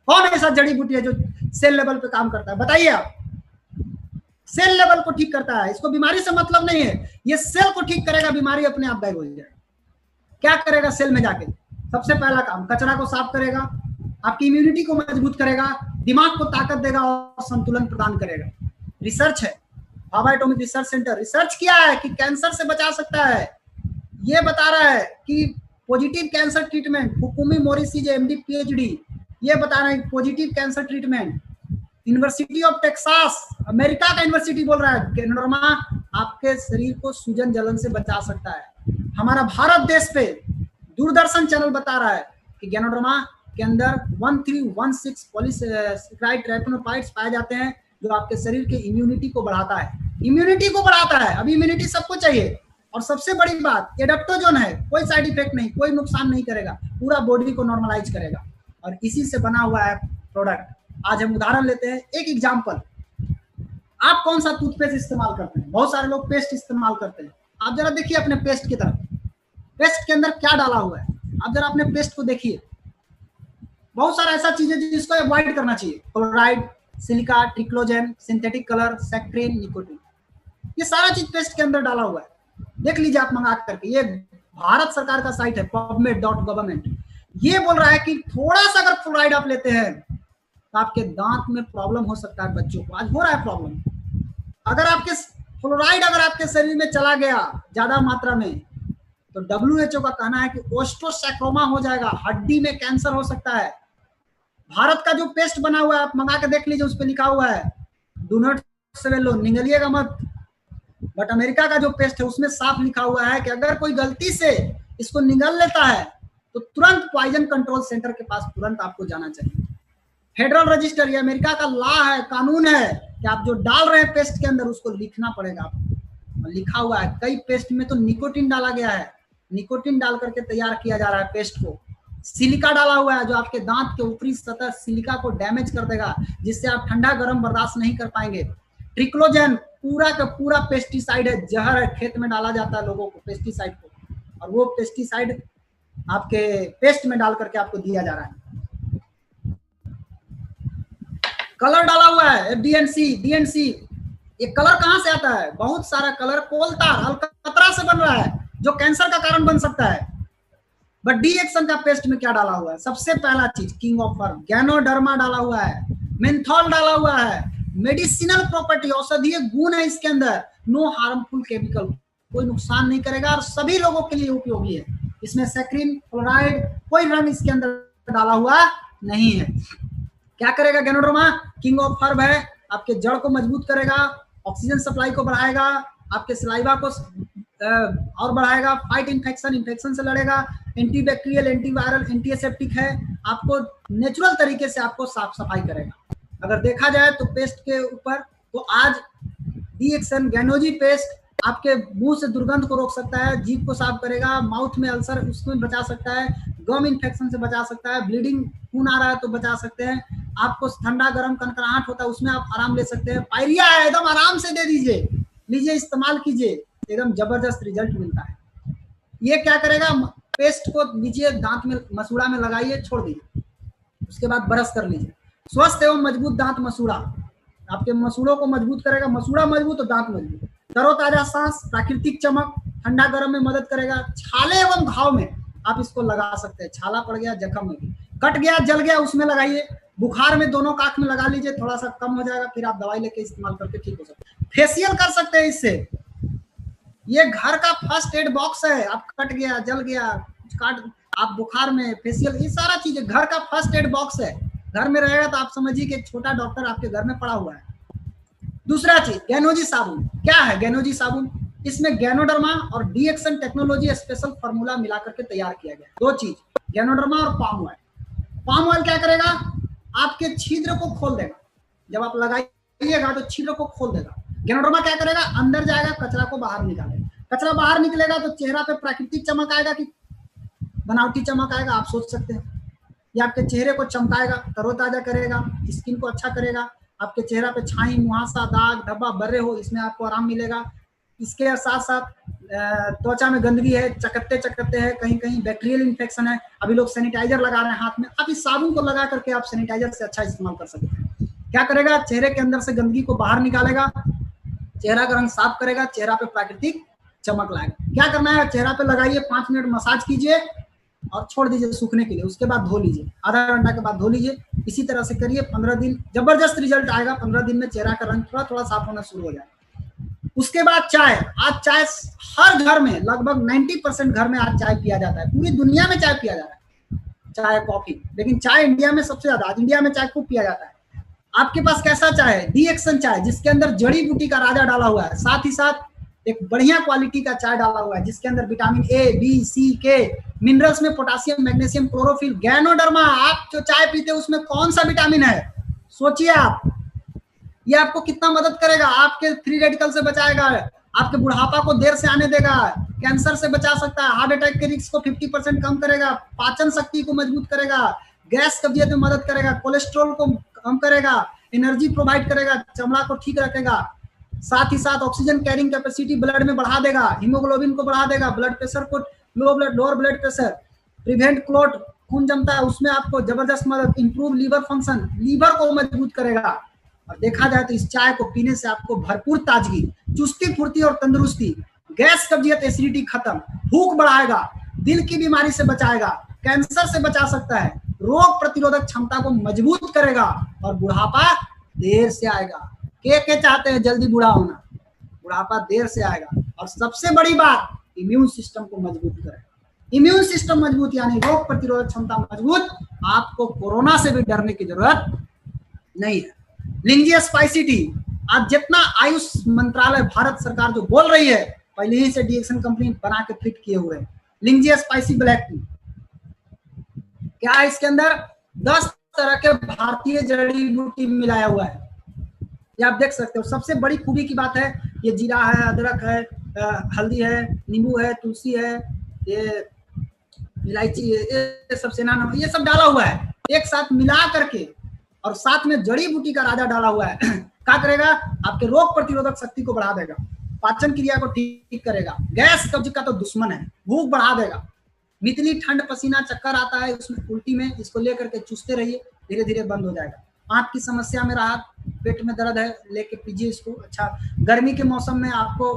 कौन ऐसा जड़ी बूटी है जो सेल लेवल पे काम करता है, बताइए आप। सेल लेवल को ठीक करता है, इसको बीमारी से मतलब नहीं है, ये सेल को ठीक करेगा, बीमारी अपने आप गायब हो जाएगी। क्या करेगा सेल में जाके, सबसे पहला काम कचरा को साफ करेगा, आपकी इम्यूनिटी को मजबूत करेगा, दिमाग को ताकत देगा और संतुलन प्रदान करेगा। रिसर्च है, Bhabha atomic research centre research किया है कि कैंसर से बचा सकता है। ये बता रहा है कि पॉजिटिव कैंसर ट्रीटमेंट, फुकुमी मोरिसी MD PhD, ये बता रहे हैं positive cancer treatment. University of Texas, America का यूनिवर्सिटी बोल रहा है गैनोडर्मा आपके शरीर को सूजन जलन से बचा सकता है। हमारा भारत देश पे दूरदर्शन चैनल बता रहा है कि गैनोडर्मा के अंदर 1316 पॉलीसैकेराइड ट्राइपोनोपाइड्स पाए जाते हैं, जो आपके शरीर के इम्यूनिटी को बढ़ाता है, इम्यूनिटी को बढ़ाता है। अभी इम्यूनिटी सबको चाहिए। और सबसे बड़ी बात, एडाप्टोजोन है, कोई साइड इफेक्ट नहीं, कोई नुकसान नहीं करेगा, पूरा बॉडी को नॉर्मलाइज करेगा, और इसी से बना हुआ है प्रोडक्ट। आज हम उदाहरण लेते हैं, एक एग्जांपल। आप कौन सा टूथपेस्ट इस्तेमाल करते हैं? बहुत सारे लोग पेस्ट इस्तेमाल करते हैं। आप जरा देखिए अपने पेस्ट की तरफ, पेस्ट के अंदर क्या डाला हुआ है, आप जरा अपने पेस्ट को देखिए। बहुत सारा ऐसा चीज है जिसको अवॉइड करना चाहिए, chloride, silica, triclosan, synthetic colour, saccharin, nicotine, ये सारा चीज पेस्ट के अंदर डाला हुआ है। देख लीजिए आप मंगा करके, ये भारत सरकार का साइट है pubmed.gov। ये बोल रहा है कि थोड़ा सा अगर फ्लोराइड आप लेते हैं तो आपके दांत में प्रॉब्लम हो सकता है। बच्चों को आज हो रहा है प्रॉब्लम। अगर आपके फ्लोराइड अगर आपके शरीर में चला गया ज्यादा मात्रा में, तो WHO का कहना है कि ओस्टोसैक्रोमा हो जाएगा, हड्डी में कैंसर हो सकता है। भारत का जो पेस्ट बना हुआ है आप मंगा के देख लीजिए, उस पर लिखा हुआ है डू नॉट स्वेलो, निगलिएगा मत। बट अमेरिका का जो पेस्ट है उसमें साफ लिखा हुआ है कि अगर कोई गलती से इसको निगल लेता है तो तुरंत पॉइजन कंट्रोल सेंटर के पास तुरंत आपको जाना चाहिए। फेडरल रजिस्टर, ये अमेरिका का लॉ है, कानून है कि आप जो डाल रहे हैं पेस्ट के अंदर उसको लिखना पड़ेगा आपको। और लिखा हुआ है, कई पेस्ट में तो निकोटीन डाला गया है, निकोटीन डाल करके तैयार किया जा रहा है पेस्ट को। सिलिका डाला हुआ है जो आपके दांत के ऊपरी सतह सिलिका को डैमेज कर देगा, जिससे आप ठंडा गर्म बर्दाश्त नहीं कर पाएंगे। ट्रिक्लोजेन पूरा का पूरा पेस्टिसाइड है, जहर है, खेत में डाला जाता है लोगों को पेस्टिसाइड को, और वो पेस्टिसाइड आपके पेस्ट में डाल करके आपको दिया जा रहा है। कलर डाला हुआ है DNC। ये कलर कहां से आता है? बहुत सारा कलर कोलतार, अलकतरा से बन रहा है, जो कैंसर का कारण बन सकता है। बट डी-एक्शन का पेस्ट में क्या डाला हुआ है? सबसे पहला चीज किंग ऑफ हर्ब, गैनोडर्मा डाला हुआ है, मेंथॉल डाला हुआ है, मेडिसिनल प्रॉपर्टी, औषधीय गुण है इसके अंदर, नो हार्मफुल केमिकल, कोई नुकसान नहीं करेगा और सभी लोगों के लिए उपयोगी है। इसमें सैक्रिन, फ्लोराइड, कोई रंग इसके अंदर डाला हुआ नहीं है। क्या करेगा गैनोडर्मा? किंग ऑफ हर्ब है, आपके जड़ को मजबूत करेगा, ऑक्सीजन सप्लाई को बढ़ाएगा, आपके सलाइवा को और बढ़ाएगा, फाइट इन्फेक्शन से लड़ेगा, एंटीबैक्टीरियल, एंटीवायरल, एंटीसेप्टिक है, आपको नेचुरल तरीके से आपको साफ सफाई करेगा। अगर देखा जाए तो पेस्ट के ऊपर तो आज डी-एक्शन गैनोजी पेस्ट आपके मुंह से दुर्गंध को रोक सकता है, जीभ को साफ करेगा, माउथ में अल्सर उसमें बचा सकता है, गम इन्फेक्शन से बचा सकता है, ब्लीडिंग खून आ रहा है तो बचा सकते हैं, आपको ठंडा गर्म कनकनाहट होता है उसमें आप आराम ले सकते हैं, पायरिया है एकदम आराम से दे दीजिए, लीजिए इस्तेमाल कीजिए, एकदम जबरदस्त रिजल्ट मिलता है। ये क्या करेगा? पेस्ट को लीजिए, दांत में मसूड़ा में लगाइए, छोड़ दीजिए, उसके बाद ब्रश कर लीजिए। स्वस्थ एवं मजबूत दांत मसूड़ा आपके मसूड़ों को मजबूत करेगा, मसूड़ा मजबूत तो दांत मजबूत। तरोताजा सांस, प्राकृतिक चमक, ठंडा गर्म में मदद करेगा। छाले एवं घाव में आप इसको लगा सकते हैं, छाला पड़ गया, जख्म में भी, कट गया, जल गया, उसमें लगाइए। बुखार में दोनों काख में लगा लीजिए, थोड़ा सा कम हो जाएगा, फिर आप दवाई लेके इस्तेमाल करके ठीक हो सकते हैं। फेशियल कर सकते हैं इससे, ये घर का फर्स्ट एड बॉक्स है। आप कट गया, जल गया, काट, आप बुखार में फेशियल, ये सारा चीज घर का फर्स्ट एड बॉक्स है। घर में रहेगा तो आप समझिए कि एक छोटा डॉक्टर आपके घर में पड़ा हुआ है। दूसरा चीज गैनोजी साबुन। क्या है गैनोजी साबुन? इसमें गैनोडर्मा और डी-एक्शन टेक्नोलॉजी स्पेशल फार्मूला मिला करके तैयार किया गया। दो चीज, गैनोडर्मा और पाम ऑयल। पाम ऑयल क्या करेगा? आपके छिद्र को खोल देगा, जब आप लगाइएगा तो छिद्र को खोल देगा। गैनोडर्मा क्या करेगा? अंदर जाएगा, कचरा को बाहर निकालेगा। कचरा बाहर निकलेगा तो चेहरा पे प्राकृतिक चमक आएगा कि बनावटी चमक आएगा, आप सोच सकते हैं। ये आपके चेहरे को चमकाएगा, तरोताजा करेगा, स्किन को अच्छा करेगा। आपके चेहरा पे छाई, मुहासा, दाग, धब्बा, बर्रे हो, इसमें आपको आराम मिलेगा। इसके साथ साथ त्वचा में गंदगी है, चकत्ते है, कहीं कहीं बैक्टीरियल इन्फेक्शन है, अभी लोग सैनिटाइजर लगा रहे हैं हाथ में, आप इस साबुन को लगा करके आप सैनिटाइजर से अच्छा इस्तेमाल कर सकते हैं। क्या करेगा? चेहरे के अंदर से गंदगी को बाहर निकालेगा, चेहरा का रंग साफ करेगा, चेहरा पे प्राकृतिक चमक लाएगा। क्या करना है? चेहरा पे लगाइए, 5 मिनट मसाज कीजिए और छोड़ दीजिए सूखने के लिए, उसके बाद धो लीजिए, आधा घंटा के बाद धो लीजिए। इसी तरह से करिए, 15 दिन जबरदस्त रिजल्ट आएगा। 15 दिन में चेहरा का रंग थोड़ा थोड़ा साफ होना शुरू हो जाएगा। उसके बाद चाय। आज चाय हर घर में, लगभग 90% घर में आज चाय पिया जाता है, पूरी दुनिया में चाय पिया जा रहा है, चाय कॉफी, लेकिन चाय इंडिया में सबसे ज्यादा, आज इंडिया में चाय खूब पिया जाता है। आपके पास कैसा चाय है? डी-एक्शन चाय, जिसके अंदर जड़ी बूटी का राजा डाला हुआ है, साथ ही साथ एक बढ़िया क्वालिटी का चाय डाला हुआ है, जिसके अंदर vitamin A, B, C, K minerals में पोटासियम, मैग्नीशियम, क्लोरोफिल, गैनोडर्मा। आप जो चाय पीते हैं उसमें कौन सा विटामिन है, सोचिए आप। ये आपको कितना मदद करेगा, आपके फ्री रेडिकल से बचाएगा, आपके बुढ़ापा को देर से आने देगा, कैंसर से बचा सकता है, हार्ट अटैक के रिस्क को 50% कम करेगा, पाचन शक्ति को मजबूत करेगा, गैस कब्जियत में मदद करेगा, कोलेस्ट्रॉल को कम करेगा, एनर्जी प्रोवाइड करेगा, चमड़ा को ठीक रखेगा, साथ ही साथ ऑक्सीजन कैरिंग कैपेसिटी ब्लड में बढ़ा देगा, हीमोग्लोबिन को बढ़ा देगा, ब्लड प्रेशर को lower blood pressure, prevent clot, खून जमता है उसमें आपको जबरदस्त मदद, इंप्रूव लीवर फंक्शन, लीवर को मजबूत करेगा। और देखा जाए तो इस चाय को पीने से आपको भरपूर ताजगी, चुस्ती, फुर्ती और तंदुरुस्ती, गैस कब्जियत, एसिडिटी खत्म, भूख बढ़ाएगा, दिल की बीमारी से बचाएगा, कैंसर से बचा सकता है, रोग प्रतिरोधक क्षमता को मजबूत करेगा और बुढ़ापा देर से आएगा। के चाहते हैं जल्दी बूढ़ा होना, बुढ़ापा देर से आएगा। और सबसे बड़ी बात, इम्यून सिस्टम को मजबूत करेगा। इम्यून सिस्टम मजबूत यानी रोग प्रतिरोधक क्षमता मजबूत, आपको कोरोना से भी डरने की जरूरत नहीं है। लिंजिया स्पाइसी टी, आज जितना आयुष मंत्रालय भारत सरकार जो बोल रही है, पहले ही से डीएक्सन कंपनी बना के फिट किए हुए हैं। लिंजिया स्पाइसी ब्लैक टी क्या है, इसके अंदर 10 तरह के भारतीय जड़ी बूटी मिलाया हुआ है, ये आप देख सकते हो। सबसे बड़ी खूबी की बात है, ये जीरा है, अदरक है, हल्दी है, नींबू है, तुलसी है, ये इलायची है, ये सब सेना नमक, ये सब डाला हुआ है एक साथ मिला करके, और साथ में जड़ी बूटी का राजा डाला हुआ है। क्या करेगा, आपके रोग प्रतिरोधक शक्ति को बढ़ा देगा, पाचन क्रिया को ठीक करेगा, गैस कब्ज का तो दुश्मन है, भूख बढ़ा देगा, मितली, ठंड, पसीना, चक्कर आता है उसमें उल्टी में, इसको लेकर के चूसते रहिए, धीरे धीरे बंद हो जाएगा। आंख की समस्या में राहत, पेट में दर्द है, लेके पीजिए इसको। अच्छा, गर्मी के मौसम में आपको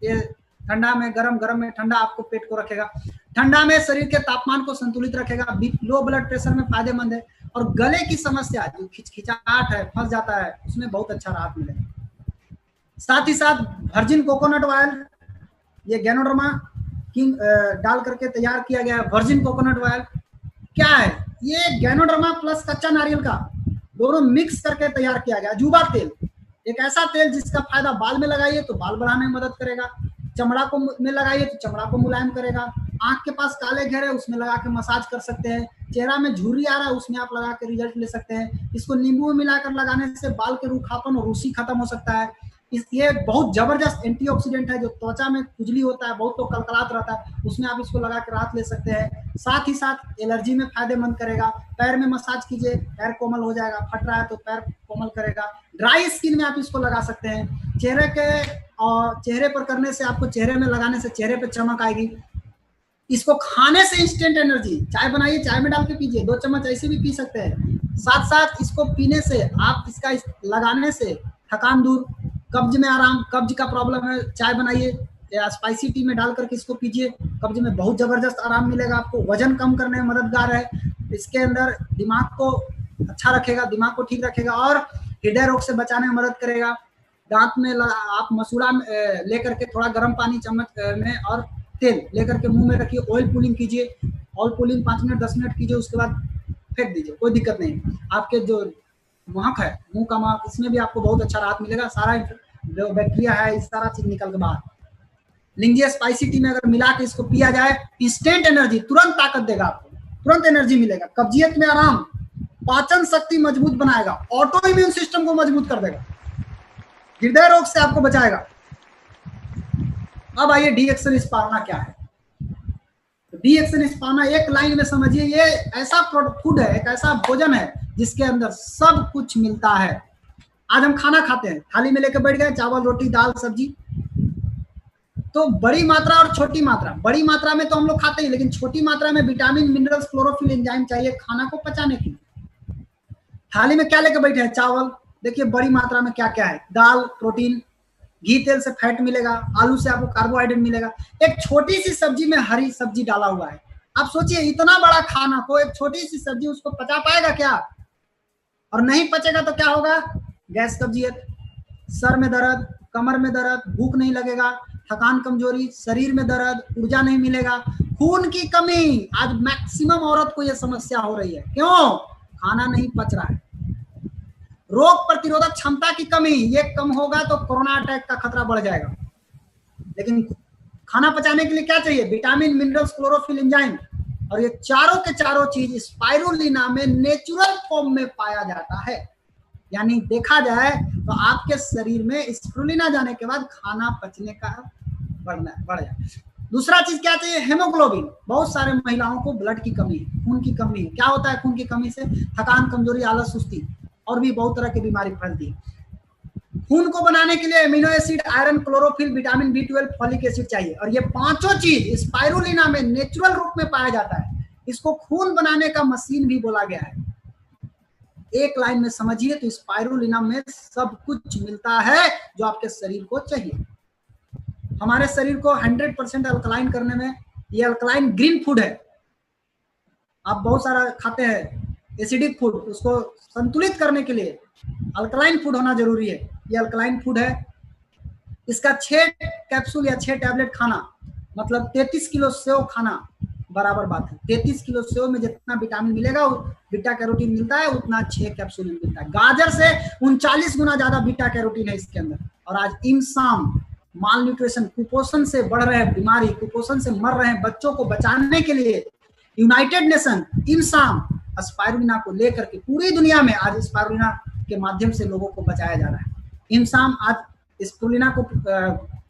ये ठंडा में गरम में ठंडा आपको पेट को रखेगा, ठंडा में शरीर के तापमान को संतुलित रखेगा, लो ब्लड प्रेशर में फायदेमंद है, और गले की समस्या जो खिचखिचाहट है, फंस जाता है, उसमें बहुत अच्छा राहत मिलेगा। साथ ही साथ वर्जिन कोकोनट ऑयल, ये गैनोडर्मा किंग डाल करके तैयार किया गया है। वर्जिन कोकोनट ऑयल क्या है, ये गैनोडर्मा प्लस कच्चा नारियल का दोनों मिक्स करके तैयार किया गया। अजूबा तेल, एक ऐसा तेल जिसका फायदा बाल में लगाइए तो बाल बढ़ाने में मदद करेगा, चमड़ा को में लगाइए तो चमड़ा को मुलायम करेगा, आंख के पास काले घेरे उसमें लगा के मसाज कर सकते हैं, चेहरा में झुर्री आ रहा है उसमें आप लगा के रिजल्ट ले सकते हैं। इसको नींबू में मिलाकर लगाने से बाल के रूखापन और रूसी खत्म हो सकता है। ये बहुत जबरदस्त एंटीऑक्सीडेंट है, जो त्वचा में खुजली होता है, बहुत तो कलकलात रहता है, उसमें आप इसको लगा के राहत ले सकते हैं। साथ ही साथ एलर्जी में फायदेमंद करेगा। पैर में मसाज कीजिए, पैर कोमल हो जाएगा, फट रहा है तो पैर कोमल करेगा। ड्राई स्किन में आप इसको लगा सकते हैं। चेहरे पर करने से, आपको चेहरे में लगाने से चेहरे पे चमक आएगी। इसको खाने से इंस्टेंट एनर्जी, चाय बनाइए, चाय में डाल के पीजिए, 2 चम्मच ऐसे भी पी सकते हैं। साथ साथ इसको पीने से, आप इसका लगाने से थकान दूर, कब्ज में आराम, कब्ज का प्रॉब्लम है, चाय बनाइए या स्पाइसी टी में डाल करके इसको पीजिए, कब्ज में बहुत जबरदस्त आराम मिलेगा आपको। वजन कम करने में मददगार है। इसके अंदर दिमाग को अच्छा रखेगा, दिमाग को ठीक रखेगा और हृदय रोग से बचाने में मदद करेगा। दांत में आप मसूड़ा लेकर के थोड़ा गर्म पानी चम्मच में और तेल लेकर के मुंह में रखिए, ऑयल पुलिंग कीजिए, ऑयल पुलिंग 5 मिनट 10 मिनट कीजिए, उसके बाद फेंक दीजिए, कोई दिक्कत नहीं। आपके जो महक है, मुंह का महक, इसमें भी आपको बहुत अच्छा राहत मिलेगा। सारा जो बैक्टीरिया है, इस सारा चीज निकल के बाहर। लिंजिया स्पाइसी टी में अगर मिला के इसको पिया जाए, इंस्टेंट एनर्जी, तुरंत ताकत देगा आपको, तुरंत एनर्जी मिलेगा, कब्जियत में आराम, पाचन शक्ति मजबूत बनाएगा, ऑटो इम्यून सिस्टम को मजबूत कर देगा, हृदय रोग से आपको बचाएगा। अब आइए डीएक्सन स्पार्ना क्या है। डीएक्सन स्पार्ना एक लाइन में समझिए, ये ऐसा फूड है, एक ऐसा भोजन है जिसके अंदर सब कुछ मिलता है। आज हम खाना खाते हैं, थाली में लेकर बैठ गए, चावल, रोटी, दाल, सब्जी, तो बड़ी मात्रा और छोटी मात्रा। बड़ी मात्रा में तो हम लोग खाते हैं, लेकिन छोटी मात्रा में विटामिन, मिनरल्स, क्लोरोफिल, एंजाइम चाहिए खाना को पचाने के लिए। थाली में क्या लेकर बैठे हैं, चावल, देखिए बड़ी मात्रा में क्या क्या है, दाल, प्रोटीन, घी तेल से फैट मिलेगा, आलू से आपको कार्बोहाइड्रेट मिलेगा, एक छोटी सी सब्जी में हरी सब्जी डाला हुआ है। आप सोचिए, इतना बड़ा खाना को एक छोटी सी सब्जी उसको पचा पाएगा क्या? और नहीं पचेगा तो क्या होगा, गैस कब्जियत, सर में दर्द, कमर में दर्द, भूख नहीं लगेगा, थकान, कमजोरी, शरीर में दर्द, ऊर्जा नहीं मिलेगा, खून की कमी। आज मैक्सिमम औरत को यह समस्या हो रही है, क्यों? खाना नहीं पच रहा है। रोग प्रतिरोधक क्षमता की कमी, ये कम होगा तो कोरोना अटैक का खतरा बढ़ जाएगा। लेकिन खाना पचाने के लिए क्या चाहिए, विटामिन, मिनरल्स, क्लोरोफिल, एंजाइम, और ये चारों के चारों चीज स्पाइरुलिना में नेचुरल फॉर्म में पाया जाता है। यानी देखा जाए तो आपके शरीर में स्पिरुलिना जाने के बाद खाना पचने का बढ़ जाए। दूसरा चीज क्या चाहिए, हेमोग्लोबिन। बहुत सारे महिलाओं को ब्लड की कमी है, खून की कमी है। क्या होता है खून की कमी से? थकान, कमजोरी, आलस, सुस्ती और भी बहुत तरह की बीमारी फैलती है। खून को बनाने के लिए amino acid, iron, chlorophyll, vitamin B12, folic acid चाहिए और ये पांचों चीज स्पाइरुलिना में नेचुरल रूप में पाया जाता है। इसको खून बनाने का मशीन भी बोला गया है। एक लाइन में समझिए तो स्पाइरुलिना में सब कुछ मिलता है जो आपके शरीर को चाहिए। हमारे शरीर को 100% अल्कलाइन करने में ये अल्कलाइन ग्रीन फूड है। आप बहुत सारा खाते हैं एसिडिक फूड, उसको संतुलित करने के लिए अल्कलाइन फूड होना जरूरी है। ये अल्कलाइन फूड है। इसका 6 कैप्सूल या 6 टैबलेट खाना मतलब 33 किलो सेव खाना बराबर बात है। 33 किलो सेव में जितना विटामिन मिलेगा, बीटा कैरोटीन मिलता है, उतना 6 कैप्सूल में मिलता है। गाजर से 39 गुना ज्यादा बीटा कैरोटीन है इसके अंदर। और आज इंसान माल न्यूट्रिशन, कुपोषण से बढ़ रहे बीमारी, कुपोषण से मर रहे बच्चों को बचाने के लिए यूनाइटेड नेशन इंसान स्पाइरुलिना को लेकर के पूरी दुनिया में आज स्पाइरुलिना के माध्यम से लोगों को बचाया जा रहा है। इंसान आज स्पाइरुलिना को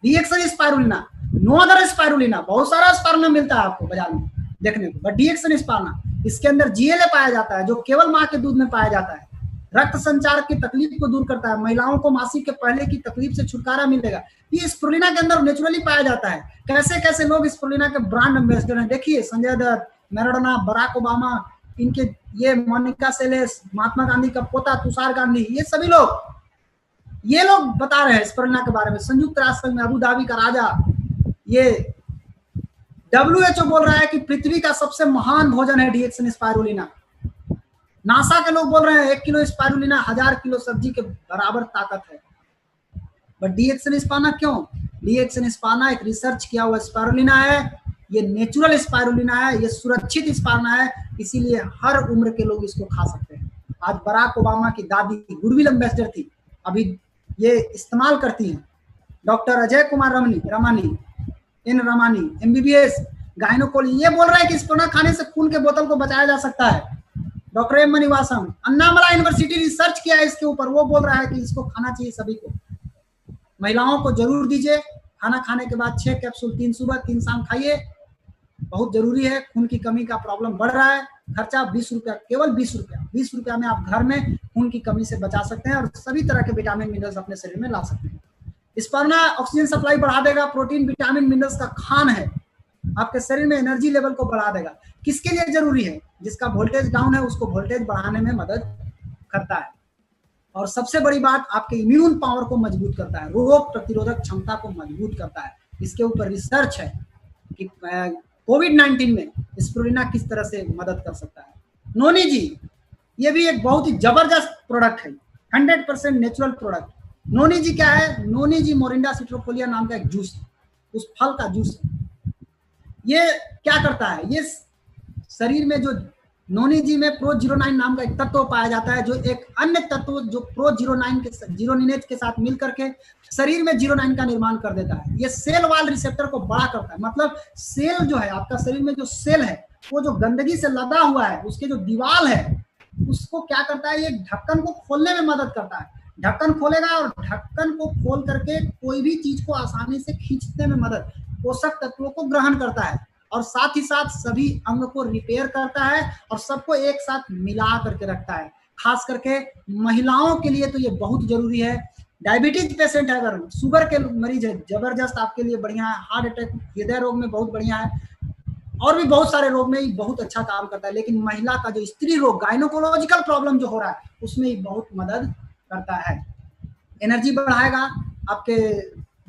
डीएक्सन स्पाइरुलिना, नो अदर स्पाइरुलिना, बहुत सारा स्पाइरुलिना मिलता है आपको बाजार में देखने को, बट डीएक्सन स्पाइरुलिना, इसके अंदर जीएलए पाया जाता है जो केवल माँ के दूध में पाया जाता है। रक्त संचार की तकलीफ को दूर करता है। महिलाओं को मासिक के पहले की तकलीफ से छुटकारा मिलेगा। ये स्पिरुलिना के अंदर नेचुरली पाया जाता है। कैसे कैसे लोग स्पिरुलिना के ब्रांड एम्बेसडर हैं, देखिए Sanjay Dutt, Maradona, Barack Obama, इनके ये मोनिका सेलेस, महात्मा गांधी का पोता तुषार गांधी, ये सभी लोग ये लोग बता रहे हैं स्पिरुलिना के बारे में। संयुक्त राष्ट्र संघ में अबू धाबी का राजा, ये WHO बोल रहा है कि पृथ्वी का सबसे महान भोजन है डीएक्सन स्पाइरुलिना। नासा के लोग बोल रहे हैं 1 किलो स्पाइरुलिना 1000 किलो सब्जी के बराबर ताकत है। बट डीएक्सन स्पाइरुलिना क्यों? डीएक्सन स्पाइरुलिना एक रिसर्च किया हुआ स्पाइरुलिना है, ये नेचुरल स्पाइरुलिना है, ये सुरक्षित स्पाइरुलिना है, इसीलिए हर उम्र के लोग इसको खा सकते हैं। आज बराक ओबामा की दादी गुडविल एम्बेसडर थी, अभी ये इस्तेमाल करती हैं। Doctor Ajay Kumar Ramani MBBS gynaecology, ये बोल रहा है कि स्पिरुलिना खाने से खून के बोतल को बचाया जा सकता है। Doctor M मनिवासम, Annamalai university research किया है इसके ऊपर, वो बोल रहा है कि इसको खाना चाहिए सभी को। महिलाओं को जरूर दीजिए। खाना खाने के बाद 6 कैप्सूल, 3 सुबह 3 शाम खाइए, बहुत जरूरी है। खून की कमी का प्रॉब्लम बढ़ रहा है। खर्चा 20 रुपया, केवल 20 रुपया। 20 रुपया में आप घर में खून की कमी से बचा सकते हैं और सभी तरह के विटामिन मिनरल्स अपने शरीर में ला सकते हैं। स्पिरुलिना ऑक्सीजन सप्लाई बढ़ा देगा, प्रोटीन विटामिन मिनरल्स का खान है, आपके शरीर में एनर्जी लेवल को बढ़ा देगा। किसके लिए जरूरी है? जिसका वोल्टेज डाउन है उसको वोल्टेज बढ़ाने में मदद करता है। और सबसे बड़ी बात, आपके इम्यून पावर को मजबूत करता है, रोग प्रतिरोधक क्षमता को मजबूत करता है। इसके ऊपर रिसर्च है कि कोविड-19 में स्पिरुलिना किस तरह से मदद कर सकता है। नोनी जी, ये भी एक बहुत ही जबरदस्त प्रोडक्ट है, 100% नेचुरल प्रोडक्ट। नोनी जी क्या है? नोनी जी मोरिंडा सिट्रोफोलिया नाम का एक जूस है, उस फल का जूस है। ये क्या करता है? ये शरीर में जो नोनी जी में प्रोजीरोनाइन नाम का एक तत्व पाया जाता है, जो एक अन्य तत्व जो जीरोनिनेज के साथ मिलकर के शरीर में जीरोनाइन का निर्माण कर देता है। ये सेल वाल रिसेप्टर को बड़ा करता है। मतलब सेल जो है, आपका शरीर में जो सेल है, वो जो गंदगी से लदा हुआ है, उसके जो दीवार है, उसको क्या करता है? ये ढक्कन को खोलने में मदद करता है। ढक्कन खोलेगा और ढक्कन को खोल करके कोई भी चीज को आसानी से खींचने में मदद, पोषक तत्वों को ग्रहण करता है और साथ ही साथ सभी अंग को रिपेयर करता है और सबको एक साथ मिला करके रखता है। खास करके महिलाओं के लिए तो ये बहुत जरूरी है। डायबिटीज पेशेंट है, अगर शुगर के मरीज है, जबरदस्त आपके लिए बढ़िया है। हार्ट अटैक, हृदय रोग में बहुत बढ़िया है, और भी बहुत सारे रोग में बहुत अच्छा काम करता है। लेकिन महिला का जो स्त्री रोग, गायनोकोलॉजिकल प्रॉब्लम जो हो रहा है, उसमें ही बहुत मदद करता है। एनर्जी बढ़ाएगा, आपके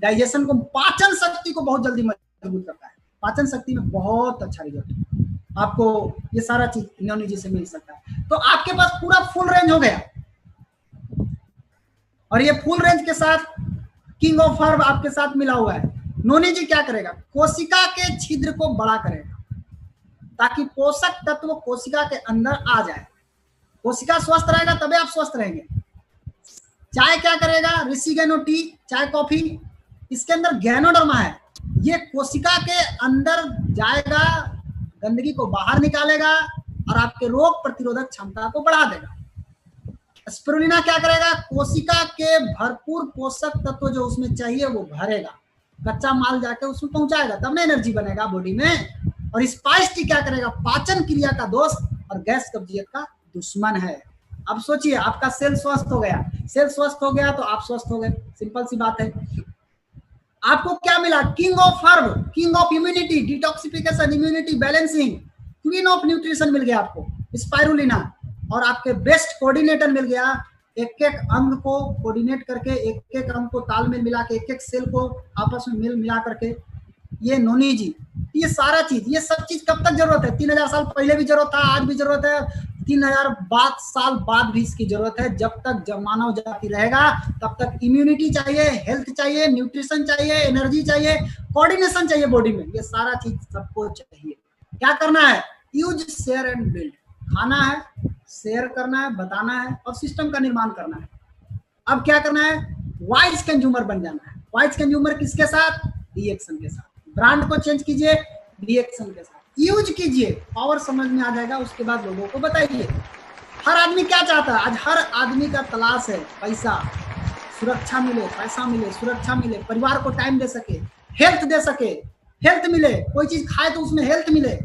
डाइजेशन को, पाचन शक्ति को बहुत जल्दी मजबूत करता है। पाचन शक्ति में बहुत अच्छा रिजल्ट है। आपको ये सारा चीज नोनी जी से मिल सकता है। तो आपके पास पूरा फुल रेंज हो गया, और ये फुल रेंज के साथ किंग ऑफ हर्ब आपके साथ मिला हुआ है। नोनी जी क्या करेगा? कोशिका के छिद्र को बड़ा करेगा ताकि पोषक तत्व कोशिका के अंदर आ जाए। कोशिका स्वस्थ रहेगा तभी आप स्वस्थ रहेंगे। चाय क्या करेगा? रिसीगेनो टी, चाय कॉफी, इसके अंदर गैनोडर्मा है, ये कोशिका के अंदर जाएगा, गंदगी को बाहर निकालेगा और आपके रोग प्रतिरोधक क्षमता को बढ़ा देगा। स्पिरुलिना क्या करेगा, कोशिका के भरपूर पोषक तत्व जो उसमें चाहिए वो भरेगा, कच्चा माल जाके उसमें पहुंचाएगा, तब ना एनर्जी बनेगा बॉडी में। और स्पाइस टी क्या करेगा, पाचन क्रिया का दोस्त और गैस कब्जियत का दुश्मन है। अब सोचिए, आपका सेल स्वस्थ हो गया, सेल स्वस्थ हो गया तो आप स्वस्थ हो गए, सिंपल सी बात है। आपको क्या मिला, king of herb, king of immunity, detoxification, immunity balancing, queen of nutrition मिल गया आपको स्पाइरुलिना। और आपके बेस्ट कोऑर्डिनेटर मिल गया, एक एक अंग को कोऑर्डिनेट करके, एक एक अंग को तालमेल मिला के, एक एक सेल को आपस में मिला करके, ये नोनी जी। ये सारा चीज, ये सब चीज कब तक जरूरत है, 3000 साल पहले भी जरूरत था, आज भी जरूरत है, 3000 साल बाद भी इसकी जरूरत है। जब तक मानव जाति रहेगा तब तक इम्यूनिटी चाहिए, हेल्थ चाहिए, न्यूट्रिशन चाहिए, एनर्जी चाहिए, कोऑर्डिनेशन चाहिए बॉडी में, ये सारा चीज सबको चाहिए। क्या करना है, यूज, शेयर एंड बिल्ड, खाना है, शेयर करना है, बताना है और सिस्टम का निर्माण करना है। अब क्या करना है, वाइज कंज्यूमर बन जाना है। वाइज कंज्यूमर किसके साथ, रिएक्शन के साथ। ब्रांड को चेंज कीजिए, रिएक्शन के साथ यूज कीजिए, पावर समझ में आ जाएगा, उसके बाद लोगों को बताइए। हर आदमी क्या चाहता है, आज हर आदमी का तलाश है पैसा, सुरक्षा मिले, पैसा मिले, सुरक्षा मिले, परिवार को टाइम दे सके, हेल्थ दे सके, हेल्थ मिले, कोई चीज खाए तो उसमें हेल्थ मिले,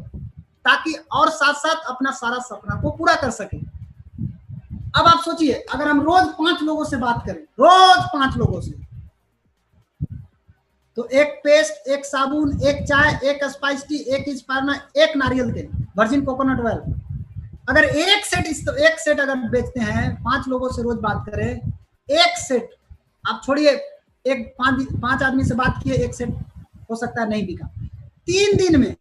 ताकि और साथ साथ अपना सारा सपना को पूरा कर सके। अब आप सोचिए, अगर हम रोज 5 लोगों से बात करें, रोज 5 लोगों से, तो एक पेस्ट, एक साबुन, एक चाय, एक स्पाइस टी, एक स्पाइरुलिना, एक नारियल तेल, वर्जिन कोकोनट ऑयल, अगर एक सेट अगर बेचते हैं, 5 लोगों से रोज बात करें, एक सेट, आप छोड़िए, एक 5 आदमी से बात किए, एक सेट हो सकता है नहीं बिका, 3 दिन में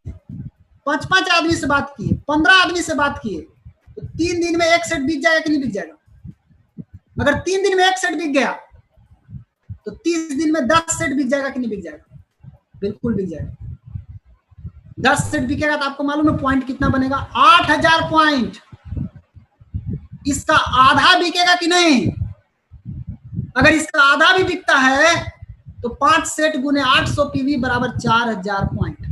5 आदमी से बात किए, 15 आदमी से बात किए, तो 3 दिन में एक सेट बिक जाएगा कि नहीं बिक जाएगा? अगर 3 दिन में एक सेट बिक गया तो 30 दिन में 10 सेट बिक जाएगा कि नहीं बिक जाएगा? बिल्कुल बिक जाएगा। 10 सेट बिकेगा तो आपको मालूम है पॉइंट कितना बनेगा, 8000 पॉइंट। इसका आधा बिकेगा कि नहीं? अगर इसका आधा भी बिकता है तो 5 सेट गुने 800 पीवी बराबर 4000 पॉइंट।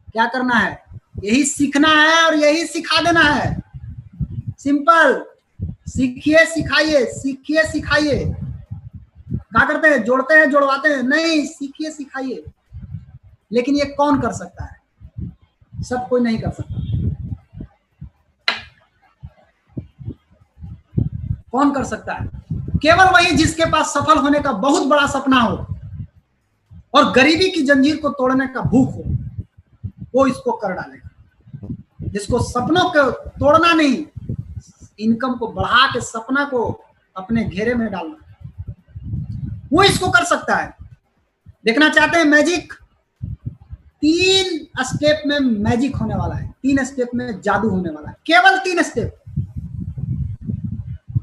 क्या करना है, यही सीखना है और यही सिखा देना है। सिंपल, सीखिए सिखाइए, सीखिए सिखाइए। क्या करते हैं, जोड़ते हैं जोड़वाते हैं, नहीं, सीखिए सिखाइए। लेकिन ये कौन कर सकता है? सब कोई नहीं कर सकता। कौन कर सकता है? केवल वही जिसके पास सफल होने का बहुत बड़ा सपना हो और गरीबी की जंजीर को तोड़ने का भूख हो, वो इसको कर डालेगा। जिसको सपनों को तोड़ना नहीं, इनकम को बढ़ा के सपना को अपने घेरे में डालना, वो इसको कर सकता है। देखना चाहते हैं मैजिक? 3 स्टेप में मैजिक होने वाला है, 3 स्टेप में जादू होने वाला है, केवल 3 स्टेप।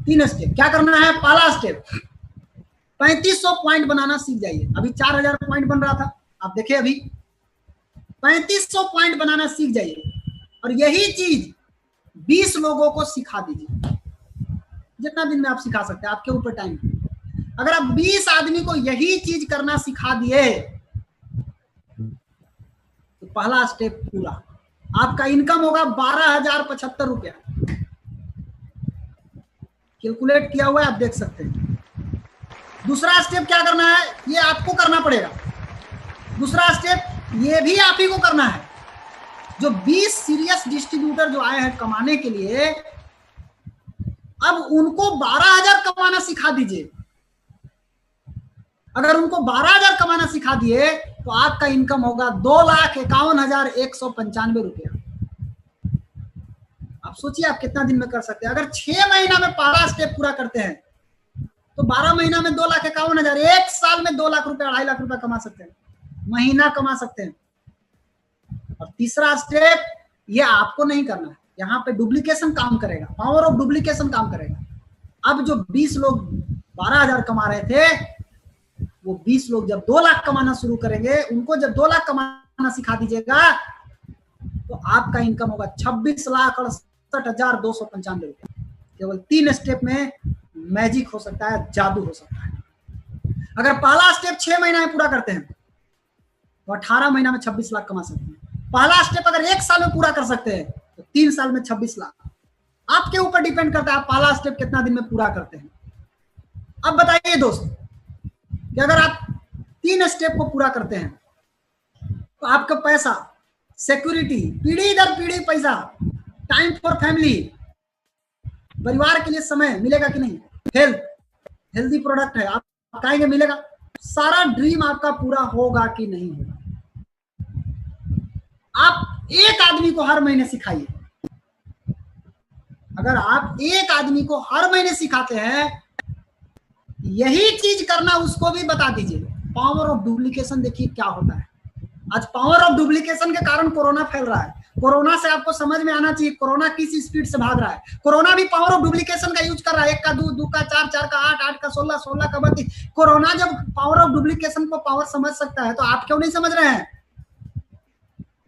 3 स्टेप क्या करना है? पहला स्टेप, 3500 पॉइंट बनाना सीख जाइए। अभी 4000 पॉइंट बन रहा था, आप देखिए, अभी 3500 पॉइंट बनाना सीख जाइए और यही चीज 20 लोगों को सिखा दीजिए। जितना दिन में आप सिखा सकते हैं, आपके ऊपर टाइम। अगर आप 20 आदमी को यही चीज करना सिखा दिए तो पहला स्टेप पूरा, आपका इनकम होगा 12,075 रुपया। कैलकुलेट किया हुआ है, आप देख सकते हैं। दूसरा स्टेप क्या करना है, ये आपको करना पड़ेगा। दूसरा स्टेप ये भी आप ही को करना है। जो 20 सीरियस डिस्ट्रीब्यूटर जो आए हैं कमाने के लिए, अब उनको 12,000 कमाना सिखा दीजिए। अगर उनको 12,000 कमाना सिखा दिए तो आपका इनकम होगा 2,51,195 रुपया। आप सोचिए आप कितना दिन में कर सकते हैं। अगर 6 महीना में पहला स्टेप पूरा करते हैं तो 12 महीना में 2,51,000, 1 साल में 2 लाख रुपया, 2.5 लाख रुपया कमा सकते हैं, महीना कमा सकते हैं। और तीसरा स्टेप, ये आपको नहीं करना है, यहाँ पे डुप्लीकेशन काम करेगा, पावर ऑफ डुप्लीकेशन काम करेगा। अब जो 20 लोग 12,000 कमा रहे थे, वो 20 लोग जब 2 लाख कमाना शुरू करेंगे, उनको जब 2 लाख कमाना सिखा दीजिएगा तो आपका इनकम होगा 26,68,295 रुपया। केवल 3 स्टेप में मैजिक हो सकता है, जादू हो सकता है। अगर पहला स्टेप 6 महीना में पूरा करते हैं तो 18 महीना में 26 लाख कमा सकते हैं। पहला स्टेप अगर 1 साल में पूरा कर सकते हैं तो 3 साल में 26 लाख। आपके ऊपर डिपेंड करता है आप पहला स्टेप कितना दिन में पूरा करते हैं। अब बताइए दोस्त कि अगर आप 3 स्टेप को पूरा करते हैं तो आपका पैसा, सिक्योरिटी, पीढ़ी दर पीढ़ी पैसा, टाइम फॉर फैमिली, परिवार के लिए समय मिलेगा कि नहीं, हेल्दी प्रोडक्ट है आप खाएंगे मिलेगा, सारा ड्रीम आपका पूरा होगा कि नहीं होगा। आप एक आदमी को हर महीने सिखाइए। अगर आप एक आदमी को हर महीने सिखाते हैं यही चीज करना, उसको भी बता दीजिए। पावर ऑफ डुप्लीकेशन देखिए क्या होता है। आज पावर ऑफ डुप्लीकेशन के कारण कोरोना फैल रहा है। कोरोना से आपको समझ में आना चाहिए कोरोना किस स्पीड से भाग रहा है। कोरोना भी पावर ऑफ डुप्लीकेशन का यूज कर रहा है। 1 का 2, 2 का 4, 4 का 8, 8 का 16, 16 का 32। कोरोना जब पावर ऑफ डुप्लीकेशन को पावर समझ सकता है तो आप क्यों नहीं समझ रहे हैं?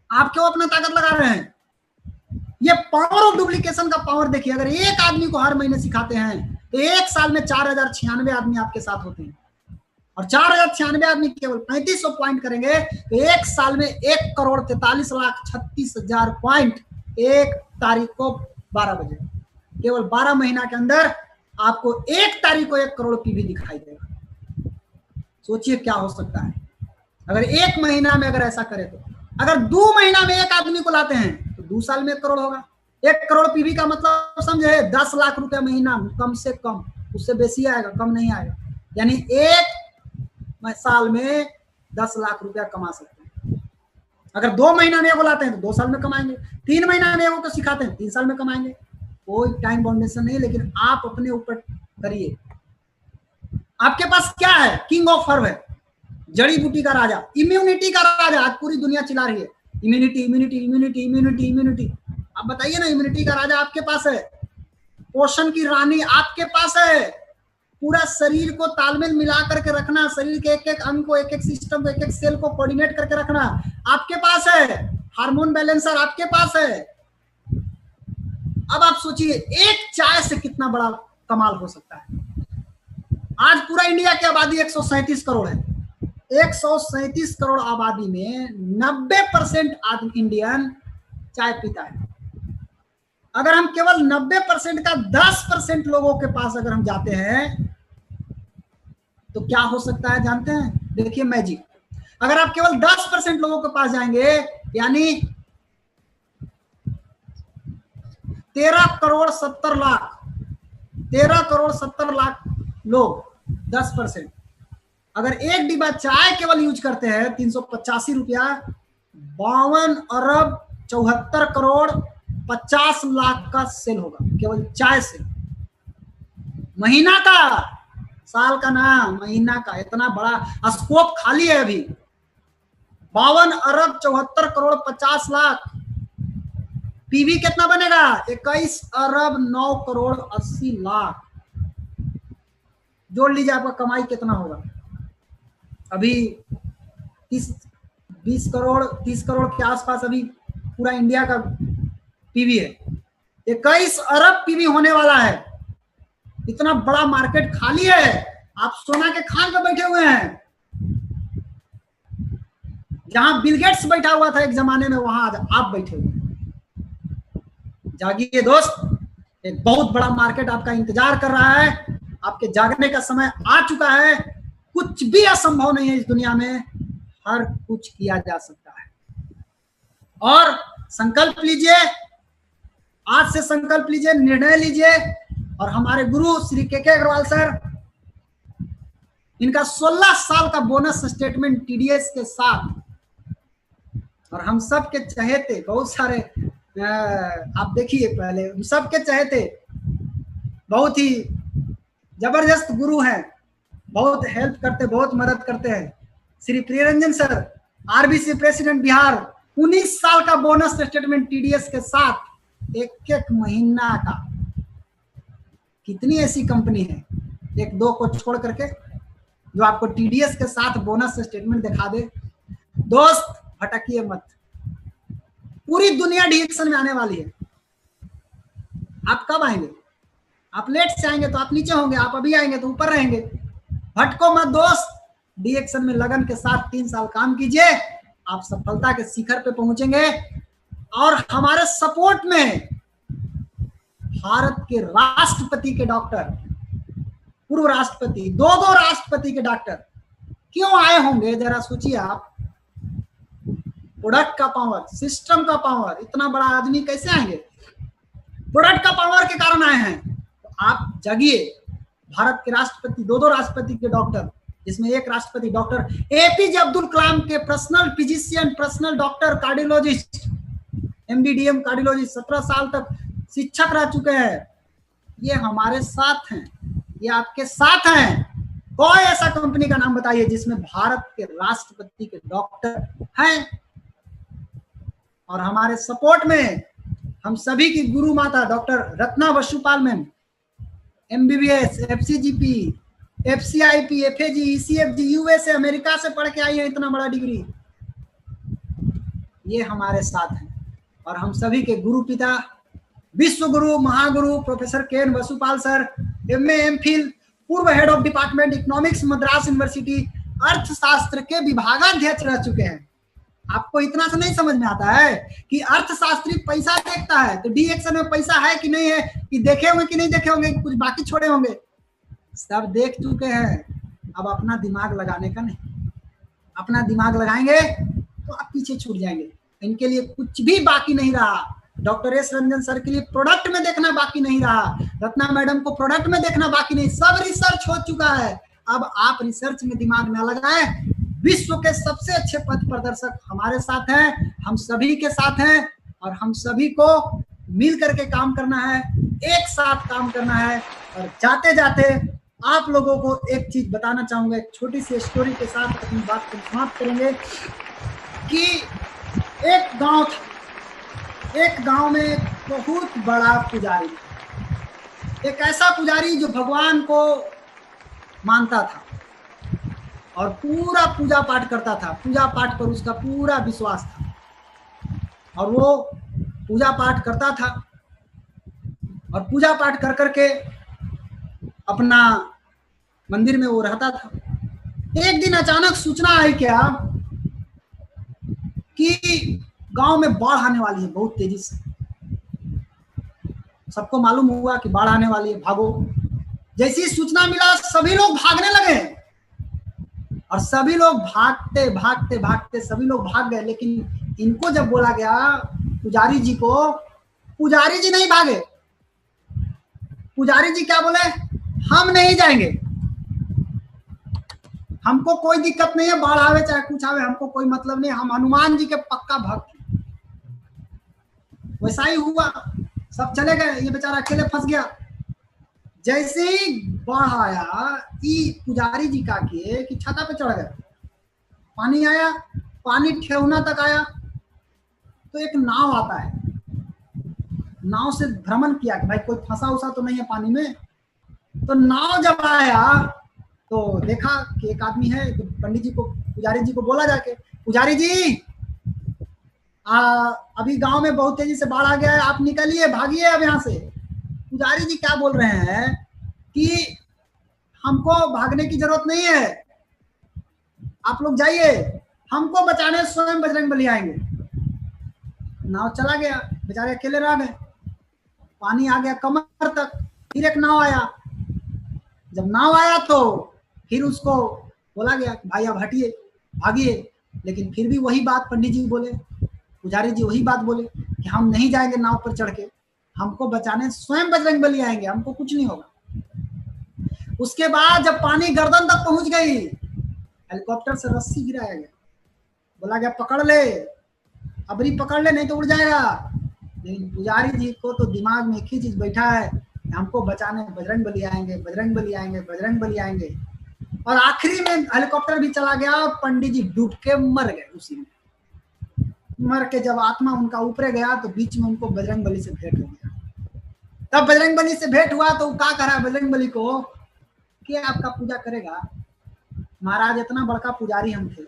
आप क्यों अपना ताकत लगा रहे हैं? ये पावर ऑफ डुप्लीकेशन का पावर देखिए। अगर एक आदमी को हर महीने सिखाते हैं तो 1 साल में 4096 आदमी आपके साथ होते हैं, और 4096 आदमी केवल 3500 पॉइंट करेंगे तो 1 साल में 1,43,36,000 पॉइंट 1 तारीख को 12 बजे, केवल 12 महीना के अंदर आपको 1 तारीख को 1 करोड़ पीवी दिखाई देगा। सोचिए क्या हो सकता है अगर 1 महीना में अगर ऐसा करे तो। अगर 2 महीना में 1 आदमी को लाते हैं तो 2 साल में 1 करोड़ होगा। 1 करोड़ पीवी का मतलब समझे 10 लाख रुपए महीना कम से कम, उससे बेसी आएगा, कम नहीं आएगा। यानी 1 साल में 10 लाख रुपया कमा सकते हैं। अगर 2 महीना में एगो लाते हैं तो 2 साल में कमाएंगे। 3 महीना में एगो को सिखाते हैं 3 साल में कमाएंगे। कोई टाइम बाउंडेशन नहीं, लेकिन आप अपने ऊपर करिए। आपके पास क्या है? किंग ऑफ हर्ब है, जड़ी बूटी का राजा, इम्यूनिटी का राजा। आज पूरी दुनिया चिल्ला रही है immunity immunity immunity immunity immunity. आप बताइए ना, इम्यूनिटी का राजा आपके पास है, पोषण की रानी आपके पास है। पूरा शरीर को तालमेल मिला करके रखना, शरीर के एक एक अंग को, एक एक सिस्टम को, एक एक सेल को कोऑर्डिनेट करके रखना आपके पास है। हार्मोन बैलेंसर आपके पास है। अब आप सोचिए एक चाय से कितना बड़ा कमाल हो सकता है। आज पूरा इंडिया की आबादी 137 करोड़ है। 137 करोड़ आबादी में 90% आदमी इंडियन चाय पीता है। अगर हम केवल 90% का 10% लोगों के पास अगर हम जाते हैं तो क्या हो सकता है जानते हैं? देखिए मैजिक। अगर आप केवल 10% लोगों के पास जाएंगे यानी 13 करोड़ 70 लाख, 13 करोड़ 70 लाख लोग, 10%। अगर एक डिब्बा चाय केवल यूज करते हैं 385 रुपया, 52 अरब 74 करोड़ 50 लाख का सेल होगा केवल चाय से। महीना का, साल का ना, महीना का। इतना बड़ा स्कोप खाली है अभी। 52 अरब 74 करोड़ 50 लाख। पीवी कितना बनेगा? 21 अरब 9 करोड़ 80 लाख। जोड़ लीजिए आपका कमाई कितना होगा। अभी 20 करोड़ 30 करोड़ के आसपास अभी पूरा इंडिया का पीवी है। 21 अरब पीवी होने वाला है। इतना बड़ा मार्केट खाली है। आप सोना के खान पे बैठे हुए हैं। जहां बिल गेट्स बैठा हुआ था एक जमाने में, वहां आप बैठे हुए हैं। जागिए दोस्त, एक बहुत बड़ा मार्केट आपका इंतजार कर रहा है। आपके जागने का समय आ चुका है। कुछ भी असंभव नहीं है इस दुनिया में, हर कुछ किया जा सकता है। और संकल्प लीजिए, आज से संकल्प लीजिए, निर्णय लीजिए। और हमारे गुरु श्री के अग्रवाल सर, इनका 16 साल का बोनस स्टेटमेंट टीडीएस के साथ, और हम सब के चहेते बहुत सारे, आप देखिए पहले, हम सब के चहेते, बहुत ही जबरदस्त गुरु हैं, बहुत हेल्प करते, बहुत मदद करते हैं, Shri Priyaranjan sir, RBC president Bihar. 19 साल का बोनस स्टेटमेंट टीडीएस के साथ, एक एक महीना का। कितनी ऐसी कंपनी है, 1-2 को छोड़ करके, जो आपको टीडीएस के साथ बोनस स्टेटमेंट दिखा दे। दोस्त भटकिए मत, पूरी दुनिया डिएक्शन में आने वाली है। आप कब आएंगे? आप लेट से आएंगे तो आप नीचे होंगे, आप अभी आएंगे तो ऊपर रहेंगे। भटको मत दोस्त, डिएक्शन में लगन के साथ 3 साल काम कीजिए। आप सफलता के शिखर पे पहुंचेंगे। और हमारे सपोर्ट में भारत के राष्ट्रपति के डॉक्टर, पूर्व राष्ट्रपति, दो राष्ट्रपति के डॉक्टर क्यों आए होंगे, जरा सोचिए आप। प्रोडक्ट का पावर, सिस्टम का पावर, इतना बड़ा आदमी कैसे आएंगे? प्रोडक्ट का पावर के कारण आए हैं। तो आप जगिए। भारत के राष्ट्रपति, दो राष्ट्रपति के डॉक्टर, जिसमें एक राष्ट्रपति डॉक्टर एपीजे अब्दुल कलाम के personal physician, personal doctor, cardiologist, MD DM cardiologist, 17 साल तक शिक्षक रह चुके हैं। ये हमारे साथ हैं, ये आपके साथ हैं। कोई ऐसा कंपनी का नाम बताइए जिसमें भारत के राष्ट्रपति के डॉक्टर हैं। और हमारे सपोर्ट में हम सभी की गुरु माता doctor Ratna Vasupal ma'am, MBBS, FCGP, FCIP, FAG, ECFG, USA, America से पढ़ के आई है इतना बड़ा डिग्री। ये हमारे साथ हैं। और हम सभी के गुरु पिता, विश्व गुरु, महागुरु professor K N. Vasupal sir, MA, MPhil, पूर्व head of department economics, Madras university, अर्थशास्त्र के विभागाध्यक्ष रह चुके हैं। आपको इतना से नहीं समझ में आता है कि अर्थशास्त्री पैसा देखता है तो डी एक्शन में पैसा है कि नहीं है, कि देखे होंगे कि नहीं देखे होंगे, कुछ बाकी छोड़े होंगे, सब देख चुके हैं। अब अपना दिमाग लगाने का नहीं, अपना दिमाग लगाएंगे तो आप पीछे छूट जाएंगे। इनके लिए कुछ भी बाकी नहीं रहा। डॉक्टर एस रंजन सर के लिए प्रोडक्ट में देखना बाकी नहीं रहा, रत्ना मैडम को प्रोडक्ट में देखना बाकी नहीं, सब रिसर्च हो चुका है। अब आप रिसर्च में दिमाग ना लगाएं। विश्व के सबसे अच्छे पथ प्रदर्शक हमारे साथ हैं, हम सभी के साथ हैं। और हम सभी को मिल करके काम करना है, एक साथ काम करना है। और जाते जाते आप लोगों को एक चीज बताना चाहूंगा, एक छोटी सी स्टोरी के साथ अपनी बात को समाप्त करेंगे। कि एक गांव था, एक गांव में एक बहुत बड़ा पुजारी, एक ऐसा पुजारी जो भगवान को मानता था और पूरा पूजा पाठ करता था। पूजा पाठ पर उसका पूरा विश्वास था और वो पूजा पाठ करता था और पूजा पाठ कर करके अपना मंदिर में वो रहता था। एक दिन अचानक सूचना आई क्या कि गांव में बाढ़ आने वाली है बहुत तेजी से। सबको मालूम हुआ कि बाढ़ आने वाली है, भागो। जैसी सूचना मिला सभी लोग भागने लगे और सभी लोग भागते भागते भागते सभी लोग भाग गए। लेकिन इनको जब बोला गया पुजारी जी को, पुजारी जी नहीं भागे। पुजारी जी क्या बोले, हम नहीं जाएंगे, हमको कोई दिक्कत नहीं है, बाढ़ आवे चाहे कुछ आवे, हमको कोई मतलब नहीं, हम हनुमान जी के पक्का भक्त। वैसा ही हुआ, सब चले गए, ये बेचारा अकेले फंस गया। जैसे ही बाढ़ आया, पुजारी जी का किए कि छाता पे चढ़ गए, पानी आया, पानी ठेहुना तक आया। तो एक नाव आता है, नाव से भ्रमण किया कि भाई कोई फंसा उसा तो नहीं है पानी में। तो नाव जब आया तो देखा कि एक आदमी है। तो पंडित जी को, पुजारी जी को बोला जाके, पुजारी जी अभी गांव में बहुत तेजी से बाढ़ आ गया है, आप निकलिए, भागिए अब यहाँ से। पुजारी जी क्या बोल रहे हैं कि हमको भागने की जरूरत नहीं है, आप लोग जाइए, हमको बचाने स्वयं बजरंगबली आएंगे। नाव चला गया, बेचारे अकेले रह गए। पानी आ गया कमर तक। फिर एक नाव आया, जब नाव आया तो फिर उसको बोला गया कि भाई अब हटिए, भागिए। लेकिन फिर भी वही बात पंडित जी बोले, पुजारी जी वही बात बोले कि हम नहीं जाएंगे नाव पर चढ़ के, हमको बचाने स्वयं बजरंगबली आएंगे, हमको कुछ नहीं होगा। उसके बाद जब पानी गर्दन तक पहुंच गई, हेलीकॉप्टर से रस्सी गिराया गया, बोला गया पकड़ ले, अबरी पकड़ ले नहीं तो उड़ जाएगा। लेकिन पुजारी जी को तो दिमाग में एक ही चीज बैठा है, हमको बचाने बजरंगबली आएंगे, बजरंगबली आएंगे, बजरंगबली आएंगे। और आखिरी में हेलीकॉप्टर भी चला गया और पंडित जी डूब के मर गए। उसी में मर के जब आत्मा उनका ऊपर गया तो बीच में उनको बजरंगबली से भेंट हो गया। तब बजरंगबली से भेंट हुआ तो क्या कहा बजरंगबली को कि आपका पूजा करेगा। महाराज इतना बड़का पुजारी हम थे,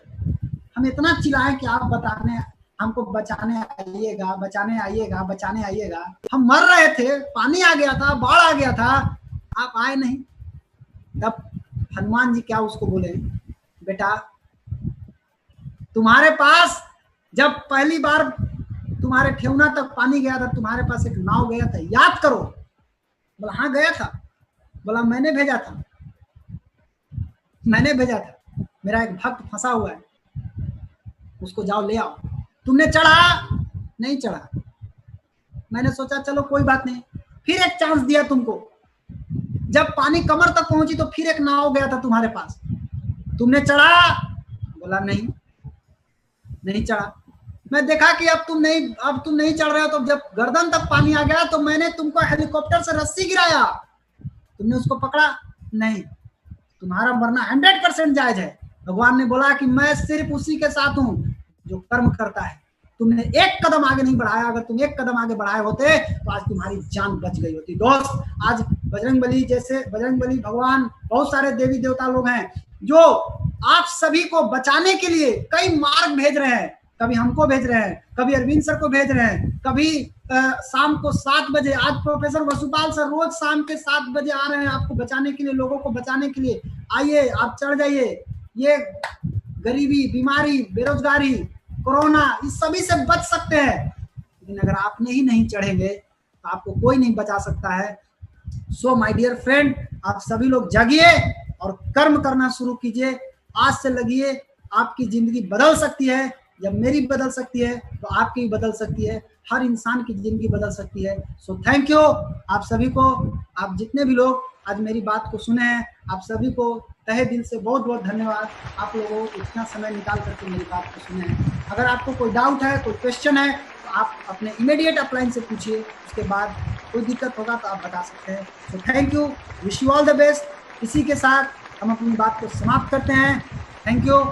हम इतना चिल्लाए कि आप बताने, हमको बचाने आइएगा, बचाने आइएगा, बचाने आइएगा। हम मर रहे थे, पानी आ गया था, बाढ़ आ गया था, आप आए नहीं। तब हनुमान जी क्या उसको बोले, बेटा तुम्हारे पास जब पहली बार तुम्हारे ठेवना तक पानी गया था, तुम्हारे पास एक नाव गया था, याद करो। बोला हाँ गया था। बोला मैंने भेजा था, मैंने भेजा था, मेरा एक भक्त फंसा हुआ है, उसको जाओ ले आओ। तुमने चढ़ा? नहीं चढ़ा। मैंने सोचा चलो कोई बात नहीं, फिर एक चांस दिया तुमको। जब पानी कमर तक पहुंची तो फिर एक नाव गया था तुम्हारे पास, तुमने चढ़ा? बोला नहीं, नहीं चढ़ा। मैं देखा कि अब तुम नहीं चढ़ रहे हो, तो जब गर्दन तक पानी आ गया तो मैंने तुमको हेलीकॉप्टर से रस्सी गिराया, तुमने उसको पकड़ा नहीं। तुम्हारा मरना 100% जायज है। भगवान ने बोला कि मैं सिर्फ उसी के साथ हूं जो कर्म करता है। तुमने एक कदम आगे नहीं बढ़ाया, अगर तुम एक कदम आगे बढ़ाए होते तो आज तुम्हारी जान बच गई होती। दोस्त, आज बजरंगबली भगवान, बहुत सारे देवी देवता लोग हैं जो आप सभी को बचाने के लिए कई मार्ग भेज रहे हैं। कभी हमको भेज रहे हैं, कभी अरविंद सर को भेज रहे हैं, कभी शाम को 7 बजे, आज प्रोफेसर वसुपाल सर रोज शाम के 7 बजे आ रहे हैं आपको बचाने के लिए, लोगों को बचाने के लिए। आइए, आप चढ़ जाइए। ये गरीबी, बीमारी, बेरोजगारी, कोरोना, इस सभी से बच सकते हैं। लेकिन अगर आपने ही नहीं चढ़ेंगे तो आपको कोई नहीं बचा सकता है। सो माय डियर फ्रेंड, आप सभी लोग जागिए और कर्म करना शुरू कीजिए। आज से लगिए, आपकी जिंदगी बदल सकती है। जब मेरी बदल सकती है तो आपकी भी बदल सकती है, हर इंसान की जिंदगी बदल सकती है। सो थैंक यू आप सभी को। आप जितने भी लोग आज मेरी बात को सुने हैं, आप सभी को तहे दिल से बहुत बहुत धन्यवाद। आप लोगों को इतना समय निकाल करके मेरी बात को सुने हैं। अगर आपको कोई डाउट है, कोई क्वेश्चन है, तो आप अपने इमीडिएट अपलाइन से पूछिए। उसके बाद कोई दिक्कत होगा तो आप बता सकते हैं। So thank you, wish you all the best. इसी के साथ हम अपनी बात को समाप्त करते हैं। Thank you.